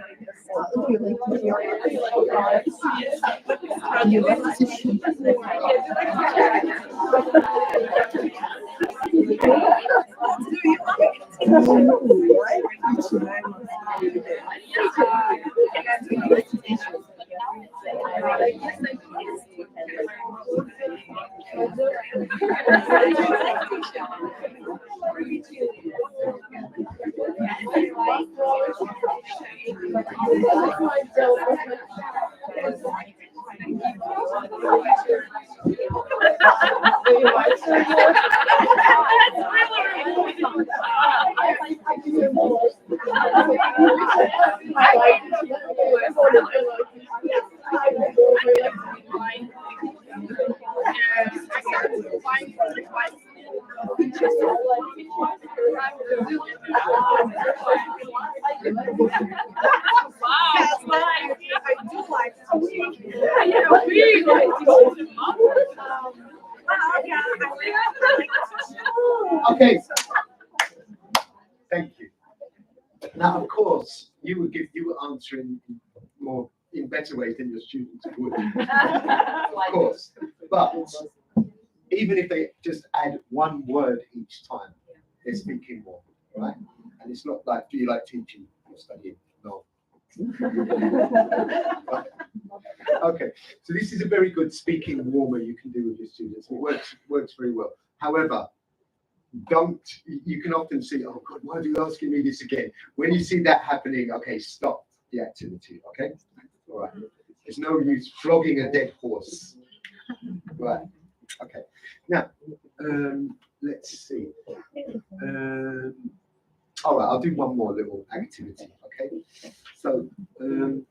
Okay. Thank you. Now, of course, you were answering in better ways than your students would. Of course. But even if they just add 1 word each time, they're speaking more, right? And it's not like, do you like teaching or studying? No. Right. Okay, so this is a very good speaking warmer you can do with your students. It works very well. However, don't, you can often see, oh God, why are you asking me this again? When you see that happening, okay, stop the activity, okay? All right. There's no use flogging a dead horse. Right, okay. Now, let's see. All right, I'll do one more little activity, okay? So,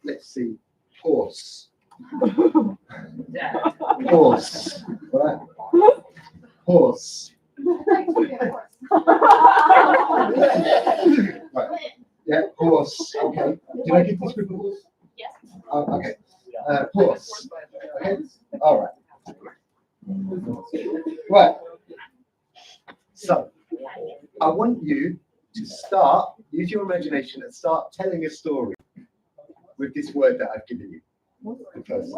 let's see. Horse. Horse. Right. Horse. Right. Yeah, horse. Okay. Did I give this with the horse? Yes. Oh, okay. Horse. Okay. All right. Right. So, I want you to start, use your imagination and start telling a story with this word that I've given you. The person.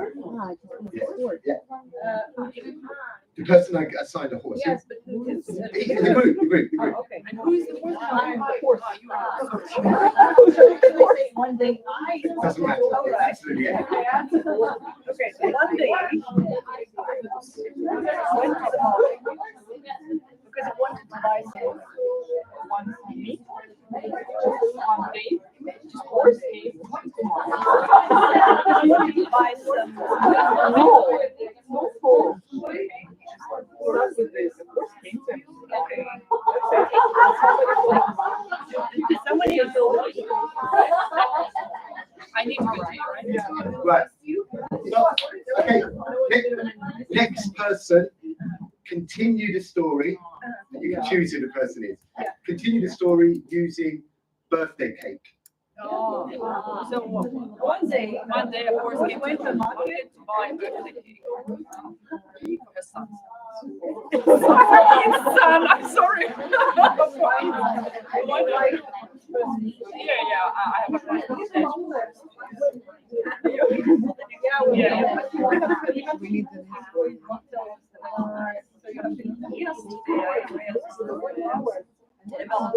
Yeah. The person I assigned a horse. Yes, but who is? The group. Oh, okay. And who is the horse? I'm the horse. One day. Doesn't matter. Absolutely. Yeah. Okay, so one day, went to the market because I wanted to buy some one meat, one beef, horse meat. I wanted to buy some no pork. Start with this, horse meat. Somebody is I need to be right? Right. So, okay. Next person, continue the story. You can choose who the person is. Continue the story using birthday cake. Oh, so one day, of course, we went to the market to buy birthday cake. Her son. Son, I'm sorry. Yeah, I have a question. Yeah. We need to. Developed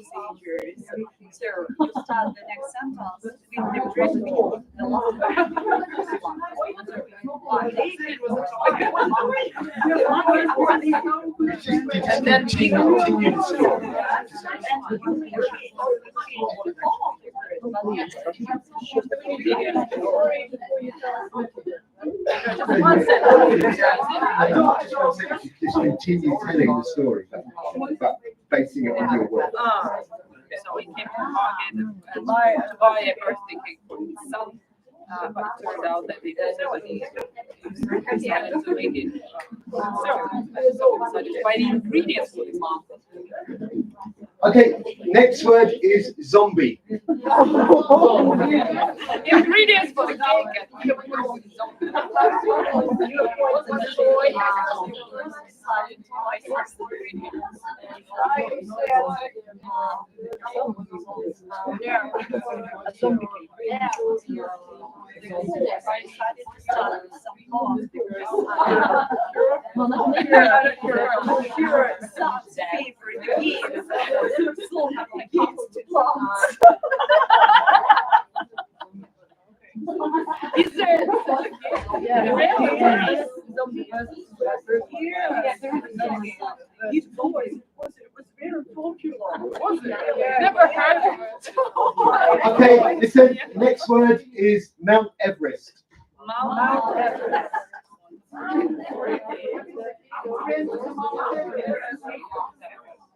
procedures. So you start the next sentence with the present the And then continue the story. Just continue telling the story, but basing it on your words. So we came to the market to buy a birthday cake for his son, but it turned out that they decided to make it. So I just buy the ingredients for the mom. Okay, next word is zombie. Ingredients for the cake. Is there? Yeah. These boys, it was very popular. Never heard of it. Okay, listen, next word is Mount Everest. Mount Everest.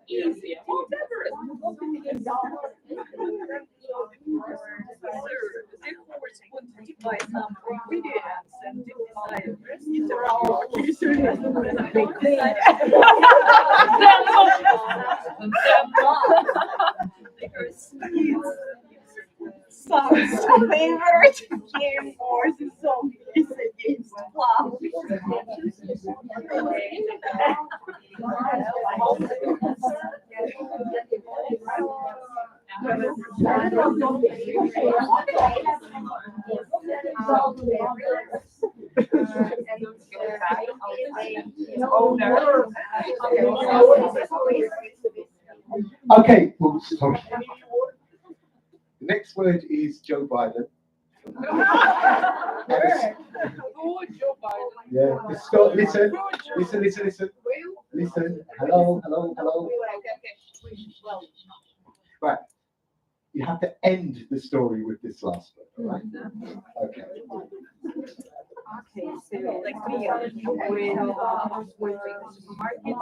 Easy. Mount Everest. Buy some ingredients and decide Son's favorite game or the zombies against clowns. Okay, oops, sorry. The next word is Joe Biden. Oh, Joe Biden. Yeah, Scott, listen. listen. Hello, hello, hello. Right. You have to end the story with this last bit, all right? Okay. Okay, so like when was going to the supermarket,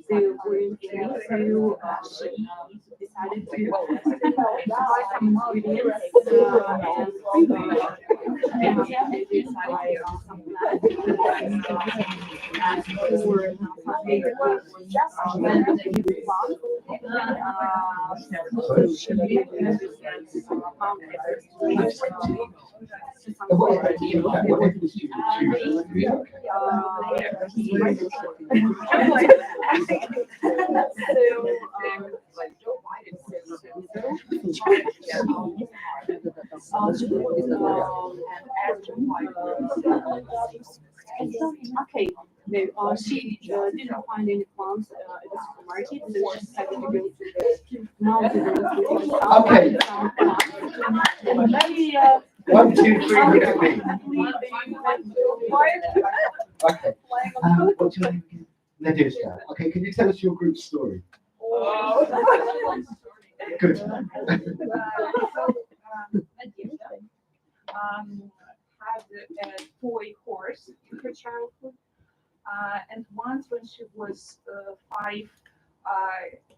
they were introduced to decided to buy some ingredients and they decided some plants and for they okay, no, she didn't find any plants at the supermarket, so she decided to go to the mountain. Okay. And maybe, 1, 2, 3, look at me. Okay. What's your name again? Nadishka. Okay, can you tell us your group story? Good. Had a toy horse in her childhood. And once when she was 5,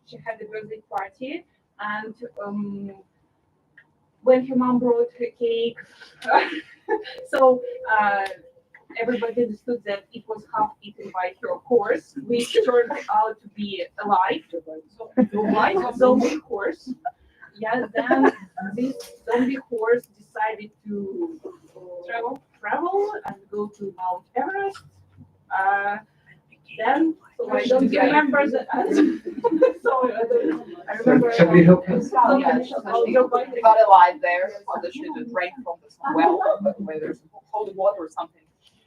she had a birthday party, and when her mom brought her cake, so everybody understood that it was half eaten by her horse, which turned out to be alive, zombie horse. Yeah, then this zombie horse decided to travel and go to Mount Everest. Then, so I don't remember the so I remember. Somebody help us? He got alive there, obviously to drink from the well, where there's cold water or something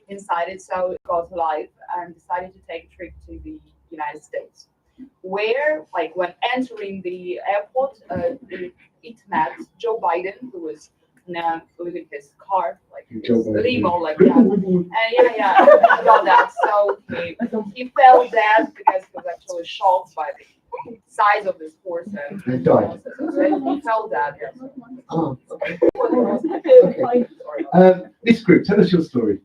inside it, so it got alive and decided to take a trip to the United States. Where, like, when entering the airport, it met Joe Biden, who was leaving his car, like his limo, like that. And yeah, got that. So he fell dead because he was actually shocked by the size of this horse. And He died. so he fell dead. Yes. Oh, okay. Okay. This group, tell us your story.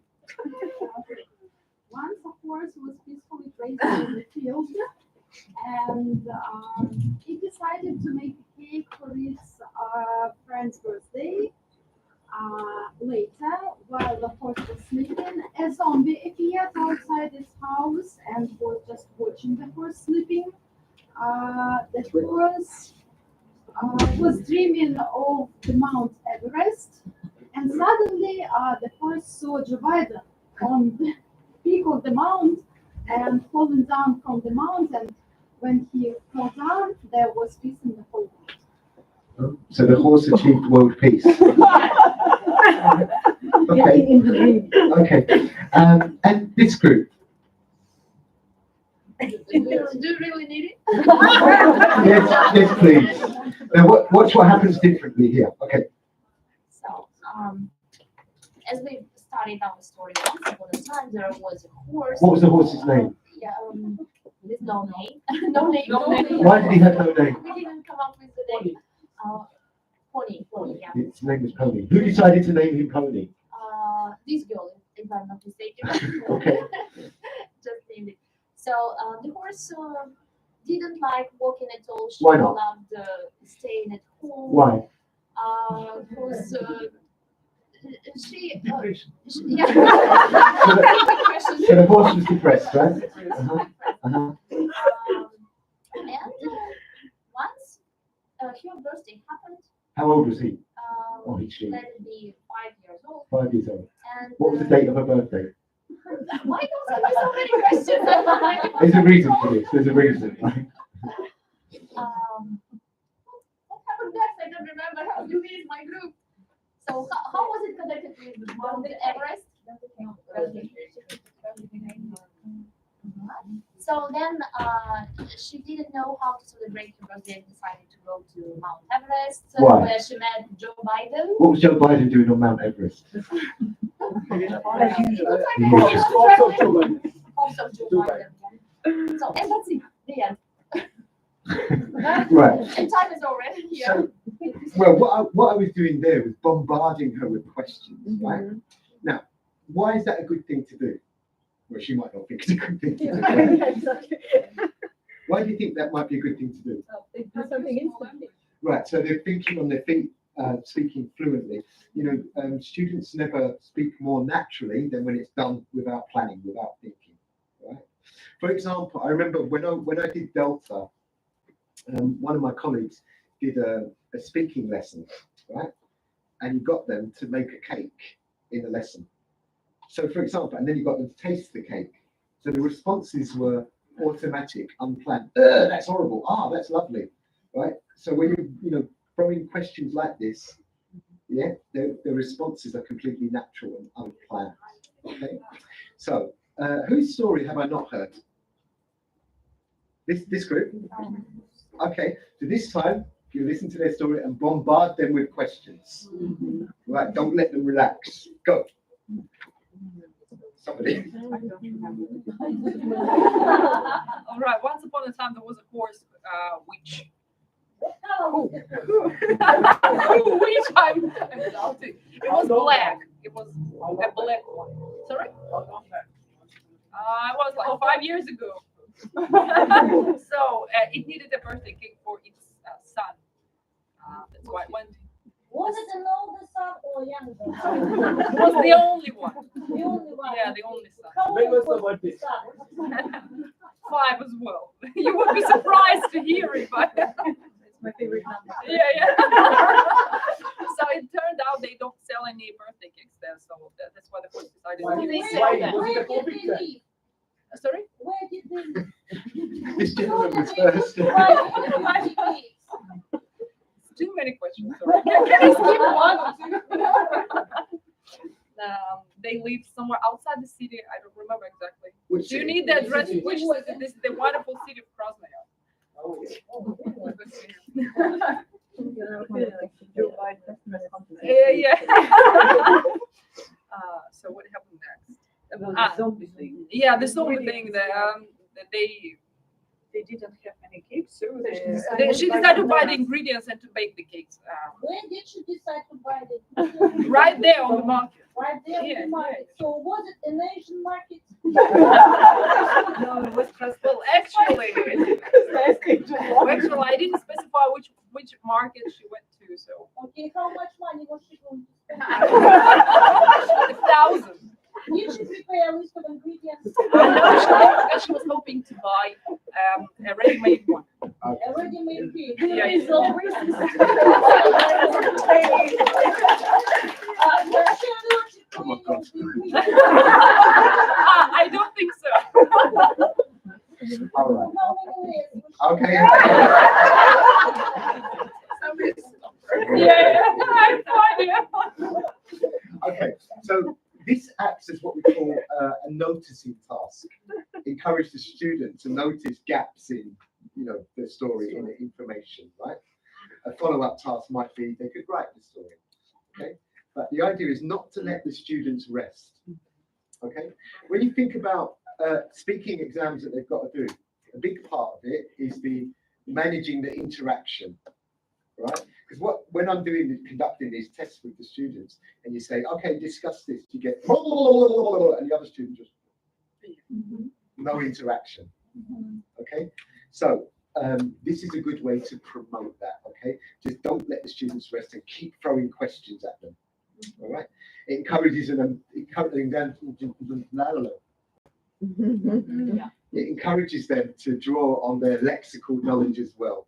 Once a horse was peacefully placed in the field, and he decided to make a cake for his friend's birthday. Later, while the horse was sleeping, a zombie appeared outside his house and was just watching the horse sleeping. The horse was dreaming of the Mount Everest, and suddenly the horse saw Joe Biden on the peak of the mount and falling down from the mountain. When he fell down, there was peace in the whole world. So the horse achieved world peace. Okay. Okay. And this group. Do you really need it? Yes, please. Now, watch what happens differently here. Okay. So, as we started our story once upon a time, there was a horse. What was the horse's name? Yeah, with no name. No name. Why did he have no name? We didn't come up with the name. Pony, yeah. His name was Pony. Who decided to name him Pony? This girl, if I'm not mistaken. Okay. Just named it. So the horse didn't like walking at all. She Why not? loved staying at home. Why? Because she So yeah. the horse was depressed, right? Uh-huh. Uh-huh. And once her birthday happened, How old was he? Or she? let it be 5 years old. 5 years old. And What was the date of her birthday? why don't you so many questions? There's a reason for this. There's a reason. Right? What happened next? I don't remember. How you is my group. So how was it connected with Mount Everest? So then she didn't know how to celebrate her birthday and decided to go to Mount Everest, Why? where she met Joe Biden. What was Joe Biden doing on Mount Everest? As usual. Also true. Also Joe Biden. So, and that's it, the end. Right. And time is already here. So, well, what I was doing there was bombarding her with questions, right? Now, why is that a good thing to do? Well, she might not think it's a good thing to do. Why do you think that might be a good thing to do? They do something instantly. Right, so they're thinking on their feet, speaking fluently. You know, students never speak more naturally than when it's done without planning, without thinking, right? For example, I remember when I did Delta, one of my colleagues did a speaking lesson, right? And you got them to make a cake in the lesson. So for example, and then you got them to taste the cake. So the responses were automatic, unplanned. That's horrible. Ah, that's lovely, right? So when you throwing questions like this, yeah, the responses are completely natural and unplanned. Okay. So whose story have I not heard? This group. Okay. So this time you listen to their story and bombard them with questions. Right. Don't let them relax. Go. Somebody. All right. Once upon a time, there was a horse which which I'm doubting. It was black. It was a black one. Sorry? It was like 5 years ago. So it needed a birthday cake for its son. That's why it went. Was it an older son or younger? It was the only one. The only one. Yeah, the only son. How When old was the was the birthday? son? 5 as well. You would be surprised to hear it, but It's my favorite number. yeah. So it turned out they don't sell any birthday cakes there, so that's why the horse decided Why? to They do sell Why? them. Was Where it a did COVID they then? live? Sorry? Where did they live? This gentleman was first. Why? Too many questions. Sorry. Can you skip one or two? They live somewhere outside the city. I don't remember exactly. Which Do you city? need the address? City. Which city? This is the wonderful city of Krasnoyar. Oh, Joe Biden Christmas conference. Yeah. So what happened next? About the zombie thing. Yeah, the zombie thing. That They didn't have any cakes, so she decided to buy the ingredients and to bake the cakes. When did she decide to buy it? Right there on the market. Right there in Yeah, the market. So was it an Asian market? No, it was Well, actually, I didn't specify which market she went to, so Okay, how much money was she going to spend? 1,000. Did she prepare a list of ingredients? Because she was hoping to buy a ready-made one. A ready-made cake? Yeah, Is yeah. all racist. Oh my God. I don't think so. All right. How many layers? Okay. Yeah, I have no idea. Okay. So this acts as what we call a noticing task. Encourage the student to notice gaps in, the story, in the information, right? A follow-up task might be they could write the story. Okay. But the idea is not to let the students rest. Okay. When you think about speaking exams that they've got to do, a big part of it is the managing the interaction, right? Because when I'm conducting these tests with the students, and you say, okay, discuss this, you get and the other student just no interaction. Okay. So this is a good way to promote that. Okay. Just don't let the students rest and keep throwing questions at them. All right. It encourages them. It encourages them to draw on their lexical knowledge as well,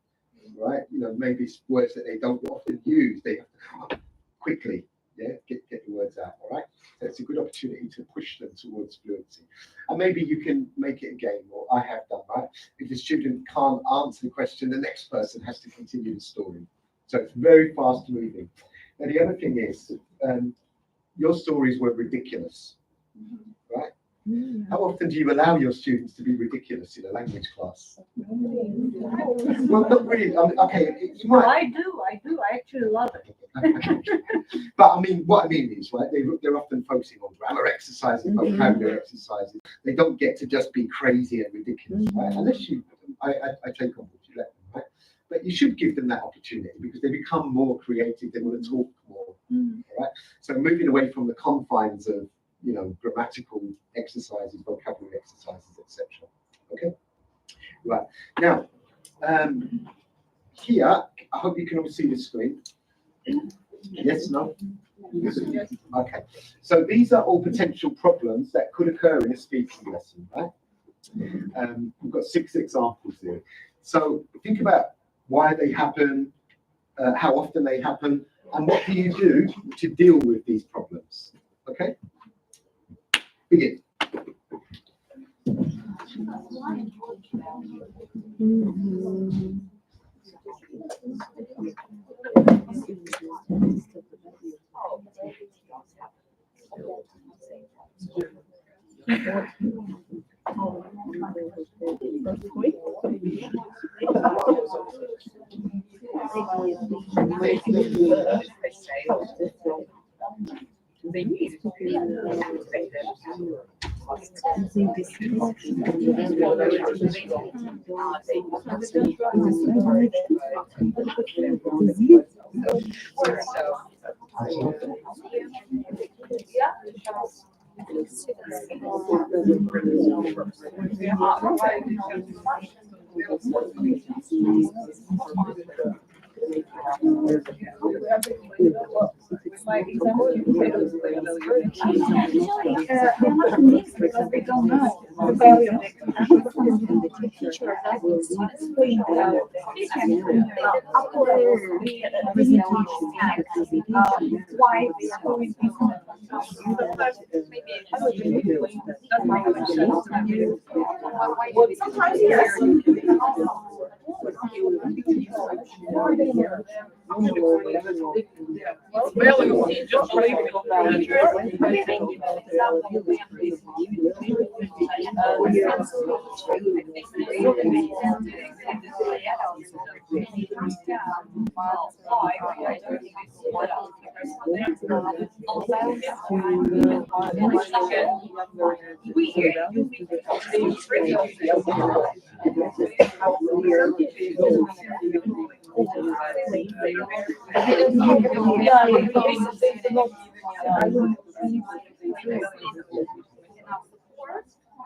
right? Maybe words that they don't often use, they have to come up quickly, get the words out, all right? So it's a good opportunity to push them towards fluency. And maybe you can make it a game, or I have done, right? If the student can't answer the question, the next person has to continue the story. So it's very fast moving. And the other thing is, your stories were ridiculous, right? How often do you allow your students to be ridiculous in a language class? Well, not really. Okay, you No, might. I do. I actually love it. But I mean, what I mean is, right, they're often focusing on grammar exercises, vocabulary exercises. They don't get to just be crazy and ridiculous, right? Unless you, I take on what you let them, right? But you should give them that opportunity because they become more creative, they want to talk more, right? So moving away from the confines of, you know, grammatical exercises, vocabulary exercises, etc. Okay, right. Now, here, I hope you can all see the screen. Yes, no? Okay, so these are all potential problems that could occur in a speaking lesson, right? We've got 6 examples here. So think about why they happen, how often they happen, and what do you do to deal with these problems? Okay? Begin. They're not convinced because they don't know the value of the teacher doesn't explain that they can upload the presentation and why they are doing this. Sometimes yes.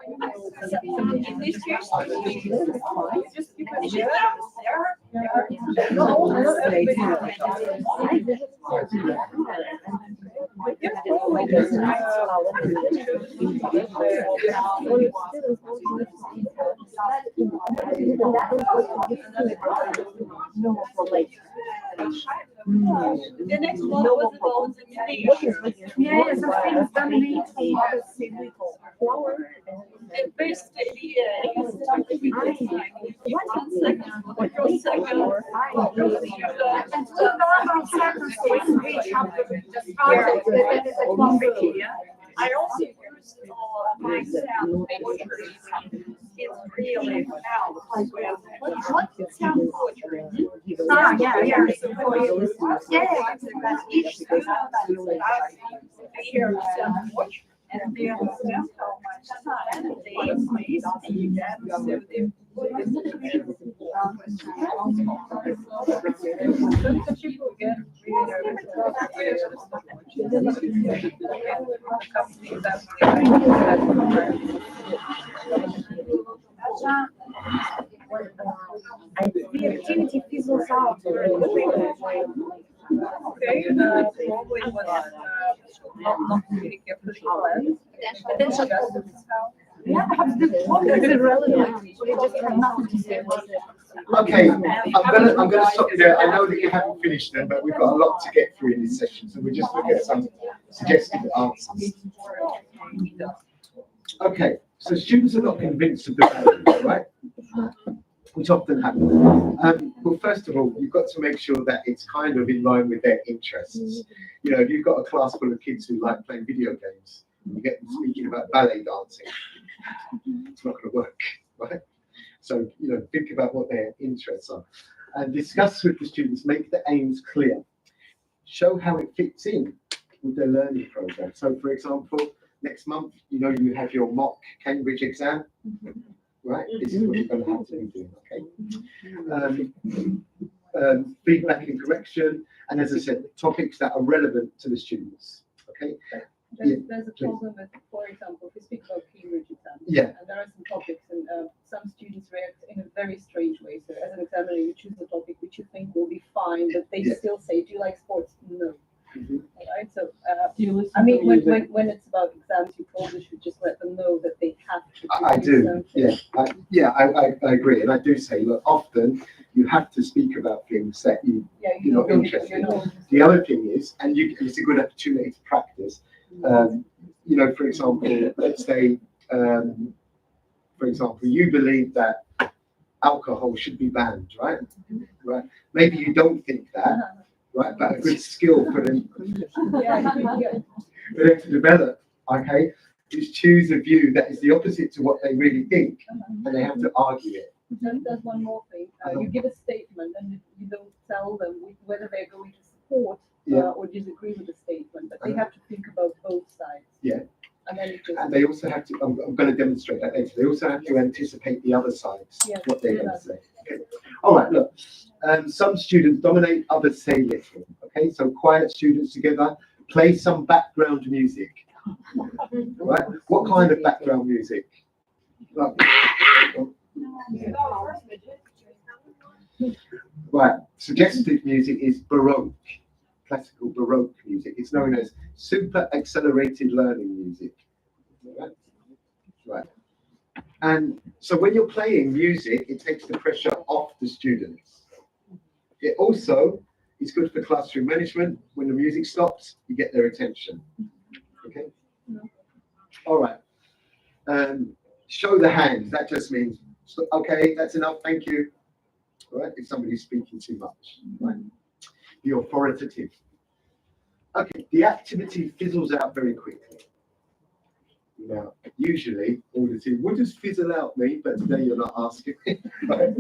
In this case, just because the next one was about the museum. Yes, the things dominate other cities. The best idea is something with this time. One second, or second, and the number of seconds to reach up to the one idea. I also use myself. It's really helps with sound poetry. Yeah. So each student hear sound watch. And they understand how much time they place in that, so they people get the activity fizzles out. Okay, probably was not really carefully planned. But then yeah, perhaps the problem is irrelevant. We just have nothing to say about it. Okay, I'm gonna stop you there. I know that you haven't finished them, but we've got a lot to get through in this session, so we'll just look at some suggested answers. Okay, so students are not convinced of the values, right? Which often happens. Well, first of all, you've got to make sure that it's kind of in line with their interests. You know, if you've got a class full of kids who like playing video games, you get them speaking about ballet dancing, it's not going to work, right? So, you know, think about what their interests are and discuss with the students, make the aims clear. show how it fits in with their learning program. So for example, next month, you know, you have your mock Cambridge exam, right? This is what you're going to have to be doing, okay? Feedback and correction, and as I said, topics that are relevant to the students, okay? There's a problem with, for example, if we speak about Cambridge exam, Yeah. and there are some topics, and some students react in a very strange way. So as an examiner, you choose a topic which you think will be fine, but they still say, "Do you like sports?" No. All right. So I mean, when it's about exams, you probably should just let them know that they have to. I do. Yeah. I agree, and I do say, look, often you have to speak about things that you're not interested in. The other thing is, and it's a good opportunity to practice. You know, for example, let's say, for example, you believe that alcohol should be banned, right? Right. Maybe you don't think that, right? But a good skill for them, for them to develop, okay, is choose a view that is the opposite to what they really think, and they have to argue it. There's one more thing. You give a statement, and you don't tell them whether they're going to support or disagree with the statement, but they have to think about both sides. Yeah. And they also have to, I'm going to demonstrate that later, they also have to anticipate the other sides, what they're going to say. Okay. All right, look, some students dominate, others say little. Okay, so quiet students together, play some background music. Right? What kind of background music? Right, suggested music is Baroque. Classical Baroque music. It's known as super accelerated learning music. Right. And so when you're playing music, it takes the pressure off the students. It also is good for classroom management. When the music stops, you get their attention. Okay. All right. Show the hands. That just means, okay, that's enough. Thank you. All right. If somebody's speaking too much, right? Be authoritative. Okay, the activity fizzles out very quickly. Now, usually, all the team, what does fizzle out mean? But today you're not asking. Right?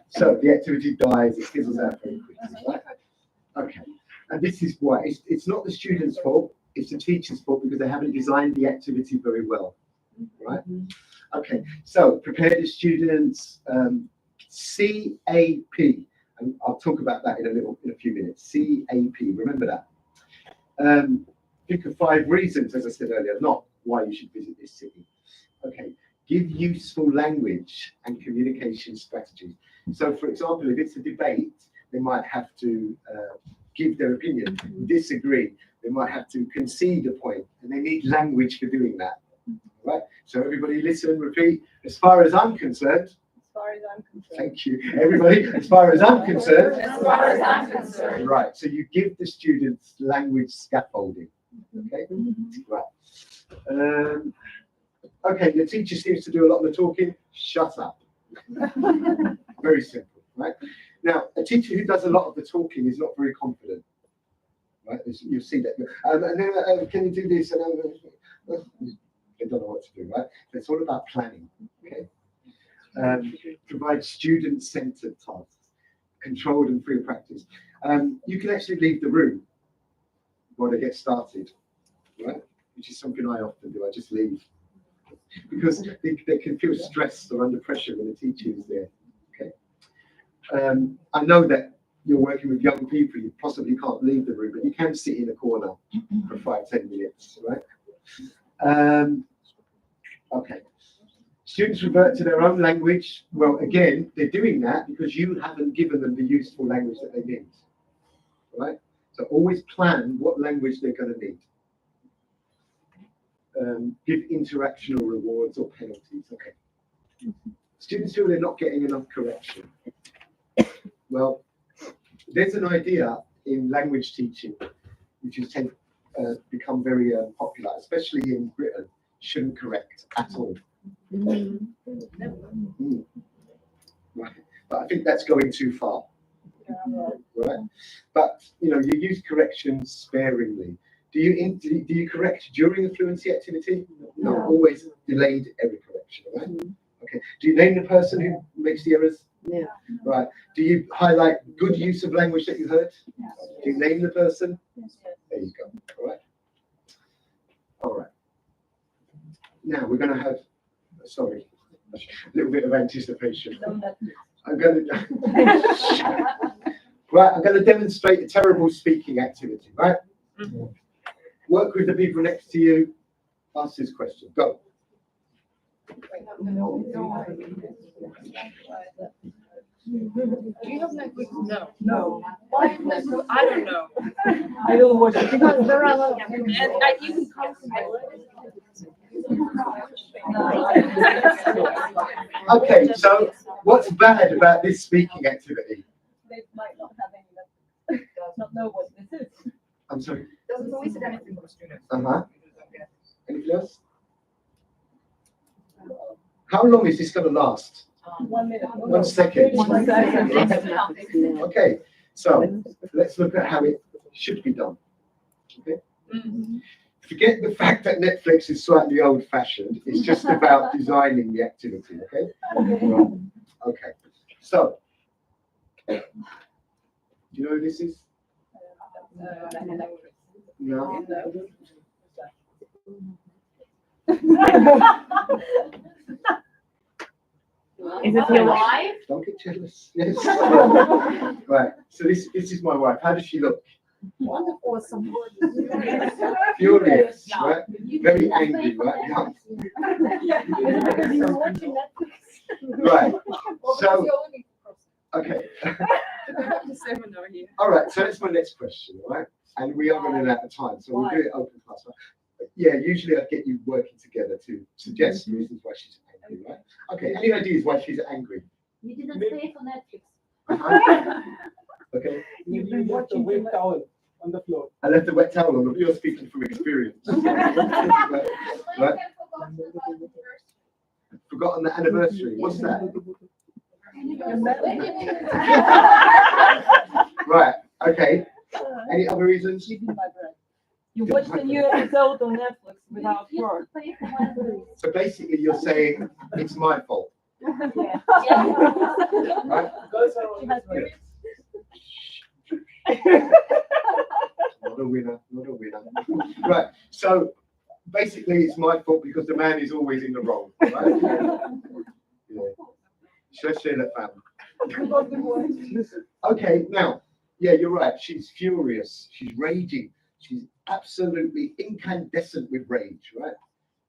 So the activity dies, it fizzles out very quickly. Right? Okay, and this is why it's not the student's fault, it's the teacher's fault because they haven't designed the activity very well. Right? Okay, so prepare the students. CAP, and I'll talk about that in a few minutes. CAP, remember that. Think of 5 reasons, as I said earlier, not why you should visit this city. Okay, give useful language and communication strategies. So, for example, if it's a debate, they might have to give their opinion, disagree. They might have to concede a point, and they need language for doing that. Right? So everybody listen, repeat. As far as I'm concerned. As far as I'm concerned. Thank you, everybody. As far as I'm concerned. As far as I'm concerned. Right. So you give the students language scaffolding. Okay. Right. Okay. The teacher seems to do a lot of the talking. Shut up. Very simple. Right. Now, a teacher who does a lot of the talking is not very confident. Right. You'll see that. And then can you do this? And they don't know what to do. Right. It's all about planning. Okay. Provide student-centered tasks, controlled and free practice. You can actually leave the room while they get started, right? Which is something I often do. I just leave because they can feel stressed or under pressure when the teacher is there. Okay. I know that you're working with young people. You possibly can't leave the room, but you can sit in a corner for 5-10 minutes, right? Okay. Students revert to their own language. Well, again, they're doing that because you haven't given them the useful language that they need, right? So always plan what language they're going to need. Give interactional rewards or penalties. Okay. Students feel they're not getting enough correction. Well, there's an idea in language teaching which has become very popular, especially in Britain. Shouldn't correct at all. Right. But I think that's going too far. Right. But you use corrections sparingly. Do you correct during the fluency activity? No, always delayed error correction. Right. Okay. Do you name the person who makes the errors? Yeah. Right. Do you highlight good use of language that you heard? Do you name the person? There you go. All right. All right. Now we're going to have, sorry, a little bit of anticipation. I'm going to, right, I'm going to demonstrate a terrible speaking activity, right? Work with the people next to you. Ask this question. Go. Do you have Netflix? No. Why have Netflix? I don't know. I don't watch it. Because there are a lot of them. And I even come to Okay, so what's bad about this speaking activity? They might not have any, does not know what this is. I'm sorry. Doesn't solicit anything from students. Uh-huh. Anything else? How long is this going to last? 1 minute. 1 second. 1 second. Right. Okay, so let's look at how it should be done. Okay. Forget the fact that Netflix is slightly old-fashioned. It's just about designing the activity. Okay. Right. Okay. So, do you know who this is? No. Is it your wife? Don't get jealous. Yes. Right. So this is my wife. How does she look? Wonderful. Some Furious, right? Very angry, right? Right. So, okay. Seminar here. All right. So that's my next question, all right? And we are running out of time, so we'll do it open class. Yeah, usually I'd get you working together to suggest reasons why she's angry, right? Okay. Any ideas why she's angry? You didn't pay for Netflix. Okay. Maybe you left a wet towel on the floor. I left a wet towel on the. You're speaking from experience. Right? Forgotten the anniversary. What's that? Right. Okay. Any other reasons? You watched a new episode on Netflix without her. So basically, you're saying it's my fault. Right? Girls are always right. Not a winner. Not a winner. Right. So basically, it's my fault because the man is always in the wrong. Right? Yeah. Should I share that family? Okay. Now, yeah, you're right. She's furious. She's raging. She's absolutely incandescent with rage, right?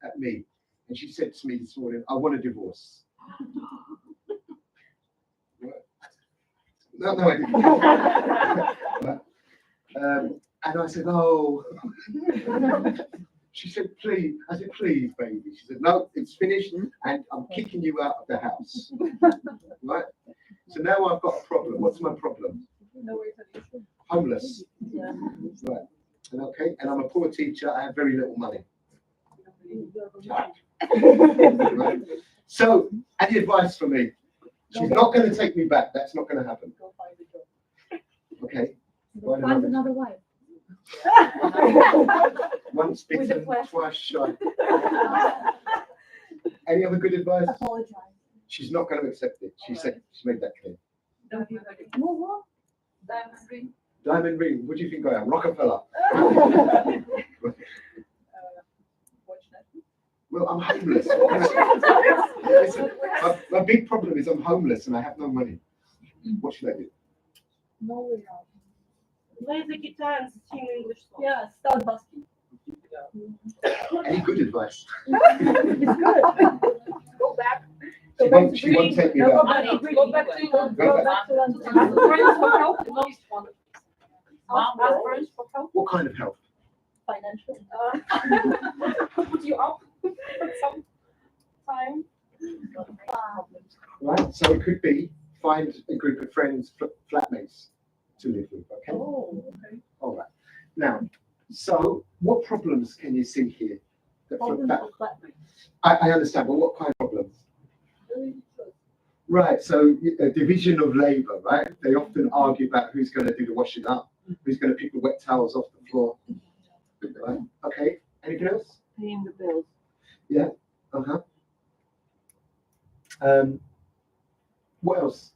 At me. And she said to me this morning, I want a divorce. Right. No, I didn't. And I said, oh. She said, please. I said, please, baby. She said, no, it's finished and I'm kicking you out of the house. Right? So now I've got a problem. What's my problem? Homeless. Right. And okay, and I'm a poor teacher. I have very little money. Right. So, any advice for me? She's not going to take me back. That's not going to happen. Okay. Find another wife. Once bitten, twice shy. Any other good advice? Apologize. She's not going to accept it. She said she made that clear. Move on. Diamond ring. Diamond ring. What do you think I am? Rockefeller. Well, I'm homeless. Listen, my big problem is I'm homeless and I have no money. What should I do? No, we don't. Play the guitar and sing English songs. Yeah, start busking. Any good advice? It's good. Go back. She won't take me No, back. go back to London. Go back. Ask friends for help. The most one. Ask friends for help. What kind of help? Financial. Put you up for some time. Right. So it could be find a group of friends, flatmates to live with. Okay. Oh, okay. All right. Now, so what problems can you see here? I understand, but what kind of problems? Right, so a division of labour, right? They often argue about who's going to do the washing up, who's going to pick the wet towels off the floor. Right? Okay, anything else? Paying the bills. Yeah, uh-huh. What else?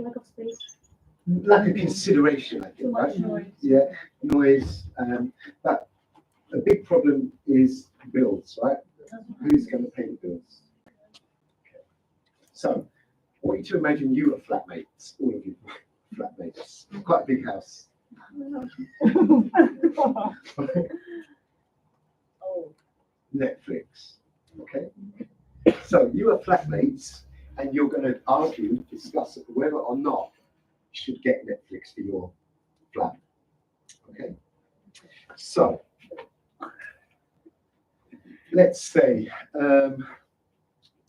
Lack of space. Lack of consideration, I think, right? Yeah, noise. But a big problem is bills, right? Who's going to pay the bills? Okay. So, I want you to imagine you are flatmates, all of you flatmates, quite a big house. Netflix, okay? So you are flatmates and you're going to argue, discuss whether or not you should get Netflix for your flat, okay? So, let's say,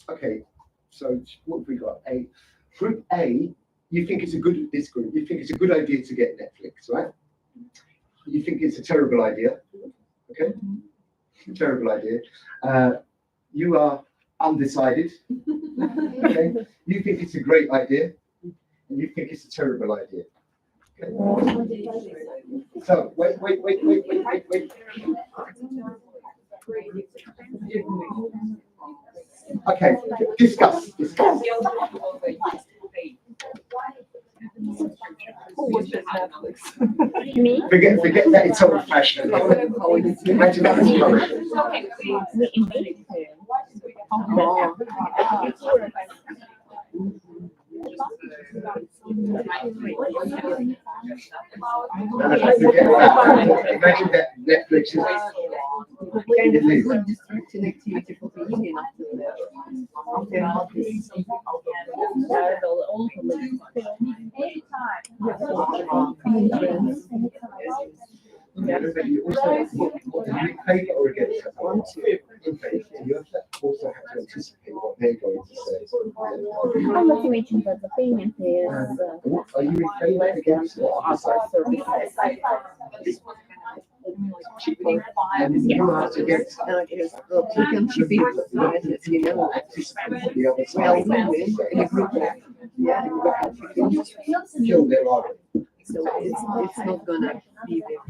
okay, so what have we got? Group A, you think it's a good, this group, you think it's a good idea to get Netflix, right? You think it's a terrible idea, okay? Terrible idea. You are undecided, okay? You think it's a great idea, and you think it's a terrible idea. Okay? So, wait. Okay, discuss. Me? Forget that it's old fashioned. Imagine that it's current. Imagine that Netflix is kind of a good distraction activity for the evening after this. You also pay or against it. You also have to anticipate what they're going to say. I'm not imagining that the payment is Are you in favor or against it? And you are against it. You can chip in, you know, The other well, side. in a group, yeah, Kill their argument. so it's not gonna be there.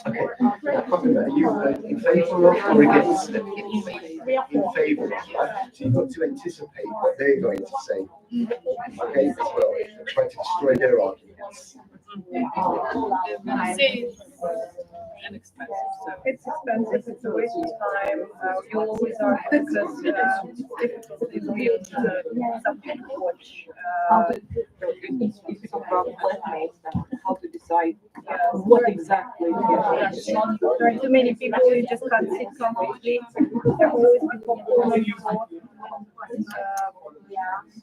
Okay. Are you in favor of or against it? In favor of, right? So you've got to anticipate what they're going to say. Okay, as well. Try to destroy their arguments. It's expensive, it's a waste of time, you always are because difficulty with something to watch. How to decide What exactly? There are too many people, you just can't sit comfortably. There always be popcorn.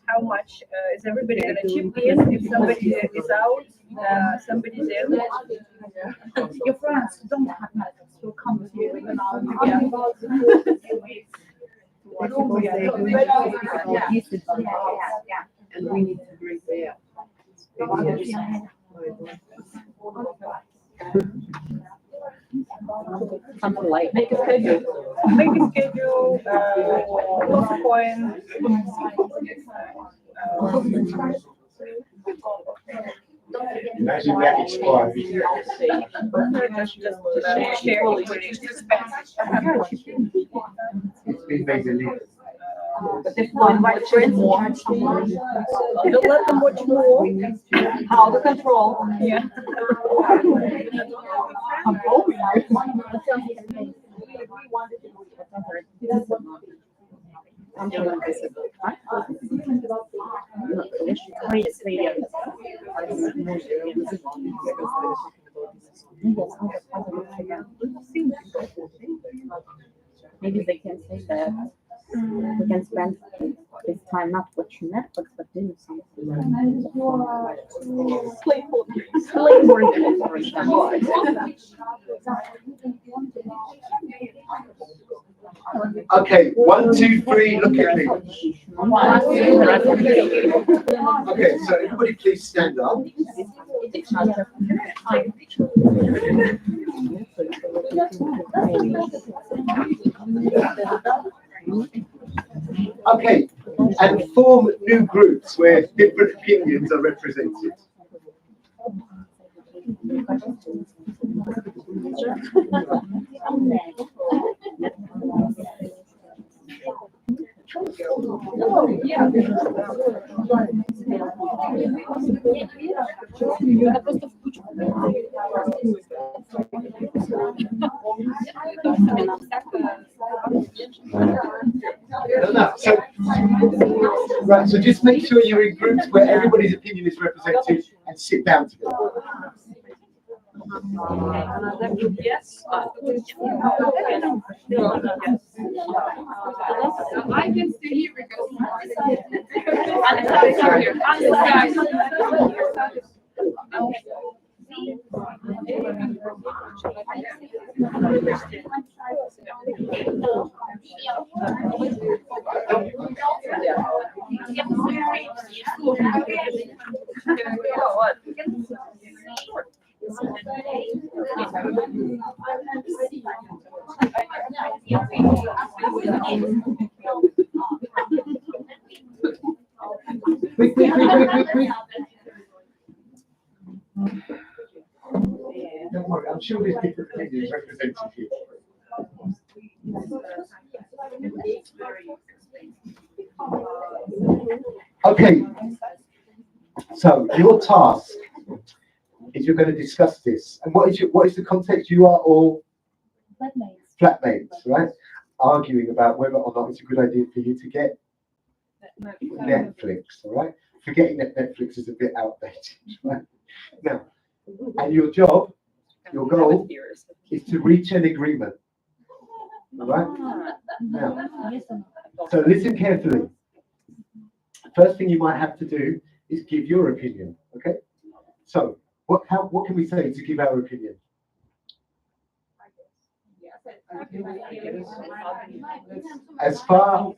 How much is everybody gonna chip in if somebody is out, somebody's in? your friends don't have Netflix will come to you. And we need to break there. Something like Make a schedule. Postpone. Imagine that expired. Just share It's been made illegal. But if we invite friends, don't let them watch more. How to control? Yeah. Maybe they can say that we can spend this time not watching Netflix but doing something. Play board games, for example. Okay, 1, 2, 3, look at me. Okay, so everybody please stand up. Okay, and form new groups where different opinions are represented. No. So, right, so just make sure you're in groups where everybody's opinion is represented and sit down together. Yes. I can stay here because Quick. Don't worry, I'm sure there's different opinions represented here. Okay, so your task is you're going to discuss this. And what is the context? You are all flatmates, right? Arguing about whether or not it's a good idea for you to get Netflix, all right? Forgetting that Netflix is a bit outdated, right? Now, and your job, your goal is to reach an agreement, all right? Now, so listen carefully. First thing you might have to do is give your opinion, okay? So, what can we say to give our opinion? As far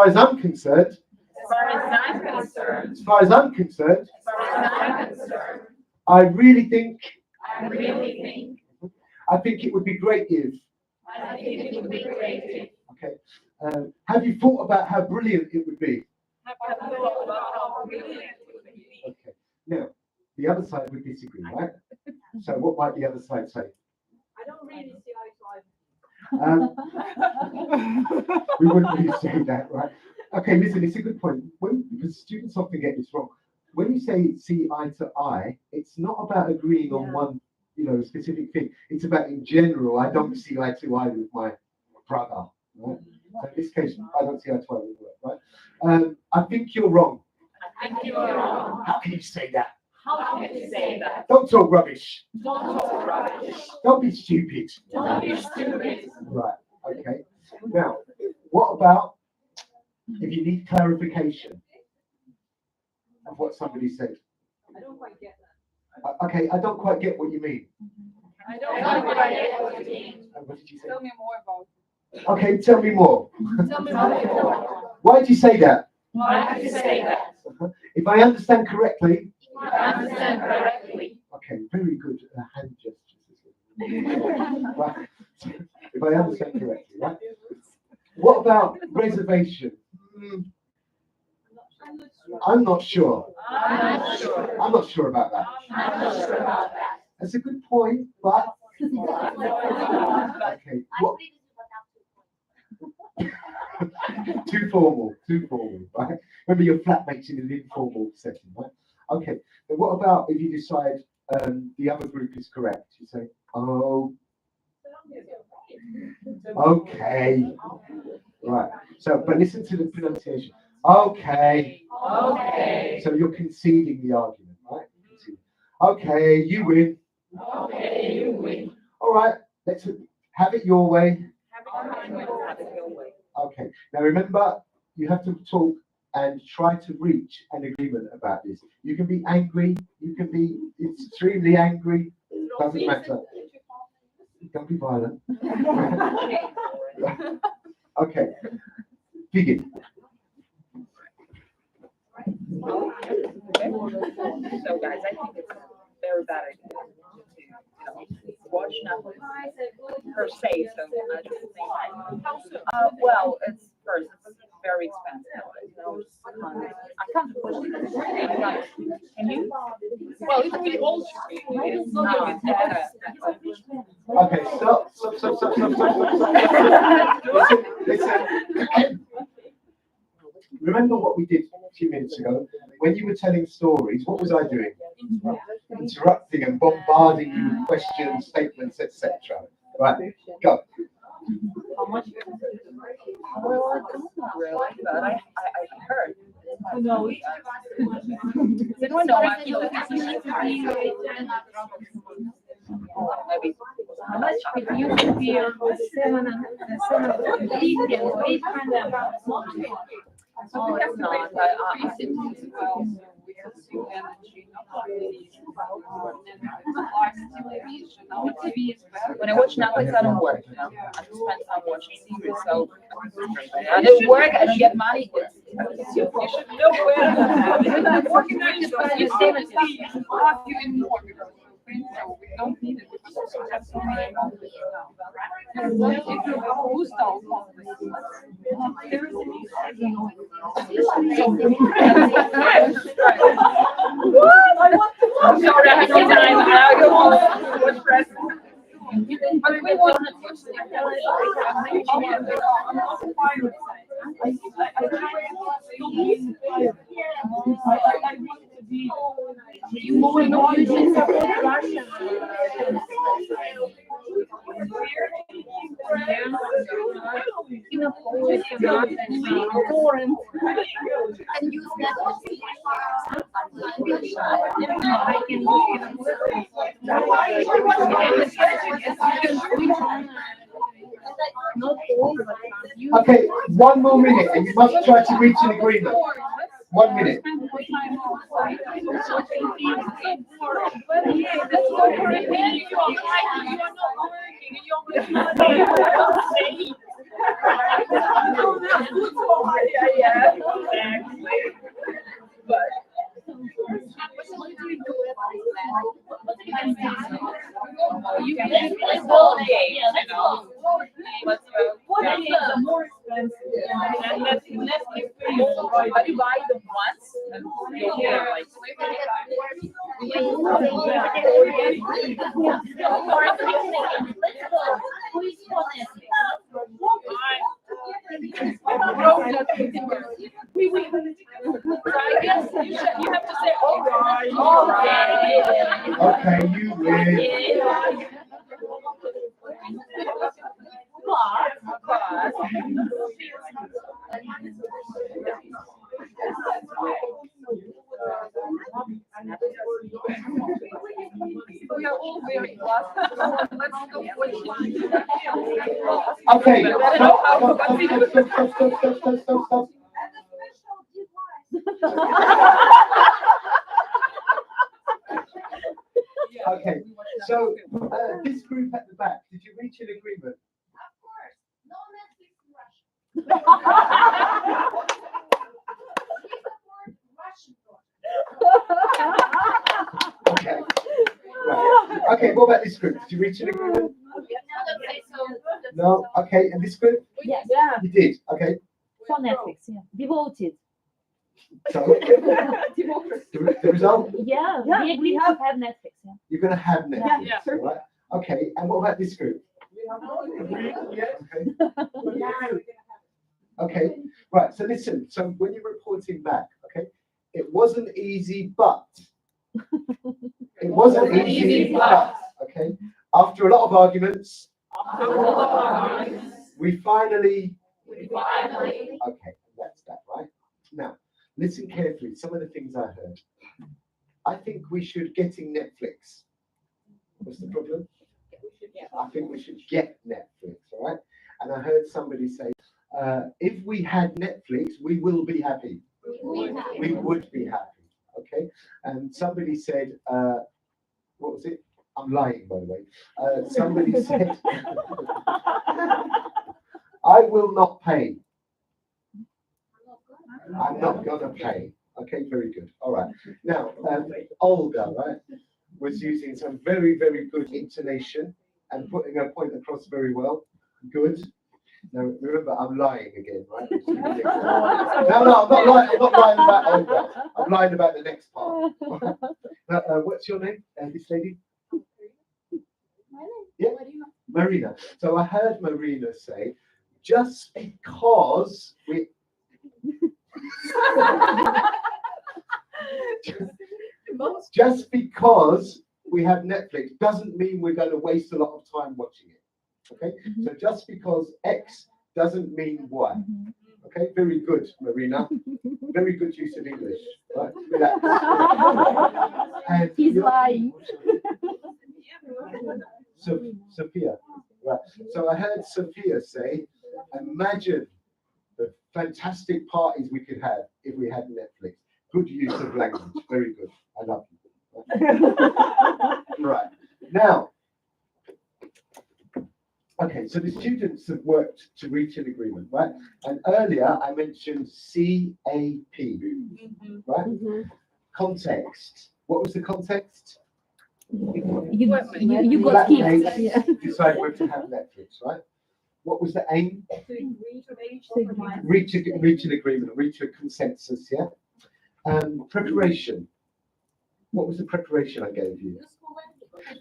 as I'm concerned, I really think it would be great if. Okay. Have you thought about how brilliant it would be? Okay. Now, the other side would disagree, right? So what might the other side say? I don't really see eye to eye. We wouldn't really say that, right? Okay, listen, it's a good point. Because students often get this wrong. When you say see eye to eye, it's not about agreeing on one, specific thing. It's about in general. I don't see eye to eye with my brother. Right? So in this case, I don't see eye to eye with work, right? I think you're wrong. How can you say that? How can you say that? Don't talk rubbish. Don't rubbish. Don't be stupid. Don't be stupid. Right. Okay. Now, what about if you need clarification of what somebody said? I don't quite get that. Okay, I don't quite get what you mean. I don't quite get what you mean. What did you say? Tell me more about it. Okay, tell me more. Tell me more. Why did you say that? Why did you say that? If I understand correctly. Okay, very good hand gestures. Right. If I understand correctly, right? What about reservation? I'm not sure. I'm not sure about that. That's a good point, but okay. What? Too formal, right? Remember your flatmates in an informal setting, right? Okay. Then what about if you decide the other group is correct? You say, oh, okay, right. So, but listen to the pronunciation. Okay. Okay. So you're conceding the argument, right? Okay, you win. Okay, you win. All right. Let's have it your way. Okay. Now remember, you have to talk and try to reach an agreement about this. You can be angry. You can be extremely angry. Doesn't matter. Don't be violent. Okay. Begin. So guys, I think it's a very bad idea to watch Netflix per se. So I just think, well, it's very expensive. I can't afford it. Can you? Well, it's really old. It's not. Okay, stop. Listen. Remember what we did a few minutes ago? When you were telling stories, what was I doing? Interrupting and bombarding you with questions, statements, etc. Right, go. How much? Well, I don't know really, but I heard. Who knows? They don't know. Maybe. How much? It used to be 750 or 800 pounds. Oh, it's not. When I watch Netflix, I don't work. You know, I just spend time watching series. So I don't work. I don't get money. You should know where. Working on you save it. You even more because so we don't need it. So that's so many. And if you boost our I'm sorry, I have no time. I'll go home. What's press? But we want to watch And use that. Okay, one more minute, and you must try to reach an agreement. 1 minute. You can play ball games, you know. But the more expensive. And let's but you buy them once and you'll get like I guess you have to say, all right. Okay, you win. We are all very glad. Let's go for it. Okay, stop. Okay, so this group at the back, did you reach an agreement? Of course, no Netflix in Russia. Okay. Right. Okay, what about this group? Did you reach an agreement? No? Okay, and this group? Yes. You did? Okay. For Netflix, yeah. Devoted. So, the result? Yeah, we agree to have Netflix, yeah. You're going to have Netflix, Yeah. all right? Okay, and what about this group? Okay, right, so listen, so when you're reporting back, okay, it wasn't easy, but. It wasn't easy, but, okay, after a lot of arguments, we finally, okay, that's that, right? Now, listen carefully, some of the things I heard. I think we should getting Netflix. What's the problem? I think we should get Netflix, all right? And I heard somebody say, if we had Netflix, we will be happy. We would be happy, okay? And somebody said, what was it? I'm lying, by the way. Somebody said, I will not pay. I'm not gonna pay. Okay, very good. All right. Now, Olga, right, was using some very, very good intonation and putting her point across very well. Good. Now, remember, I'm lying again, right? No, I'm not lying. I'm not lying about Olga. I'm lying about the next part. What's your name, this lady? Yeah, Marina. So I heard Marina say, just because we just because we have Netflix doesn't mean we're going to waste a lot of time watching it. Okay, so just because X doesn't mean Y. Okay, very good, Marina. Very good use of English. Right? Relax. And He's lying. Sophia. Right. So I heard Sophia say, imagine the fantastic parties we could have if we had Netflix. Good use of language. Very good. I love you. Right. Now, okay, so the students have worked to reach an agreement, right? And earlier I mentioned CAP, right? Context. What was the context? You got Flatmates kids. decide whether to have Netflix, right? What was the aim? Reach an agreement, reach a consensus, yeah? Preparation. What was the preparation I gave you?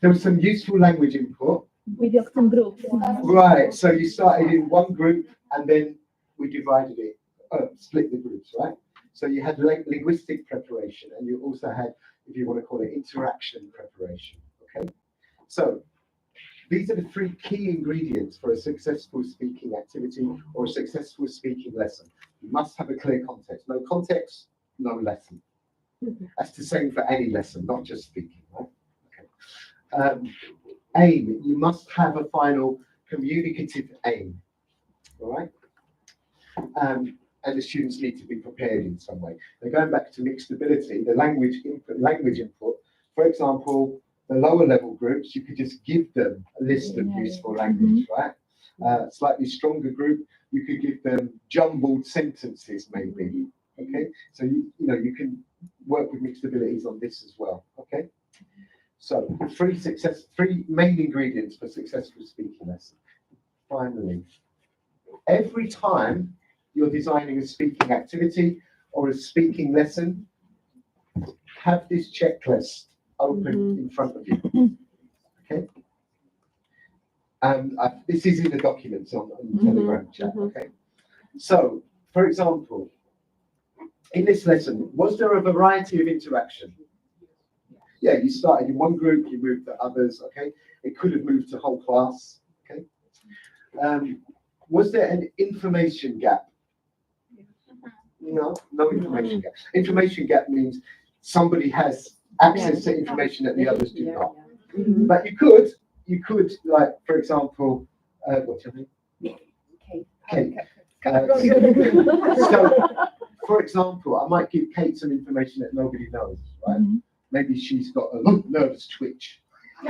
There was some useful language input. We did some groups. Right, so you started in one group and then we divided it, split the groups, right? So you had linguistic preparation and you also had, if you want to call it, interaction preparation, okay? So these are the three key ingredients for a successful speaking activity or a successful speaking lesson. You must have a clear context. No context, no lesson. That's the same for any lesson, not just speaking, right? Okay. Aim, you must have a final communicative aim, all right? And the students need to be prepared in some way. Now going back to mixed ability, the language input, for example, the lower level groups, you could just give them a list of useful language, right? Slightly stronger group, you could give them jumbled sentences maybe, okay? So you can work with mixed abilities on this as well, okay? So three main ingredients for successful speaking lesson. Finally, every time you're designing a speaking activity or a speaking lesson, have this checklist open in front of you. Okay. This is in the documents on the Telegram chat. Okay. So, for example, in this lesson, was there a variety of interaction? Yeah, you started in one group, you moved to others, okay? It could have moved to whole class, okay? Was there an information gap? No information gap. Information gap means somebody has access to information that the others do not. But you could, like, for example, what's your name? Kate. So, for example, I might give Kate some information that nobody knows, right? Maybe she's got a nervous twitch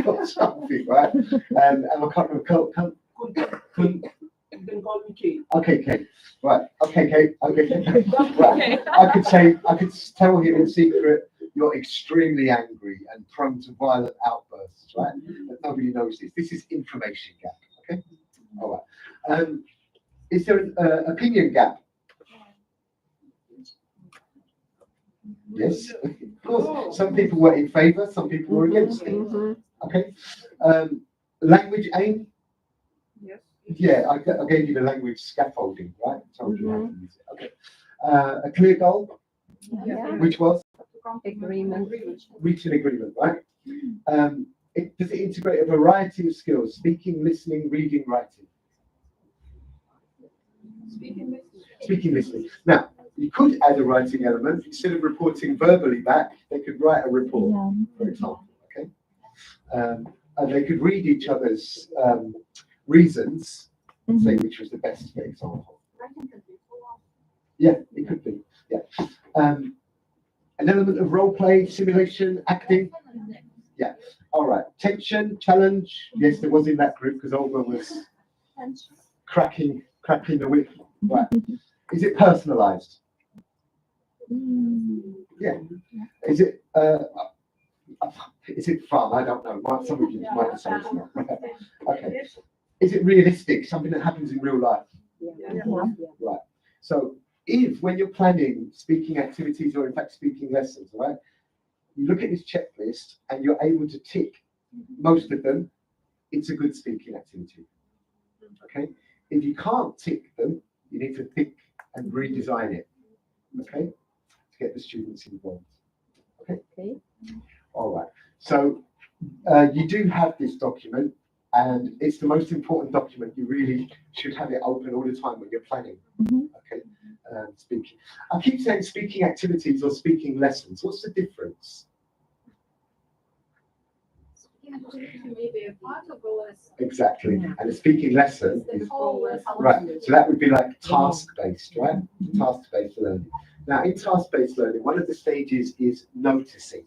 or something, right? And I can't remember. You can call me Kate. Okay, Kate. Right. Okay, Kate. Okay. Right. I could tell him in secret, you're extremely angry and prone to violent outbursts, right? But nobody knows this. This is information gap. Okay. All right. Is there an opinion gap? Yes, of course. Some people were in favour, some people were against it. Okay. Language aim? Yes. Yeah, I gave you the language scaffolding, right? Told you how to use it. Okay. A clear goal? Yeah. Which was? Agreement. Reach an agreement, right? Does it integrate a variety of skills? Speaking, listening, reading, writing? Speaking, listening. Now, you could add a writing element. Instead of reporting verbally back, they could write a report, for example, okay? And they could read each other's reasons and say which was the best, for example. Yeah, it could be, yeah. An element of role play, simulation, acting. Yeah, all right. Tension, challenge. Yes, there was in that group because Olga was cracking the whip. Right. Is it personalized? Yeah. Is it fun? I don't know. Some of you might say it's not. Okay. Is it realistic? Something that happens in real life? Right. So if when you're planning speaking activities or in fact speaking lessons, right, you look at this checklist and you're able to tick most of them, it's a good speaking activity. Okay. If you can't tick them, you need to tick and redesign it, okay, to get the students involved. Okay. Okay. All right. So you do have this document, and it's the most important document. You really should have it open all the time when you're planning. Okay. Speaking. I keep saying speaking activities or speaking lessons. What's the difference? Maybe a part of a lesson. Exactly. And the speaking lesson The is whole lesson. right. So that would be like task-based, right? Task-based learning. Now, in task-based learning, one of the stages is noticing.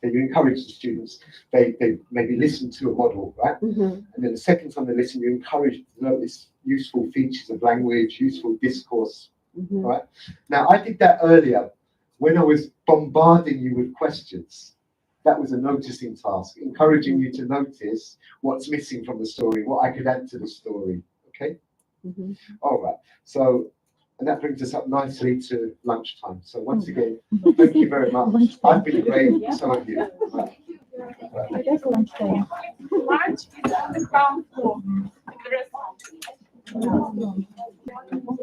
So you encourage the students, they maybe listen to a model, right? And then the second time they listen, you encourage them to notice useful features of language, useful discourse, right? Now, I did that earlier when I was bombarding you with questions. That was a noticing task, encouraging you to notice what's missing from the story, what I could add to the story, okay? All right, so, and that brings us up nicely to lunchtime. So once again, thank you very much. I've been great, so have you. Lunch is on the ground floor in the restaurant.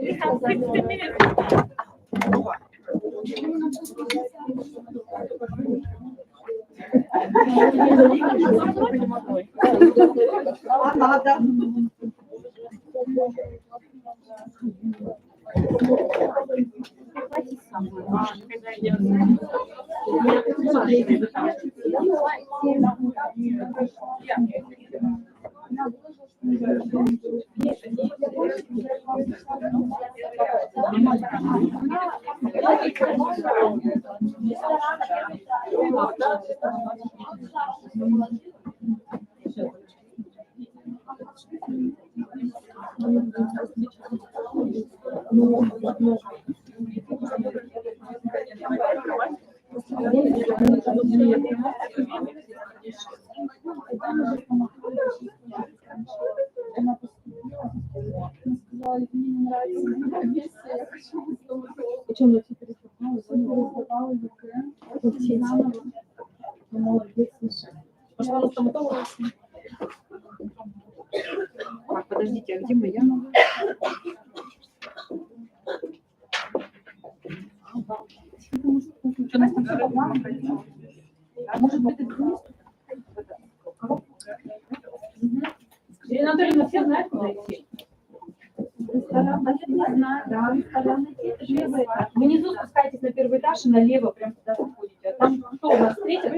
We have 60 minutes. Так, подождите, а где моя новая? Может быть, это Анатольевна, все знают, куда идти? Ресторан, не знаю, да, ресторан. Внизу спускаетесь на первый этаж и налево прям туда заходите. А там кто у нас встретит?